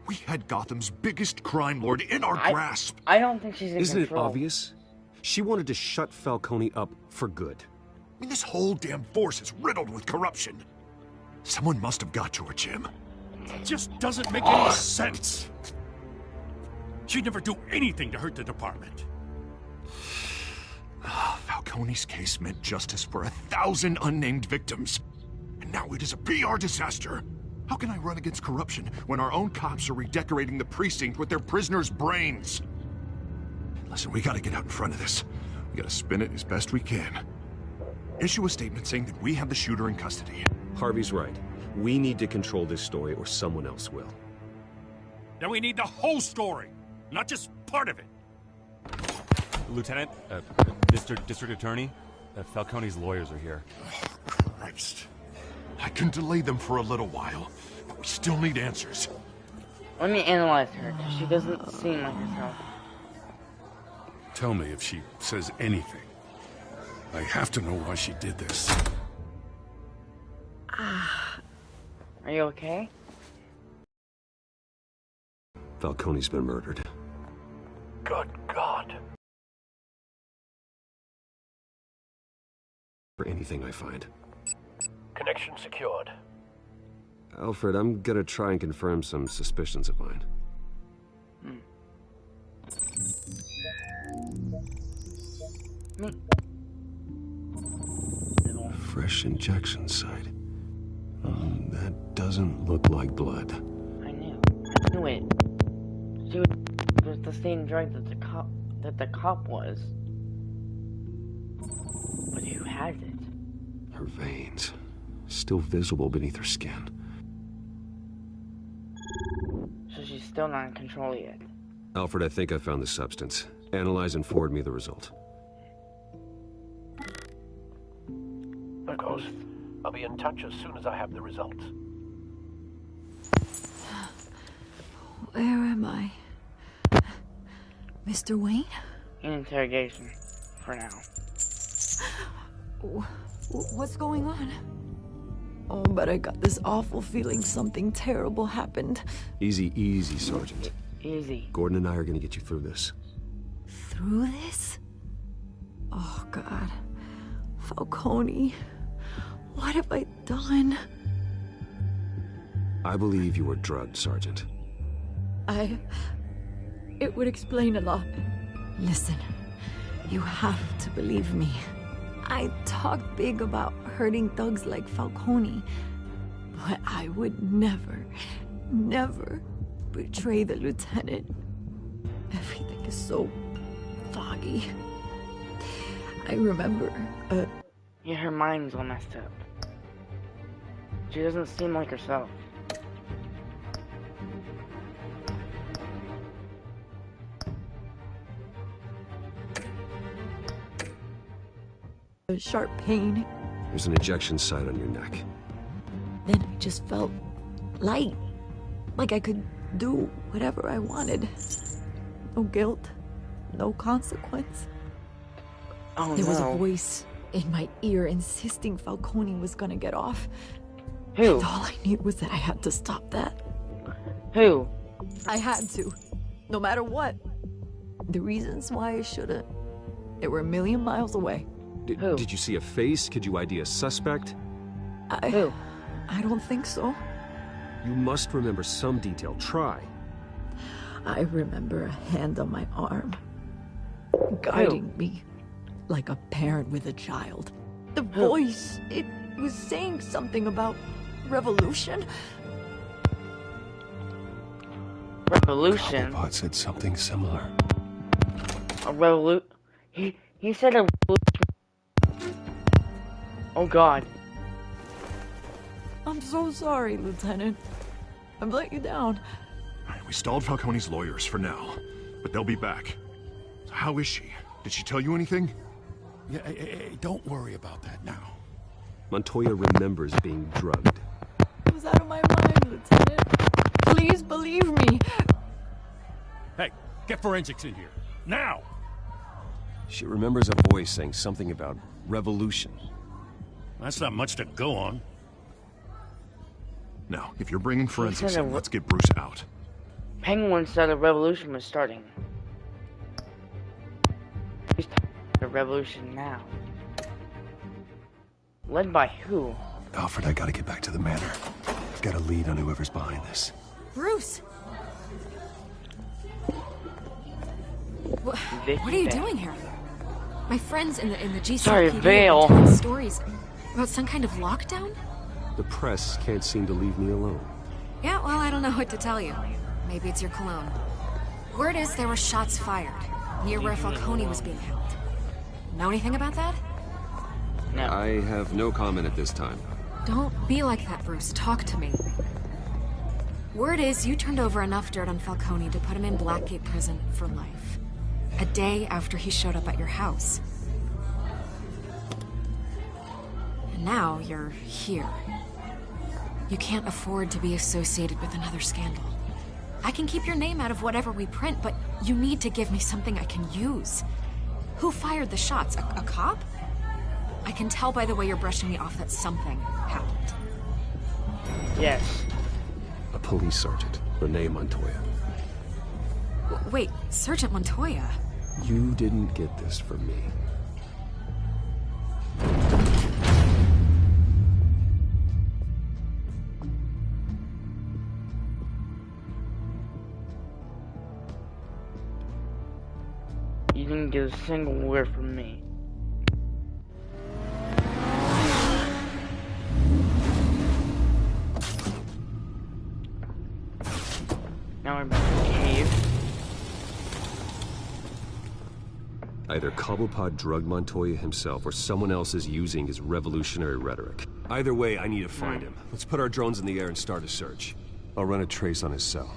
Speaker 4: We had Gotham's biggest crime lord in our grasp.
Speaker 1: I don't think she's in
Speaker 9: Isn't
Speaker 1: control.
Speaker 9: it obvious? She wanted to shut Falcone up for good.
Speaker 4: I mean, this whole damn force is riddled with corruption. Someone must have got to her, Jim.
Speaker 8: It just doesn't make any sense. She'd never do anything to hurt the department.
Speaker 4: Falcone's case meant justice for 1,000 unnamed victims. And now it is a PR disaster. How can I run against corruption when our own cops are redecorating the precinct with their prisoners' brains? Listen, we gotta get out in front of this. We gotta spin it as best we can. Issue a statement saying that we have the shooter in custody.
Speaker 9: Harvey's right. We need to control this story or someone else will.
Speaker 8: Then we need the whole story, not just part of it.
Speaker 2: Lieutenant, District Attorney, Falcone's lawyers are here.
Speaker 4: Oh, Christ. I can delay them for a little while, but we still need answers.
Speaker 1: Let me analyze her, because she doesn't seem like herself.
Speaker 8: Tell me if she says anything. I have to know why she did this.
Speaker 1: Are you okay?
Speaker 9: Falcone's been murdered.
Speaker 17: Good God.
Speaker 9: For anything I find.
Speaker 17: Connection secured.
Speaker 9: Alfred, I'm gonna try and confirm some suspicions of mine. Fresh injection site. That doesn't look like blood.
Speaker 1: I knew it. She was the same drug that the cop was. But who has it?
Speaker 9: Her veins. Still visible beneath her skin.
Speaker 1: So she's still not in control yet.
Speaker 9: Alfred, I think I found the substance. Analyze and forward me the result.
Speaker 17: Of course. I'll be in touch as soon as I have the results.
Speaker 12: Where am I? Mr. Wayne?
Speaker 1: In interrogation. For now.
Speaker 12: What's going on? Oh, but I got this awful feeling something terrible happened.
Speaker 9: Easy, easy, Sergeant.
Speaker 1: Easy.
Speaker 9: Gordon and I are gonna get you through this.
Speaker 12: Through this? Oh, God. Falcone. What have I done?
Speaker 9: I believe you were drugged, Sergeant.
Speaker 12: It would explain a lot. Listen, you have to believe me. I talked big about hurting thugs like Falcone, but I would never
Speaker 10: betray the lieutenant. Everything is so foggy. I remember,
Speaker 1: Yeah, her mind's all messed up. She doesn't seem like herself.
Speaker 10: a sharp pain.
Speaker 9: There's an ejection site on your neck.
Speaker 10: Then I just felt light. Like I could do whatever I wanted. No guilt, no consequence.
Speaker 1: Oh,
Speaker 10: there was a voice in my ear insisting Falcone was gonna get off.
Speaker 1: Who?
Speaker 10: And all I knew was that I had to stop that.
Speaker 1: Who?
Speaker 10: I had to. No matter what. The reasons why I shouldn't, they were a million miles away.
Speaker 9: Did you see a face? Could you ID a suspect?
Speaker 10: Who? I don't think so.
Speaker 9: You must remember some detail. Try.
Speaker 10: I remember a hand on my arm, guiding me like a parent with a child. The voice, it was saying something about revolution.
Speaker 1: Revolution?
Speaker 5: Cobblepot said something similar.
Speaker 1: A he said a revolution. Oh God.
Speaker 10: I'm so sorry, Lieutenant. I've let you down.
Speaker 4: We stalled Falcone's lawyers for now, but they'll be back. So how is she? Did she tell you anything?
Speaker 14: Yeah, hey, don't worry about that now.
Speaker 9: Montoya remembers being drugged.
Speaker 10: I was out of my mind, Lieutenant. Please believe me.
Speaker 8: Hey, get forensics in here. Now!
Speaker 9: She remembers a voice saying something about revolution.
Speaker 8: That's not much to go on.
Speaker 4: Now, if you're bringing forensics in, let's get Bruce out.
Speaker 1: Penguin said a revolution was starting. He's talking about a revolution now. Led by who?
Speaker 5: Alfred, I gotta get back to the manor. I've got a lead on whoever's behind this.
Speaker 13: Bruce! What are you doing here? My friends in the GCPD have been telling stories about some kind of lockdown?
Speaker 9: The press can't seem to leave me alone.
Speaker 13: Yeah, well, I don't know what to tell you. Maybe it's your cologne. Word is there were shots fired near where Falcone was being held. Know anything about that?
Speaker 1: No.
Speaker 9: I have no comment at this time.
Speaker 13: Don't be like that, Bruce. Talk to me. Word is you turned over enough dirt on Falcone to put him in Blackgate Prison for life. A day after he showed up at your house. And now you're here. You can't afford to be associated with another scandal. I can keep your name out of whatever we print, but you need to give me something I can use. Who fired the shots? A cop? I can tell by the way you're brushing me off that something happened.
Speaker 1: Yes.
Speaker 9: A police sergeant, Renee Montoya.
Speaker 13: Wait, Sergeant Montoya?
Speaker 9: You didn't get this from me.
Speaker 1: You didn't get a single word from me. Now we're back in the cave.
Speaker 9: Either Cobblepot drugged Montoya himself, or someone else is using his revolutionary rhetoric. Either way, I need to find him. Let's put our drones in the air and start a search. I'll run a trace on his cell.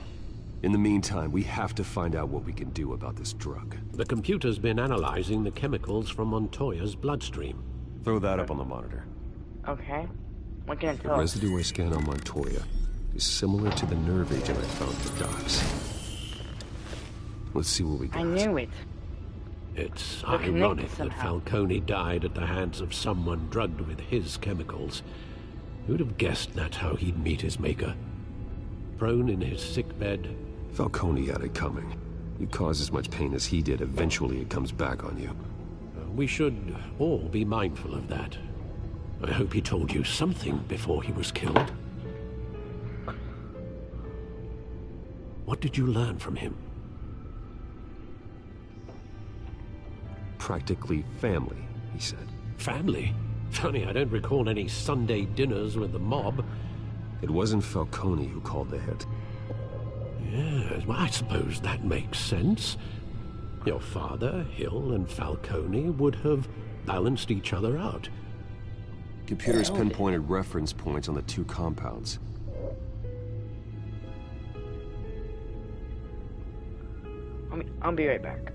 Speaker 9: In the meantime, we have to find out what we can do about this drug.
Speaker 5: The computer's been analyzing the chemicals from Montoya's bloodstream.
Speaker 9: Throw that up on the monitor.
Speaker 1: Okay. What can it
Speaker 9: The
Speaker 1: tell us?
Speaker 9: residue I scan on Montoya is similar to the nerve agent I found at the docks. Let's see what we got.
Speaker 1: I knew it.
Speaker 5: It's
Speaker 1: They're connected
Speaker 5: ironic that
Speaker 1: somehow.
Speaker 5: Falcone died at the hands of someone drugged with his chemicals. Who'd have guessed that's how he'd meet his maker? Prone in his sickbed.
Speaker 9: Falcone had it coming. You cause as much pain as he did, eventually it comes back on you.
Speaker 5: We should all be mindful of that. I hope he told you something before he was killed. What did you learn from him?
Speaker 9: Practically family, he said.
Speaker 5: Family? Funny, I don't recall any Sunday dinners with the mob.
Speaker 9: It wasn't Falcone who called the hit.
Speaker 5: Yes, well, I suppose that makes sense. Your father, Hill, and Falcone would have balanced each other out.
Speaker 9: Computers pinpointed reference points on the two compounds.
Speaker 1: I'll be right back.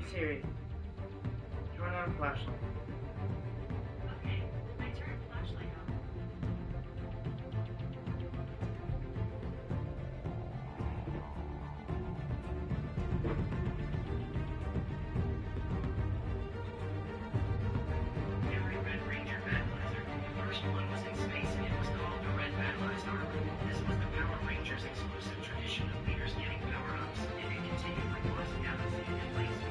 Speaker 1: Siri, turn on flashlight.
Speaker 16: Okay, I turned flashlight on.
Speaker 17: Every Red Ranger battleizer. The first one was in space and it was called the Red Battleized Armor. This was the Power Rangers' exclusive tradition of leaders getting power-ups, and it continued across the galaxy in places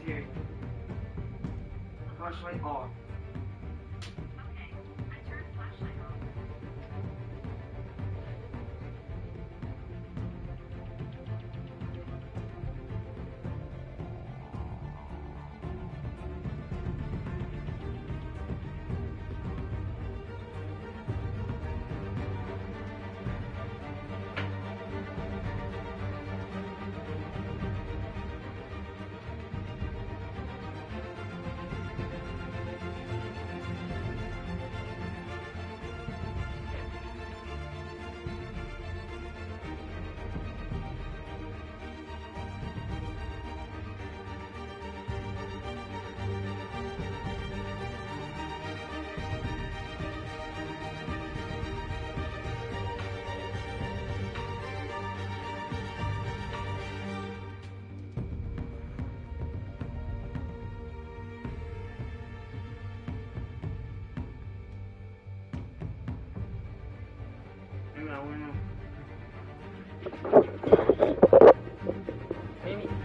Speaker 1: here. Flashlight off.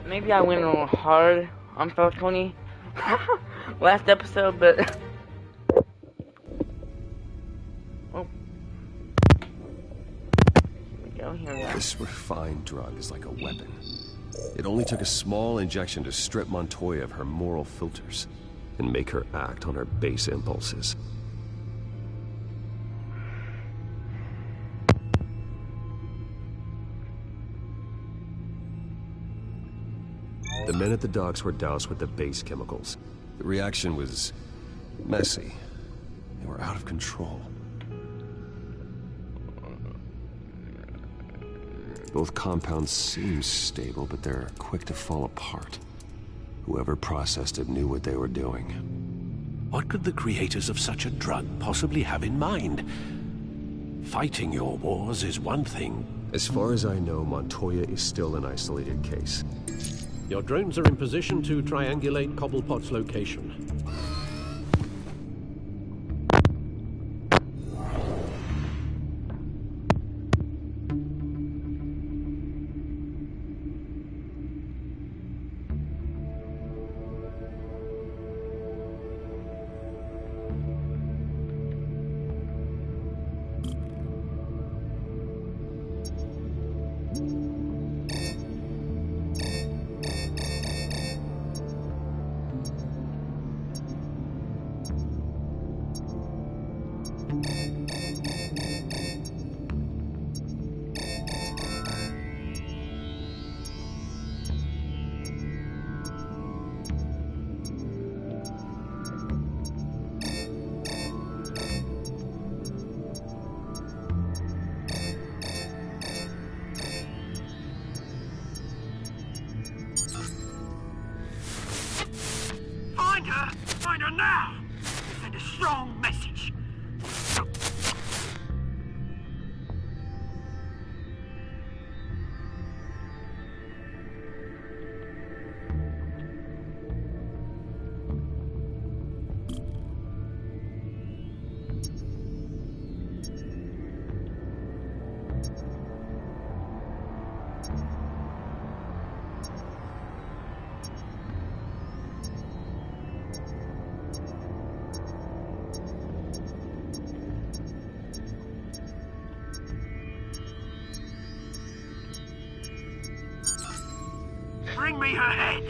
Speaker 1: Maybe I went a little hard on Falcone last episode, but oh, here we go. Here we go.
Speaker 9: This refined drug is like a weapon. It only took a small injection to strip Montoya of her moral filters and make her act on her base impulses. The men at the docks were doused with the base chemicals. The reaction was messy. They were out of control. Both compounds seem stable, but they're quick to fall apart. Whoever processed it knew what they were doing.
Speaker 5: What could the creators of such a drug possibly have in mind? Fighting your wars is one thing.
Speaker 9: As far as I know, Montoya is still an isolated case.
Speaker 5: Your drones are in position to triangulate Cobblepot's location.
Speaker 17: Find her now! Send a strong message. Bring me her head!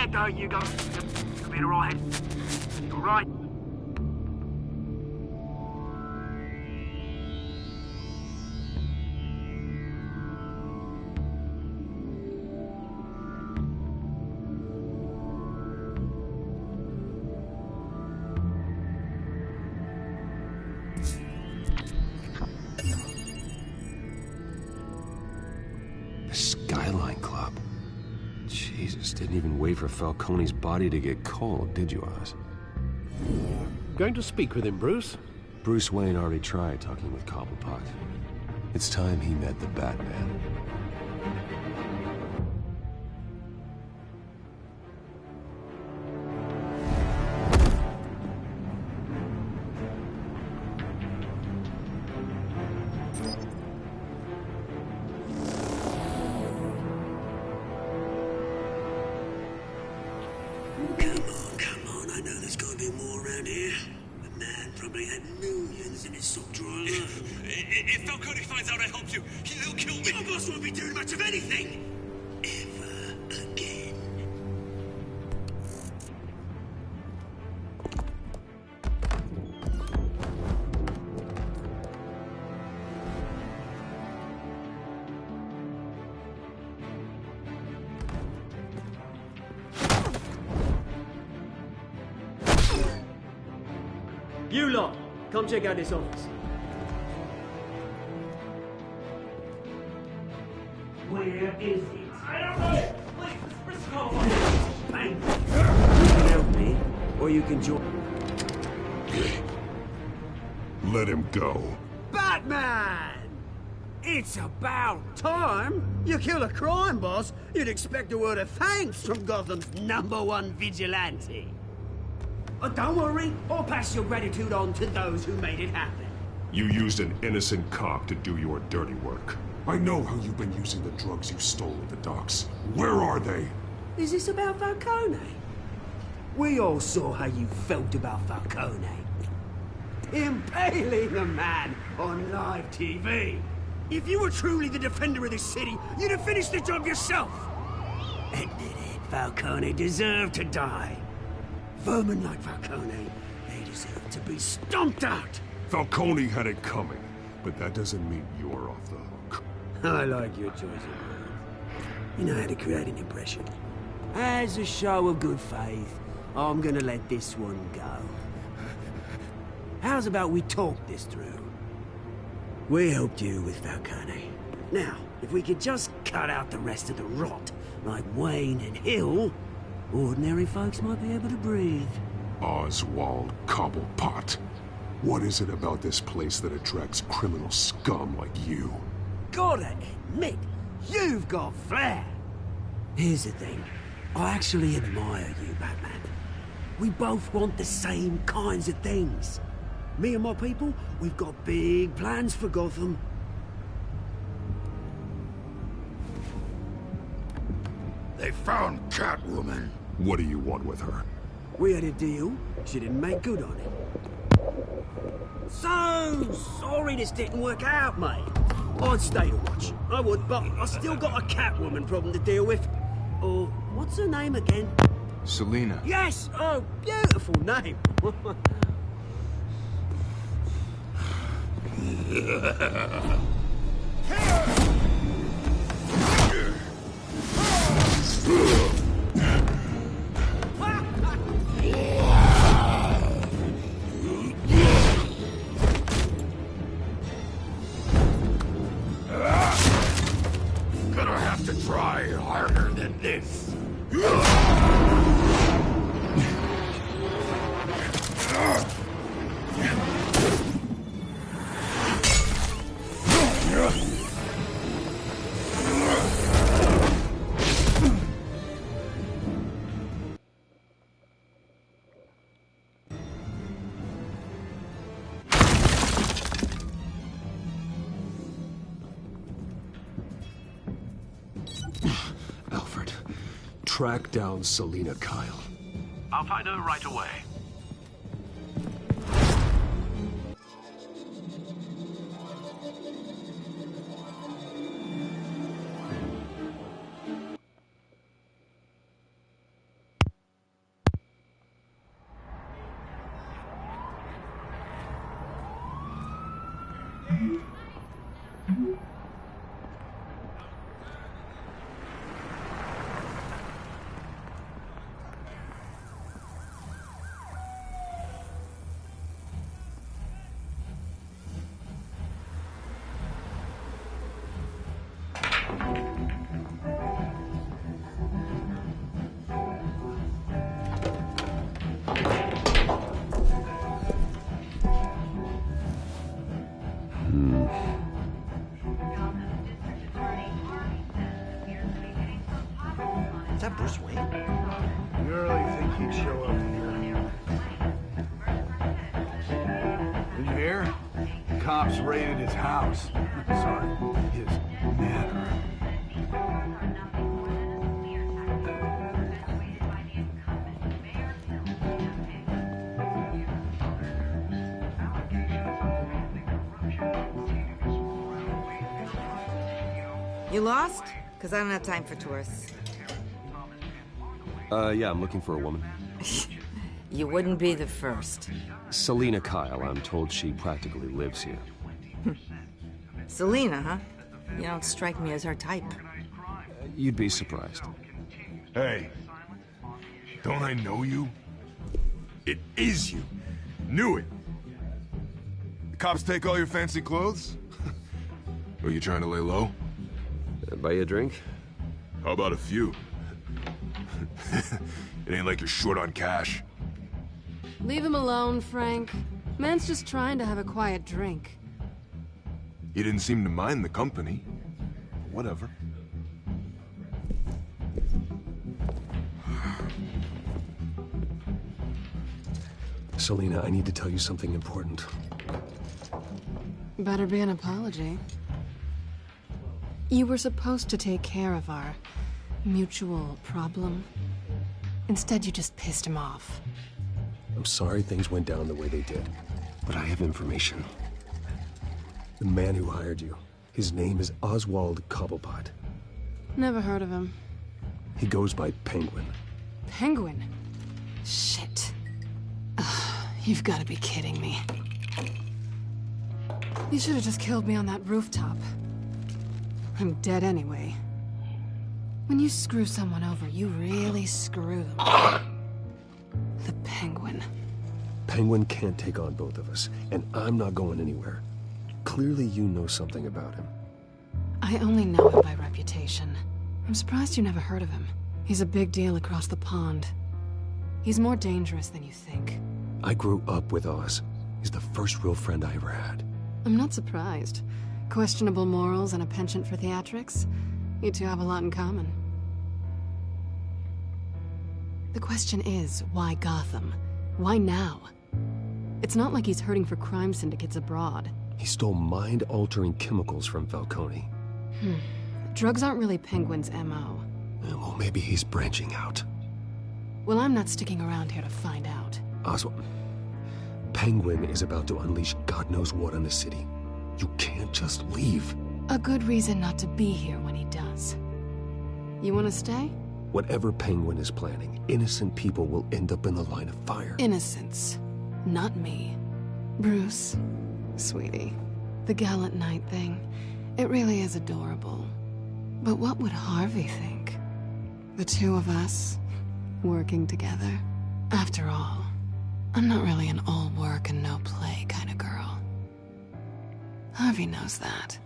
Speaker 17: There you go. Come in, all right? You all right?
Speaker 5: The Skyline Club. Jesus, didn't even wait for Falcone's body to get cold, did you, Oz? Going to speak with him, Bruce?
Speaker 9: Bruce Wayne already tried talking with Cobblepot. It's time he met the Batman.
Speaker 19: Come on, I know there's gotta be more around here. The man probably had millions in his sock drawer alone.
Speaker 6: If Falcone finds out I helped you, he'll kill me.
Speaker 19: Your boss won't be doing much of anything. Ever again. You lot, come check out this office. Where is it? I don't know. Please, bang. You can help me, or you can join.
Speaker 14: Let him go.
Speaker 19: Batman! It's about time. You kill a crime boss, you'd expect a word of thanks from Gotham's #1 vigilante. Oh, don't worry, I'll pass your gratitude on to those who made it happen.
Speaker 14: You used an innocent cop to do your dirty work. I know how you've been using the drugs you stole at the docks. Where are they?
Speaker 19: Is this about Falcone? We all saw how you felt about Falcone. Impaling a man on live TV. If you were truly the defender of this city, you'd have finished the job yourself. Admit it, Falcone deserved to die. Vermin like Falcone, they deserve to be stomped out.
Speaker 14: Falcone had it coming, but that doesn't mean you're off the hook.
Speaker 19: I like your choice of words. You know how to create an impression. As a show of good faith, I'm gonna let this one go. How's about we talk this through? We helped you with Falcone. Now, if we could just cut out the rest of the rot, like Wayne and Hill, ordinary folks might be able to breathe.
Speaker 14: Oswald Cobblepot. What is it about this place that attracts criminal scum like you?
Speaker 19: Gotta admit, you've got flair. Here's the thing. I actually admire you, Batman. We both want the same kinds of things. Me and my people, we've got big plans for Gotham.
Speaker 14: They found Catwoman. What do you want with her?
Speaker 19: We had a deal. She didn't make good on it. So sorry this didn't work out, mate. I'd stay to watch. I would, but I still got a Catwoman problem to deal with. Oh, what's her name again?
Speaker 3: Selina.
Speaker 19: Yes! Oh, beautiful name.
Speaker 14: Gonna have to try harder than this.
Speaker 5: Alfred, track down Selina Kyle.
Speaker 18: I'll find her right away.
Speaker 20: Is that Bruce Wayne?
Speaker 22: You really think he'd show up here? Did you hear? Cops raided his house. Sorry, his manor.
Speaker 10: You lost? Because I don't have time for tourists.
Speaker 9: Yeah, I'm looking for a woman.
Speaker 10: You wouldn't be the first.
Speaker 9: Selena Kyle, I'm told she practically lives here.
Speaker 10: Selena, huh? You don't strike me as her type.
Speaker 9: You'd be surprised.
Speaker 4: Hey, don't I know you? It is you. Knew it. The cops take all your fancy clothes? Are you trying to lay low?
Speaker 9: Buy you a drink?
Speaker 4: How about a few? It ain't like you're short on cash.
Speaker 7: Leave him alone, Frank. Man's just trying to have a quiet drink.
Speaker 4: He didn't seem to mind the company. Whatever.
Speaker 5: Selena, I need to tell you something important.
Speaker 7: Better be an apology. You were supposed to take care of our mutual problem. Instead, you just pissed him off.
Speaker 5: I'm sorry things went down the way they did, but I have information. The man who hired you, his name is Oswald Cobblepot.
Speaker 7: Never heard of him.
Speaker 5: He goes by Penguin.
Speaker 7: Penguin? Shit. Ugh, you've got to be kidding me. You should have just killed me on that rooftop. I'm dead anyway. When you screw someone over, you really screw them. The Penguin.
Speaker 5: Penguin can't take on both of us, and I'm not going anywhere. Clearly you know something about him.
Speaker 7: I only know him by reputation. I'm surprised you never heard of him. He's a big deal across the pond. He's more dangerous than you think.
Speaker 5: I grew up with Oz. He's the first real friend I ever had.
Speaker 7: I'm not surprised. Questionable morals and a penchant for theatrics. You two have a lot in common. The question is, why Gotham? Why now? It's not like he's hurting for crime syndicates abroad.
Speaker 5: He stole mind-altering chemicals from Falcone.
Speaker 7: Drugs aren't really Penguin's MO.
Speaker 5: Well, maybe he's branching out.
Speaker 7: Well, I'm not sticking around here to find out.
Speaker 5: Oswald, Penguin is about to unleash God knows what on the city. You can't just leave.
Speaker 7: A good reason not to be here when he does. You want to stay?
Speaker 5: Whatever Penguin is planning, innocent people will end up in the line of fire.
Speaker 7: Innocence. Not me. Bruce, sweetie, the gallant knight thing, it really is adorable. But what would Harvey think? The two of us, working together. After all, I'm not really an all work and no play kind of girl. Harvey knows that.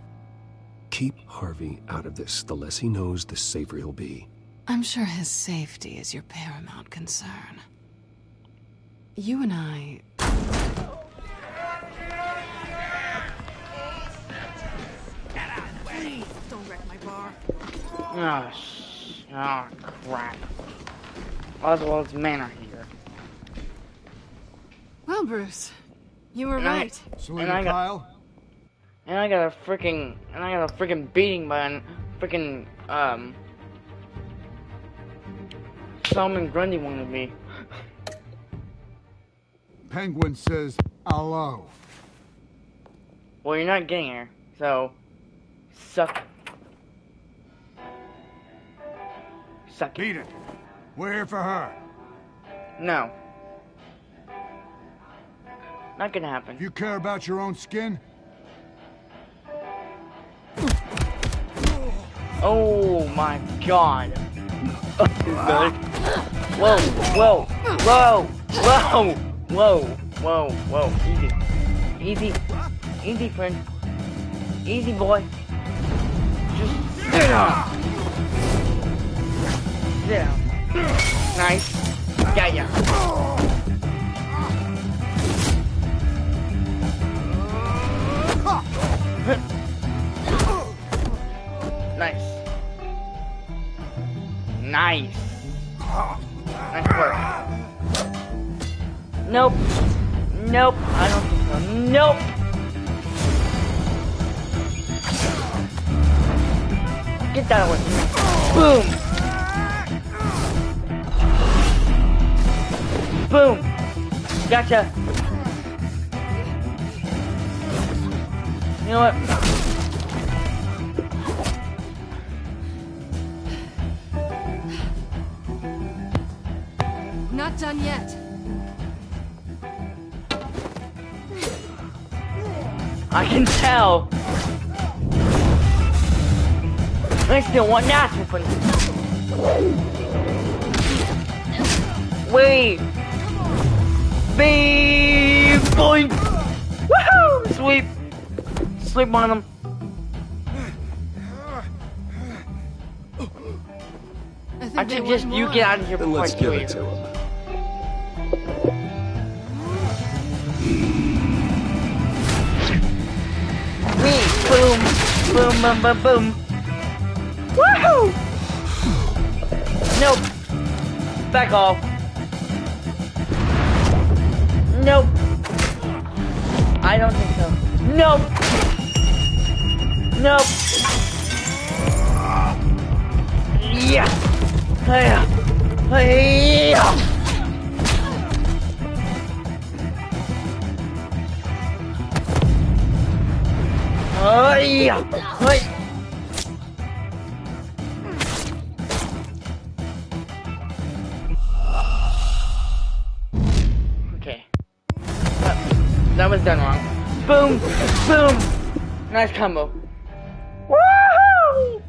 Speaker 5: Keep Harvey out of this. The less he knows, the safer he'll be.
Speaker 7: I'm sure his safety is your paramount concern. You and I...
Speaker 10: Please, don't wreck my bar.
Speaker 1: Oh, crap. Oswald's manor here.
Speaker 7: Well, Bruce, you were right.
Speaker 22: Selena Kyle?
Speaker 1: And I got a freaking beating by a freaking, Solomon Grundy wanted me.
Speaker 22: Penguin says hello.
Speaker 1: Well, you're not getting her, so suck it. Suck it.
Speaker 22: Beat it. We're here for her.
Speaker 1: No. Not gonna happen.
Speaker 22: You care about your own skin?
Speaker 1: Oh my god. Whoa, whoa, whoa, whoa, whoa, whoa, whoa. Easy. Easy. Easy, friend. Easy, boy. Just sit down. Sit down. Nice. Yeah. Nope. Nope. I don't think so. Nope. Get that away. Boom. Boom. Gotcha. You know what?
Speaker 13: Not done yet.
Speaker 1: I can tell. I still want nothing from you. Wait. Beep. Boing. Woohoo! Sweep. Sweep one of them. I think just you get out of here before I
Speaker 9: Let's give it to him.
Speaker 1: Boom, boom, boom, boom, boom. Woohoo! Nope. Back off. Nope. I don't think so. Nope. Nope. Yeah. Hey. Hey. Oh yeah! Wait. Okay. That was done wrong. Boom! Boom! Nice combo. Woohoo!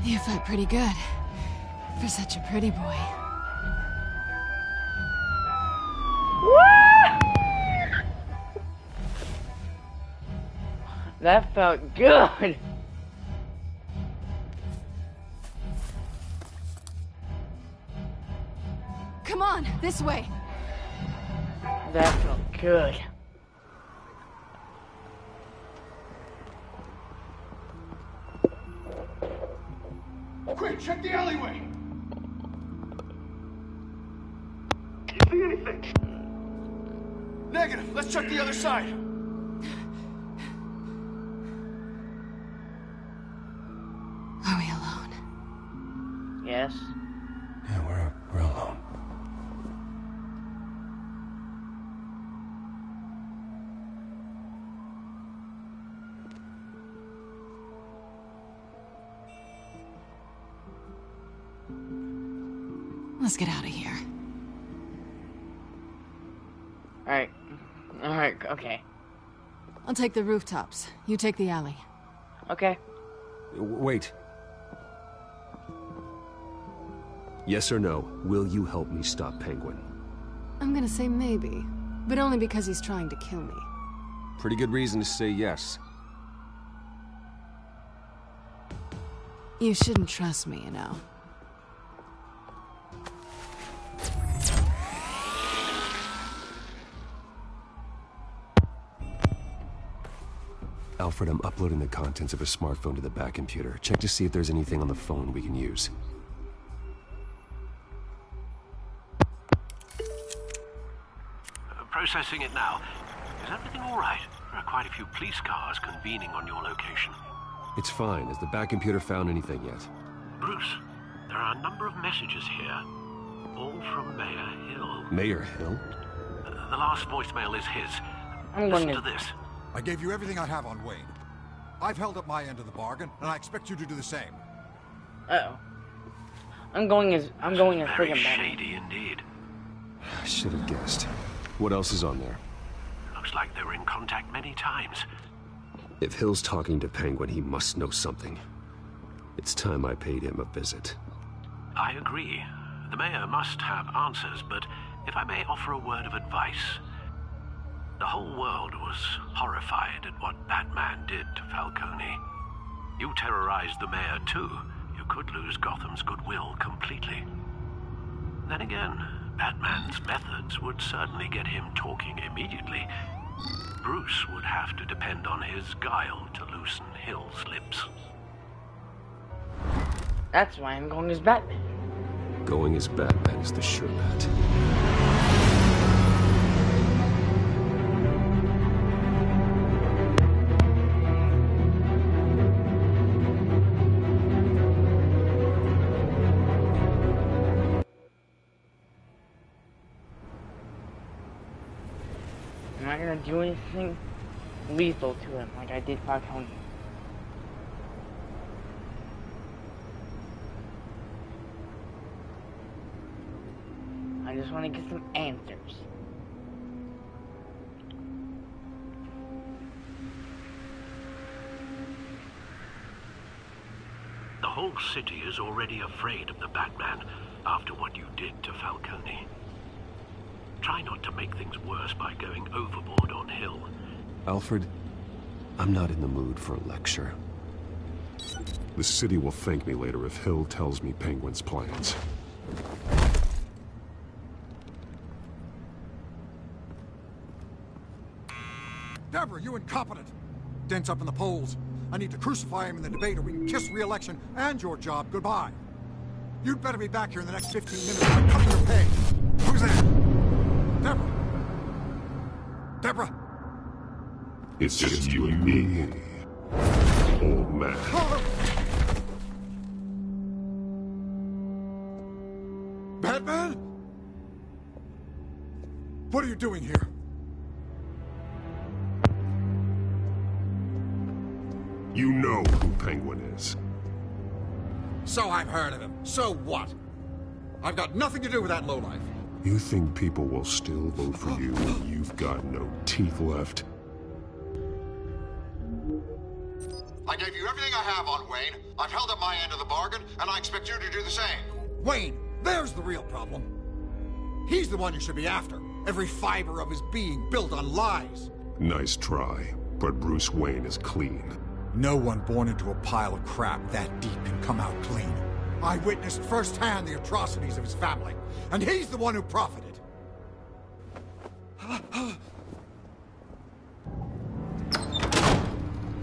Speaker 7: You fight pretty good. For such a pretty boy.
Speaker 1: That felt good.
Speaker 7: Come on, this way.
Speaker 1: That felt good.
Speaker 22: Quick, check the alleyway. You see anything? Negative. Let's check the other side.
Speaker 7: Are we alone?
Speaker 1: Yes.
Speaker 6: Yeah, we're alone.
Speaker 7: Let's get out of here.
Speaker 1: Alright, okay.
Speaker 7: I'll take the rooftops. You take the alley.
Speaker 1: Okay.
Speaker 9: Wait. Yes or no, will you help me stop Penguin?
Speaker 7: I'm gonna say maybe, but only because he's trying to kill me.
Speaker 9: Pretty good reason to say yes.
Speaker 7: You shouldn't trust me, you know.
Speaker 9: Alfred, I'm uploading the contents of a smartphone to the back computer. Check to see if there's anything on the phone we can use.
Speaker 17: Processing it now. Is everything all right? There are quite a few police cars convening on your location.
Speaker 9: It's fine. Has the back computer found anything yet?
Speaker 17: Bruce, there are a number of messages here. All from Mayor Hill.
Speaker 9: Mayor Hill?
Speaker 17: The last voicemail is his. Listen to this.
Speaker 11: I gave you everything I have on Wayne. I've held up my end of the bargain, and I expect you to do the same.
Speaker 1: Uh-oh. I'm going as friggin'
Speaker 17: Very
Speaker 1: Batman.
Speaker 17: shady indeed.
Speaker 9: I should have guessed. What else is on there?
Speaker 17: Looks like they were in contact many times.
Speaker 9: If Hill's talking to Penguin, he must know something. It's time I paid him a visit.
Speaker 17: I agree. The mayor must have answers, but if I may offer a word of advice. The whole world was horrified at what Batman did to Falcone. You terrorized the mayor too. You could lose Gotham's goodwill completely. Then again, Batman's methods would certainly get him talking immediately. Bruce would have to depend on his guile to loosen Hill's lips.
Speaker 1: That's why I'm going as Batman.
Speaker 9: Going as Batman is the sure bet.
Speaker 1: I'm not gonna do anything lethal to him like I did Falcone. I just want to get some answers.
Speaker 17: The whole city is already afraid of the Batman after what you did to Falcone. Try not to make things worse by going overboard on Hill.
Speaker 9: Alfred, I'm not in the mood for a lecture. The city will thank me later if Hill tells me Penguin's plans.
Speaker 11: Deborah, you incompetent! Dents up in the polls. I need to crucify him in the debate or we can kiss re-election and your job goodbye. You'd better be back here in the next 15 minutes or I'm cutting your pay. Who's there? Deborah! Deborah!
Speaker 9: It's just you and me, old man.
Speaker 11: Batman? What are you doing here?
Speaker 9: You know who Penguin is.
Speaker 11: So I've heard of him. So what? I've got nothing to do with that lowlife.
Speaker 9: You think people will still vote for you when you've got no teeth left?
Speaker 11: I gave you everything I have on Wayne. I've held up my end of the bargain, and I expect you to do the same. Wayne, there's the real problem. He's the one you should be after. Every fiber of his being built on lies.
Speaker 9: Nice try, but Bruce Wayne is clean.
Speaker 11: No one born into a pile of crap that deep can come out clean. I witnessed firsthand the atrocities of his family, and he's the one who profited.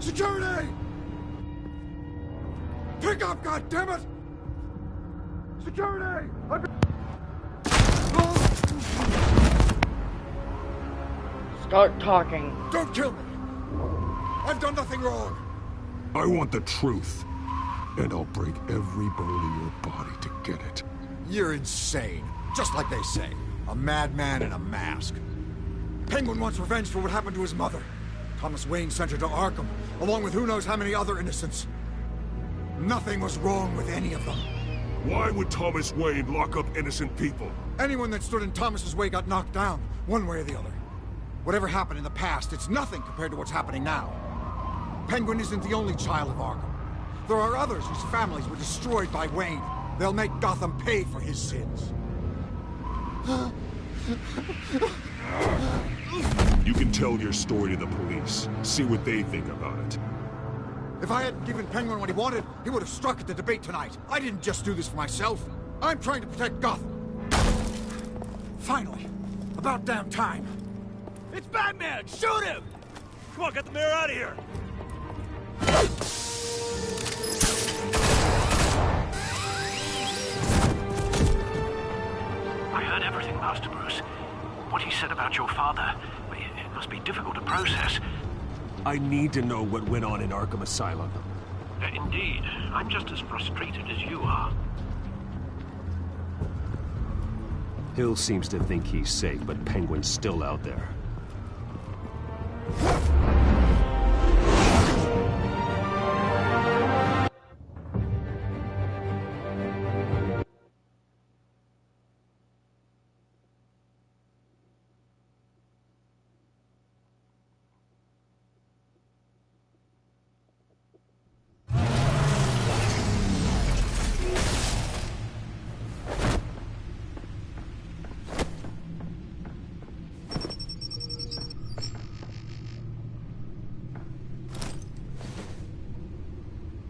Speaker 11: Security! Pick up, goddammit! Security!
Speaker 1: Start talking.
Speaker 11: Don't kill me! I've done nothing wrong!
Speaker 9: I want the truth, and I'll break every bone in your body to get it.
Speaker 11: You're insane. Just like they say. A madman in a mask. Penguin wants revenge for what happened to his mother. Thomas Wayne sent her to Arkham, along with who knows how many other innocents. Nothing was wrong with any of them.
Speaker 9: Why would Thomas Wayne lock up innocent people?
Speaker 11: Anyone that stood in Thomas's way got knocked down, one way or the other. Whatever happened in the past, it's nothing compared to what's happening now. Penguin isn't the only child of Arkham. There are others whose families were destroyed by Wayne. They'll make Gotham pay for his sins.
Speaker 9: You can tell your story to the police. See what they think about it.
Speaker 11: If I hadn't given Penguin what he wanted, he would have struck at the debate tonight. I didn't just do this for myself. I'm trying to protect Gotham. Finally. About damn time.
Speaker 6: It's Batman! Shoot him! Come on, get the mayor out of here!
Speaker 17: I heard everything, Master Bruce. What he said about your father, it must be difficult to process.
Speaker 9: I need to know what went on in Arkham Asylum.
Speaker 17: Indeed. I'm just as frustrated as you are.
Speaker 9: Hill seems to think he's safe, but Penguin's still out there.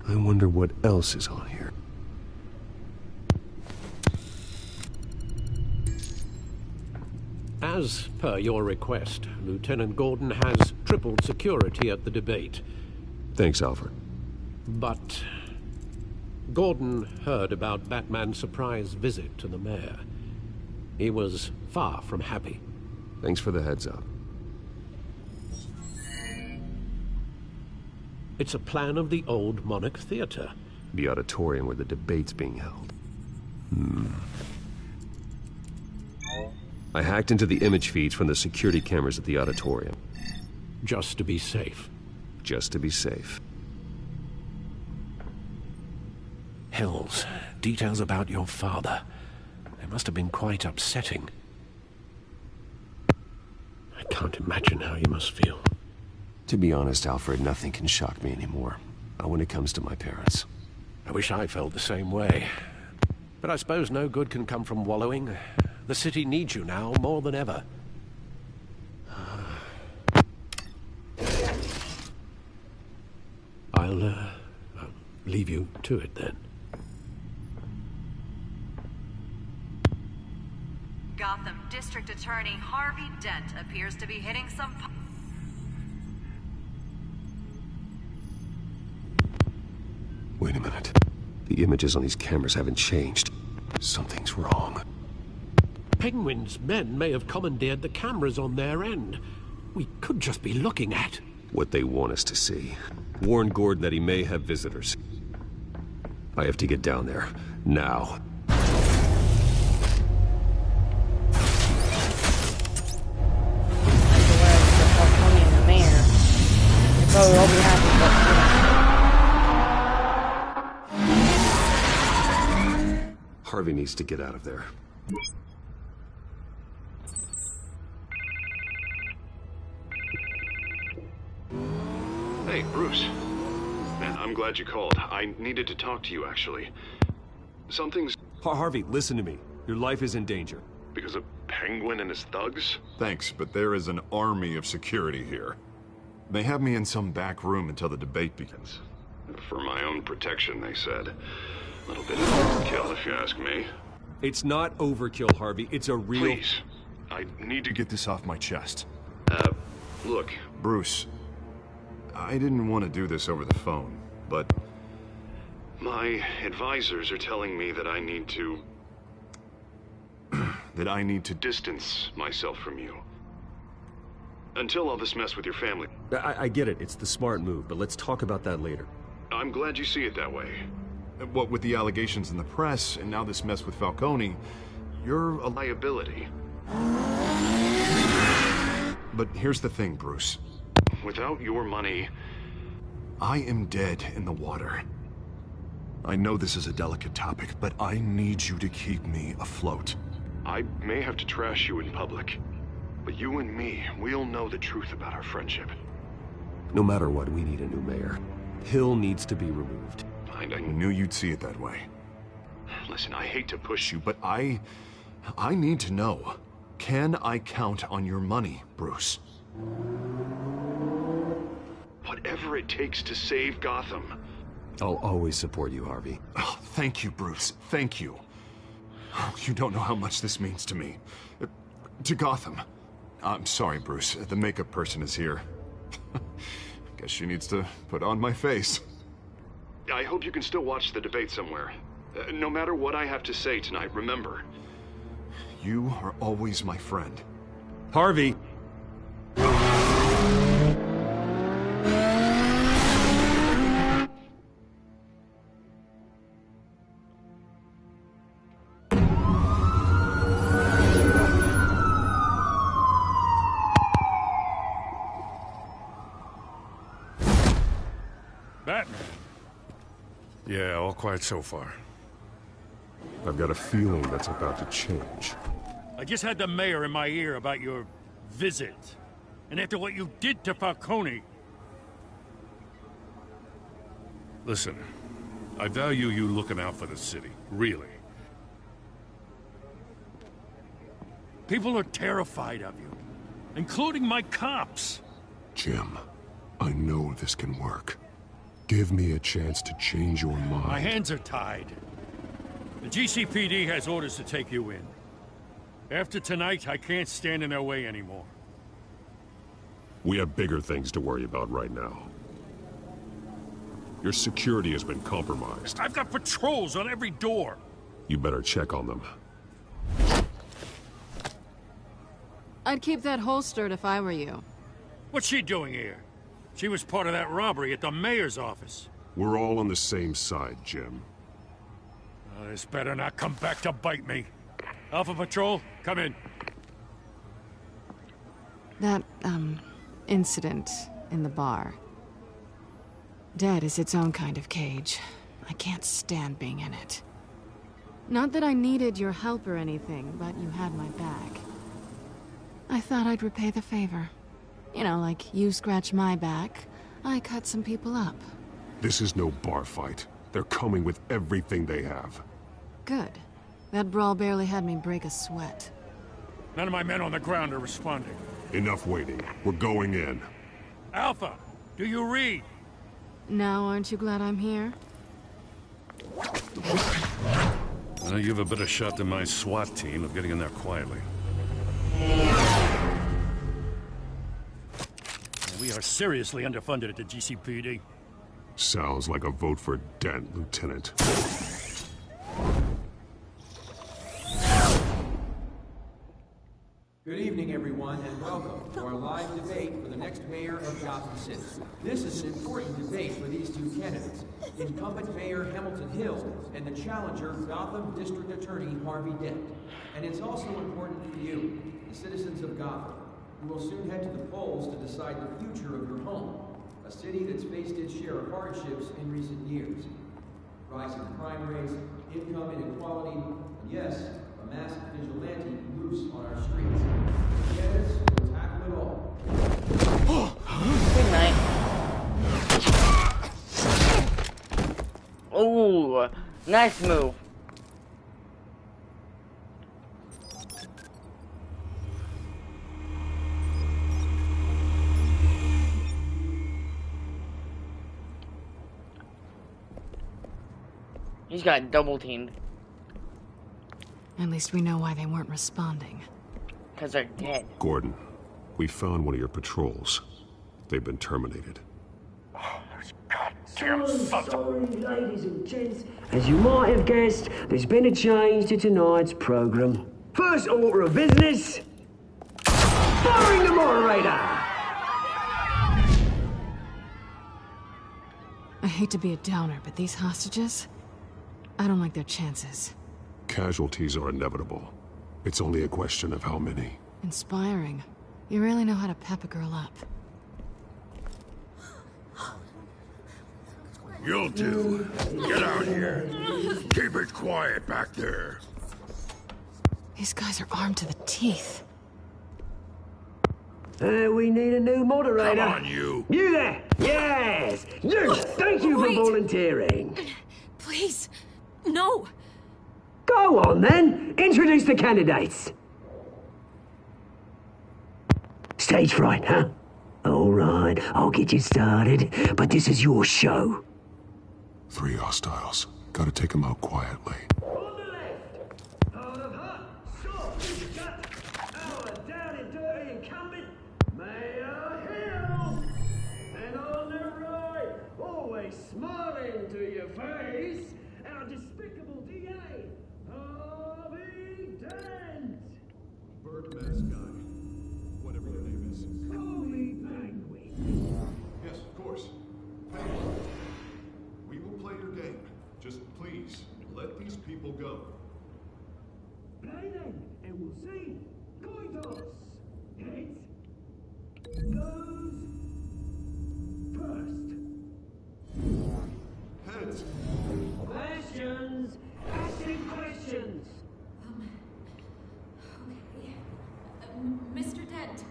Speaker 9: I wonder what else is on here.
Speaker 5: As per your request, Lieutenant Gordon has tripled security at the debate.
Speaker 9: Thanks, Alfred.
Speaker 5: But Gordon heard about Batman's surprise visit to the mayor. He was far from happy.
Speaker 9: Thanks for the heads up.
Speaker 5: It's a plan of the old Monarch Theater.
Speaker 9: The auditorium where the debate's being held. I hacked into the image feeds from the security cameras at the auditorium.
Speaker 5: Just to be safe.
Speaker 9: Just to be safe.
Speaker 5: Hills, details about your father. They must have been quite upsetting. I can't imagine how you must feel.
Speaker 9: To be honest, Alfred, nothing can shock me anymore. Not when it comes to my parents.
Speaker 5: I wish I felt the same way. But I suppose no good can come from wallowing. The city needs you now more than ever. I'll leave you to it then.
Speaker 15: Gotham District Attorney Harvey Dent appears to be hitting some...
Speaker 9: Wait a minute. The images on these cameras haven't changed. Something's wrong.
Speaker 5: Penguin's men may have commandeered the cameras on their end. We could just be looking at...
Speaker 9: what they want us to see. Warn Gordon that he may have visitors. I have to get down there. Now.
Speaker 1: Probably won't be happy, but
Speaker 9: Harvey needs to get out of there.
Speaker 21: Hey, Bruce. Man, I'm glad you called. I needed to talk to you, actually. Something's...
Speaker 9: Harvey, listen to me. Your life is in danger.
Speaker 21: Because of Penguin and his thugs?
Speaker 4: Thanks, but there is an army of security here. They have me in some back room until the debate begins.
Speaker 21: For my own protection, they said. A little bit of overkill, if you ask me.
Speaker 9: It's not overkill, Harvey. It's a real...
Speaker 21: Please. I need to
Speaker 4: Get this off my chest.
Speaker 21: Look.
Speaker 4: Bruce, I didn't want to do this over the phone, but...
Speaker 21: my advisors are telling me that I need to...
Speaker 4: that I need to
Speaker 21: distance myself from you. Until all this mess with your family.
Speaker 9: I get it. It's the smart move, but let's talk about that later.
Speaker 21: I'm glad you see it that way.
Speaker 4: What with the allegations in the press, and now this mess with Falcone, you're a
Speaker 21: liability.
Speaker 4: But here's the thing, Bruce.
Speaker 21: Without your money...
Speaker 4: I am dead in the water. I know this is a delicate topic, but I need you to keep me afloat.
Speaker 21: I may have to trash you in public. But you and me, we'll know the truth about our friendship.
Speaker 9: No matter what, we need a new mayor. Hill needs to be removed.
Speaker 21: I
Speaker 4: knew you'd see it that way.
Speaker 21: Listen, I hate to push you,
Speaker 4: But I need to know. Can I count on your money, Bruce?
Speaker 21: whatever it takes to save Gotham.
Speaker 9: I'll always support you, Harvey.
Speaker 4: Oh, thank you, Bruce. Thank you. You don't know how much this means to me. To Gotham. I'm sorry, Bruce. The makeup person is here. Guess she needs to put on my face.
Speaker 21: I hope you can still watch the debate somewhere. No matter what I have to say tonight, remember.
Speaker 4: You are always my friend.
Speaker 9: Harvey!
Speaker 8: Batman. Yeah, all quiet so far.
Speaker 9: I've got a feeling that's about to change.
Speaker 8: I just had the mayor in my ear about your visit. And after what you did to Falcone... Listen, I value you looking out for the city, really. People are terrified of you, including my cops.
Speaker 23: Jim, I know this can work. Give me a chance to change your mind.
Speaker 8: My hands are tied. The GCPD has orders to take you in. After tonight, I can't stand in their way anymore.
Speaker 23: We have bigger things to worry about right now. Your security has been compromised.
Speaker 8: I've got patrols on every door.
Speaker 23: You better check on them.
Speaker 7: I'd keep that holstered if I were you.
Speaker 8: What's she doing here? She was part of that robbery at the mayor's office.
Speaker 23: We're all on the same side, Jim.
Speaker 8: This better not come back to bite me. Alpha Patrol, come in.
Speaker 7: incident in the bar. Dead is its own kind of cage. I can't stand being in it. Not that I needed your help or anything, but you had my back. I thought I'd repay the favor. You know, like you scratch my back, I cut some people up.
Speaker 23: This is no bar fight. They're coming with everything they have.
Speaker 7: Good. That brawl barely had me break a sweat.
Speaker 8: None of my men on the ground are responding.
Speaker 23: Enough waiting. We're going in.
Speaker 8: Alpha, do you read?
Speaker 7: Now, aren't you glad I'm here?
Speaker 8: Well, you have a better shot than my SWAT team of getting in there quietly. We are seriously underfunded at the GCPD.
Speaker 23: Sounds like a vote for Dent, Lieutenant.
Speaker 2: Good evening, everyone, and welcome to our live debate for the next mayor of Gotham City. This is an important debate for these two candidates, incumbent Mayor Hamilton Hill and the challenger, Gotham District Attorney Harvey Dent. And it's also important for you, the citizens of Gotham, who will soon head to the polls to decide the future of your home, a city that's faced its share of hardships in recent years. Rising crime rates, income inequality, and yes, a massive vigilante loose on our streets. Yes, we'll tackle it all.
Speaker 1: Good night. Ooh, nice move. He's got double teamed.
Speaker 7: At least we know why they weren't responding.
Speaker 1: Because they're dead.
Speaker 23: Gordon, we found one of your patrols. They've been terminated.
Speaker 19: Sorry, ladies and gents. As you might have guessed, there's been a change to tonight's program. First order of business, firing the moderator.
Speaker 7: I hate to be a downer, but these hostages, I don't like their chances.
Speaker 23: Casualties are inevitable. It's only a question of how many.
Speaker 7: Inspiring. You really know how to pep a girl up.
Speaker 12: You'll do. Get out here. Keep it quiet back there.
Speaker 7: These guys are armed to the teeth.
Speaker 19: We need a new moderator.
Speaker 12: Come on, you.
Speaker 19: You there. Yes. You. Thank you for volunteering.
Speaker 13: Please. No.
Speaker 19: Go on, then. Introduce the candidates. Stage fright, huh? All right, I'll get you started, but this is your show.
Speaker 23: 3 hostiles. Gotta take them out quietly.
Speaker 19: On the left, out of hot, soft, shut, our down and dirty incumbent, Mayor Hill. And on the right, always smiling to your face, our despicable DA, Harvey Dent.
Speaker 4: Bird mask guy. Whatever your name is.
Speaker 19: Call me Penguin.
Speaker 4: Yes, of course. Penguin. We will play your game. Just please, let these people go.
Speaker 19: Play then, and we'll see. Coin toss. Heads goes first.
Speaker 4: Heads.
Speaker 19: Questions. Asking questions.
Speaker 16: Mr. Dent,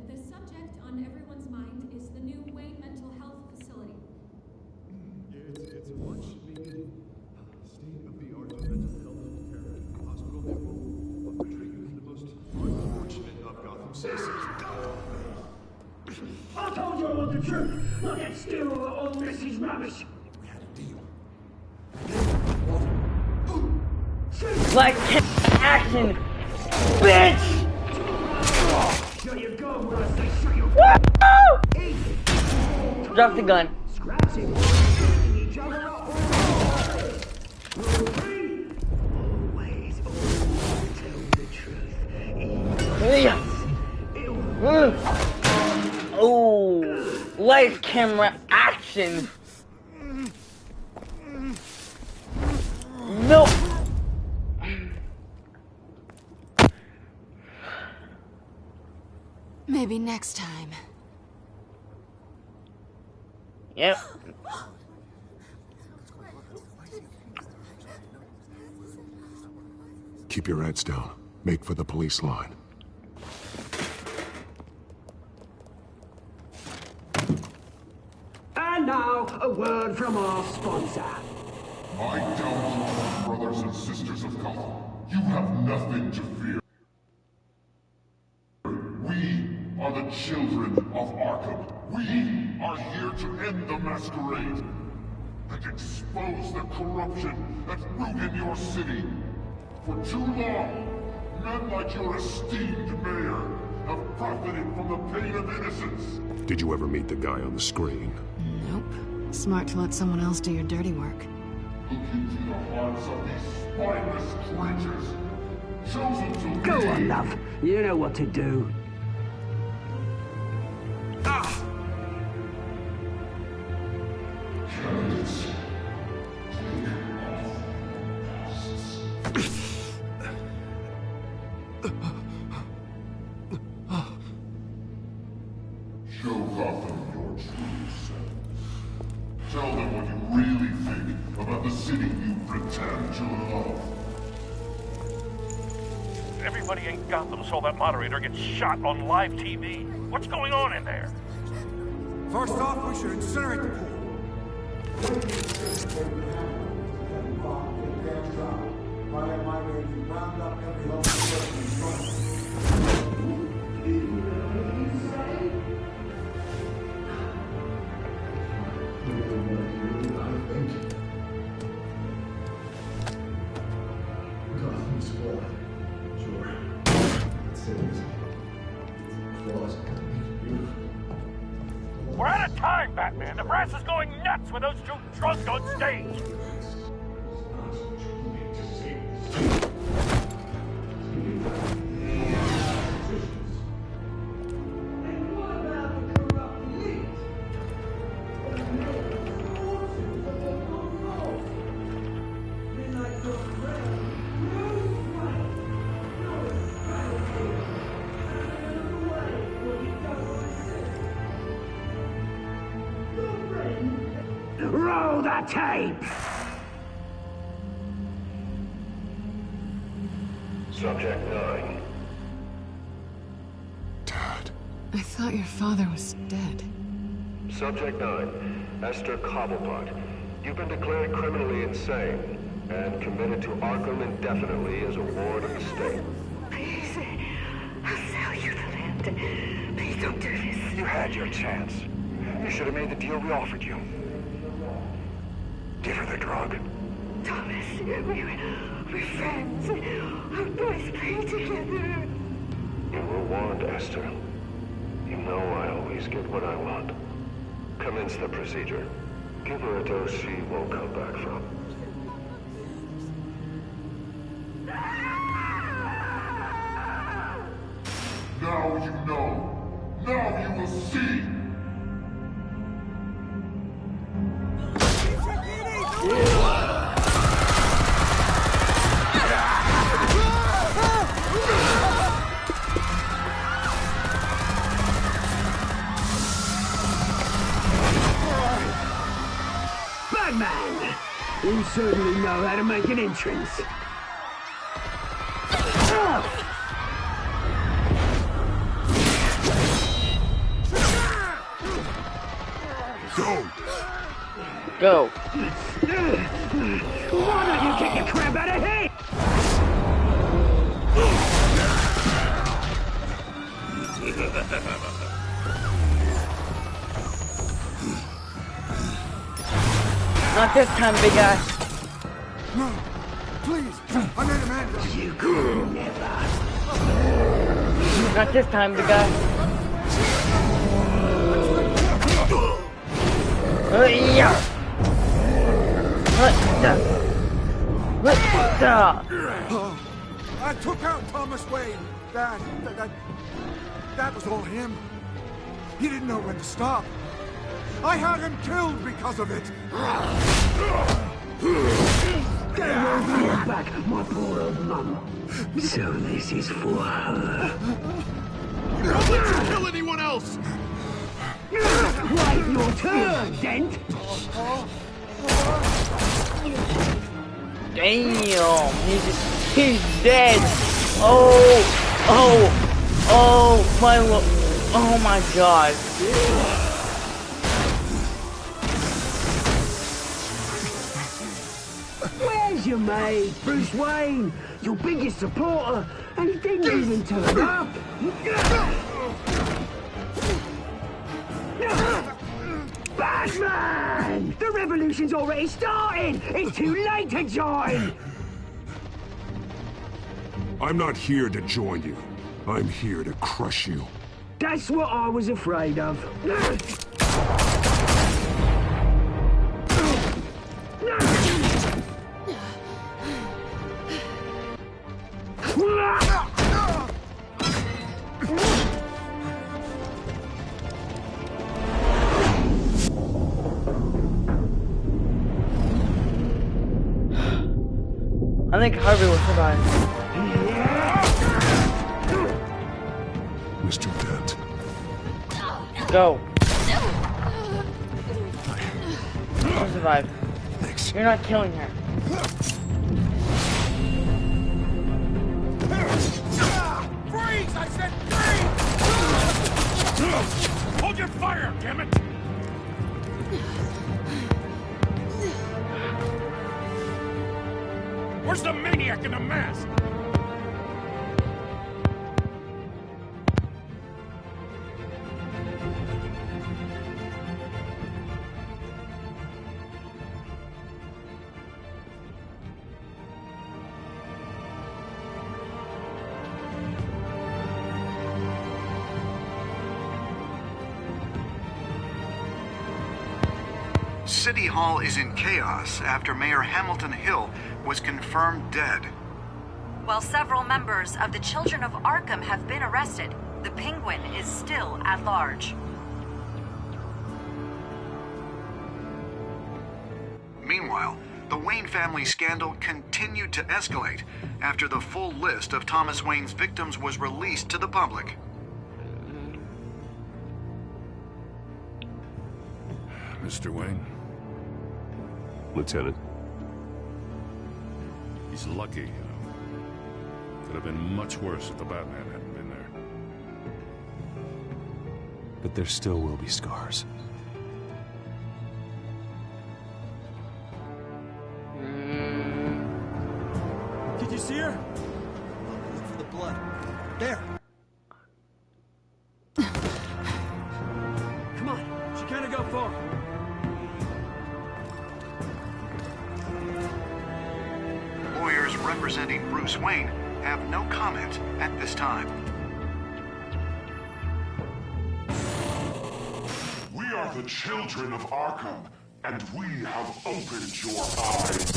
Speaker 16: the subject on everyone's mind is the new Wayne Mental Health Facility.
Speaker 4: It's a much-needed state-of-the-art mental health care hospital that will treat the most unfortunate of Gotham citizens.
Speaker 19: I told you I want the truth. Look at still on Mrs. Rubbish.
Speaker 12: We had a deal.
Speaker 1: Like action, bitch!
Speaker 19: Shut your gun when I say shut your
Speaker 1: Woo! Drop the gun.
Speaker 19: Scratching, each other up. Rule 3. Always tell the truth.
Speaker 1: Yes. Oh, light camera action. No.
Speaker 7: Maybe next time.
Speaker 1: Yep.
Speaker 23: Keep your heads down. Make for the police line.
Speaker 19: And now, a word from our sponsor.
Speaker 3: My downfall, brothers and sisters of Gotham. You have nothing to fear. We are the children of Arkham. We are here to end the masquerade and expose the corruption that's ruined your city. For too long, men like your esteemed mayor have profited from the pain of innocence.
Speaker 23: Did you ever meet the guy on the screen?
Speaker 7: Nope. Smart to let someone else do your dirty work.
Speaker 3: Look into the hearts of these spineless creatures, chosen to
Speaker 19: Go
Speaker 3: lead.
Speaker 19: on, love. You know what to do.
Speaker 3: Candidates, take off masks. Show Gotham your true self. Tell them what you really think about the city you pretend to love.
Speaker 14: Everybody in Gotham saw that moderator get shot on live TV. What's going on in there?
Speaker 11: First off, we should incinerate the pool.
Speaker 14: We're out of time, Batman. The brass is going nuts with those two drunks on stage.
Speaker 19: Roll the tape!
Speaker 17: Subject 9.
Speaker 7: I thought your father was dead.
Speaker 17: Subject 9. Esther Cobblepot. You've been declared criminally insane and committed to Arkham indefinitely as a ward of the state.
Speaker 18: Please, I'll sell you the land. Please don't do this.
Speaker 24: You had your chance. You should have made the deal we offered you. Give her the drug.
Speaker 18: Thomas, we're friends. Our boys play together.
Speaker 17: You were warned, Esther. You know I always get what I want. Commence the procedure. Give her a dose she won't come back from.
Speaker 3: Now you know. Now you will see.
Speaker 19: Batman! You certainly know how to make an entrance.
Speaker 1: Go.
Speaker 19: Why don't you get your crap out of here?
Speaker 1: Not this time, big guy.
Speaker 11: No, please, I made a man.
Speaker 19: You could never.
Speaker 1: Not this time, big guy. Yeah.
Speaker 11: I took out Thomas Wayne. That was all him. He didn't know when to stop. I had him killed because of it.
Speaker 19: Get your back, my poor old mum. So this is for her.
Speaker 11: I'll let you kill
Speaker 12: else!
Speaker 19: Wait your turn, Dent!
Speaker 1: Damn, he's dead. Oh my god.
Speaker 19: Where's your mate, Bruce Wayne? Your biggest supporter, and he didn't even turn up. Batman! The revolution's already started! It's too late to join!
Speaker 23: I'm not here to join you. I'm here to crush you.
Speaker 19: That's what I was afraid of.
Speaker 1: I think Harvey will survive.
Speaker 23: Mr. Dent.
Speaker 1: Go. I'll survive.
Speaker 23: Thanks.
Speaker 1: You're not killing her.
Speaker 12: Freeze! I said freeze! Hold your fire, damn it! Where's the maniac in the mask?
Speaker 17: City Hall is in chaos after Mayor Hamilton Hill was confirmed dead.
Speaker 15: While several members of the Children of Arkham have been arrested, the Penguin is still at large.
Speaker 17: Meanwhile, the Wayne family scandal continued to escalate after the full list of Thomas Wayne's victims was released to the public.
Speaker 8: Mr. Wayne?
Speaker 9: Lieutenant.
Speaker 8: He's lucky, you know. Could have been much worse if the Batman hadn't been there.
Speaker 9: But there still will be scars.
Speaker 6: Did you see her? Look for the blood. There. Come on. She can't go far.
Speaker 17: Lawyers representing Bruce Wayne have no comment at this time.
Speaker 3: We are the children of Arkham, and we have opened your eyes.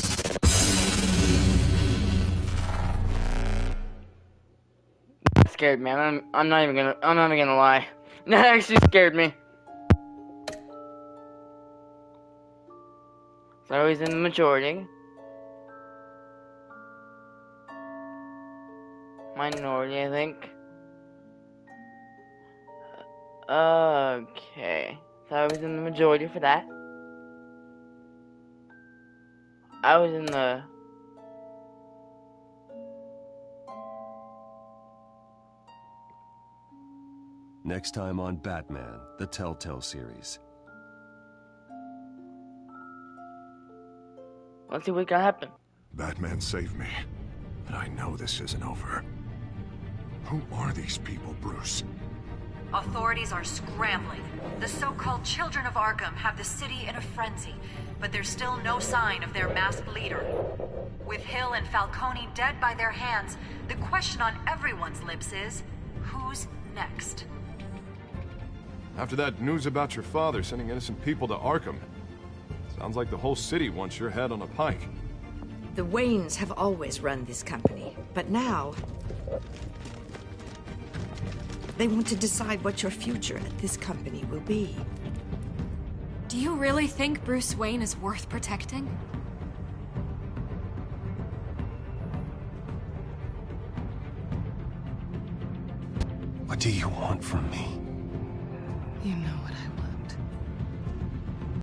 Speaker 1: That scared me. I'm not even gonna lie. That actually scared me. So he's in the majority. Minority, I think. Okay. So I was in the majority for that. I was in the...
Speaker 9: Next time on Batman, the Telltale series.
Speaker 1: Let's see what can happen.
Speaker 23: Batman saved me, but I know this isn't over. Who are these people, Bruce?
Speaker 15: Authorities are scrambling. The so-called Children of Arkham have the city in a frenzy, but there's still no sign of their masked leader. With Hill and Falcone dead by their hands, the question on everyone's lips is, who's next?
Speaker 4: After that news about your father sending innocent people to Arkham, sounds like the whole city wants your head on a pike.
Speaker 10: The Waynes have always run this company, but now they want to decide what your future at this company will be.
Speaker 13: Do you really think Bruce Wayne is worth protecting?
Speaker 9: What do you want from me?
Speaker 7: You know what I want.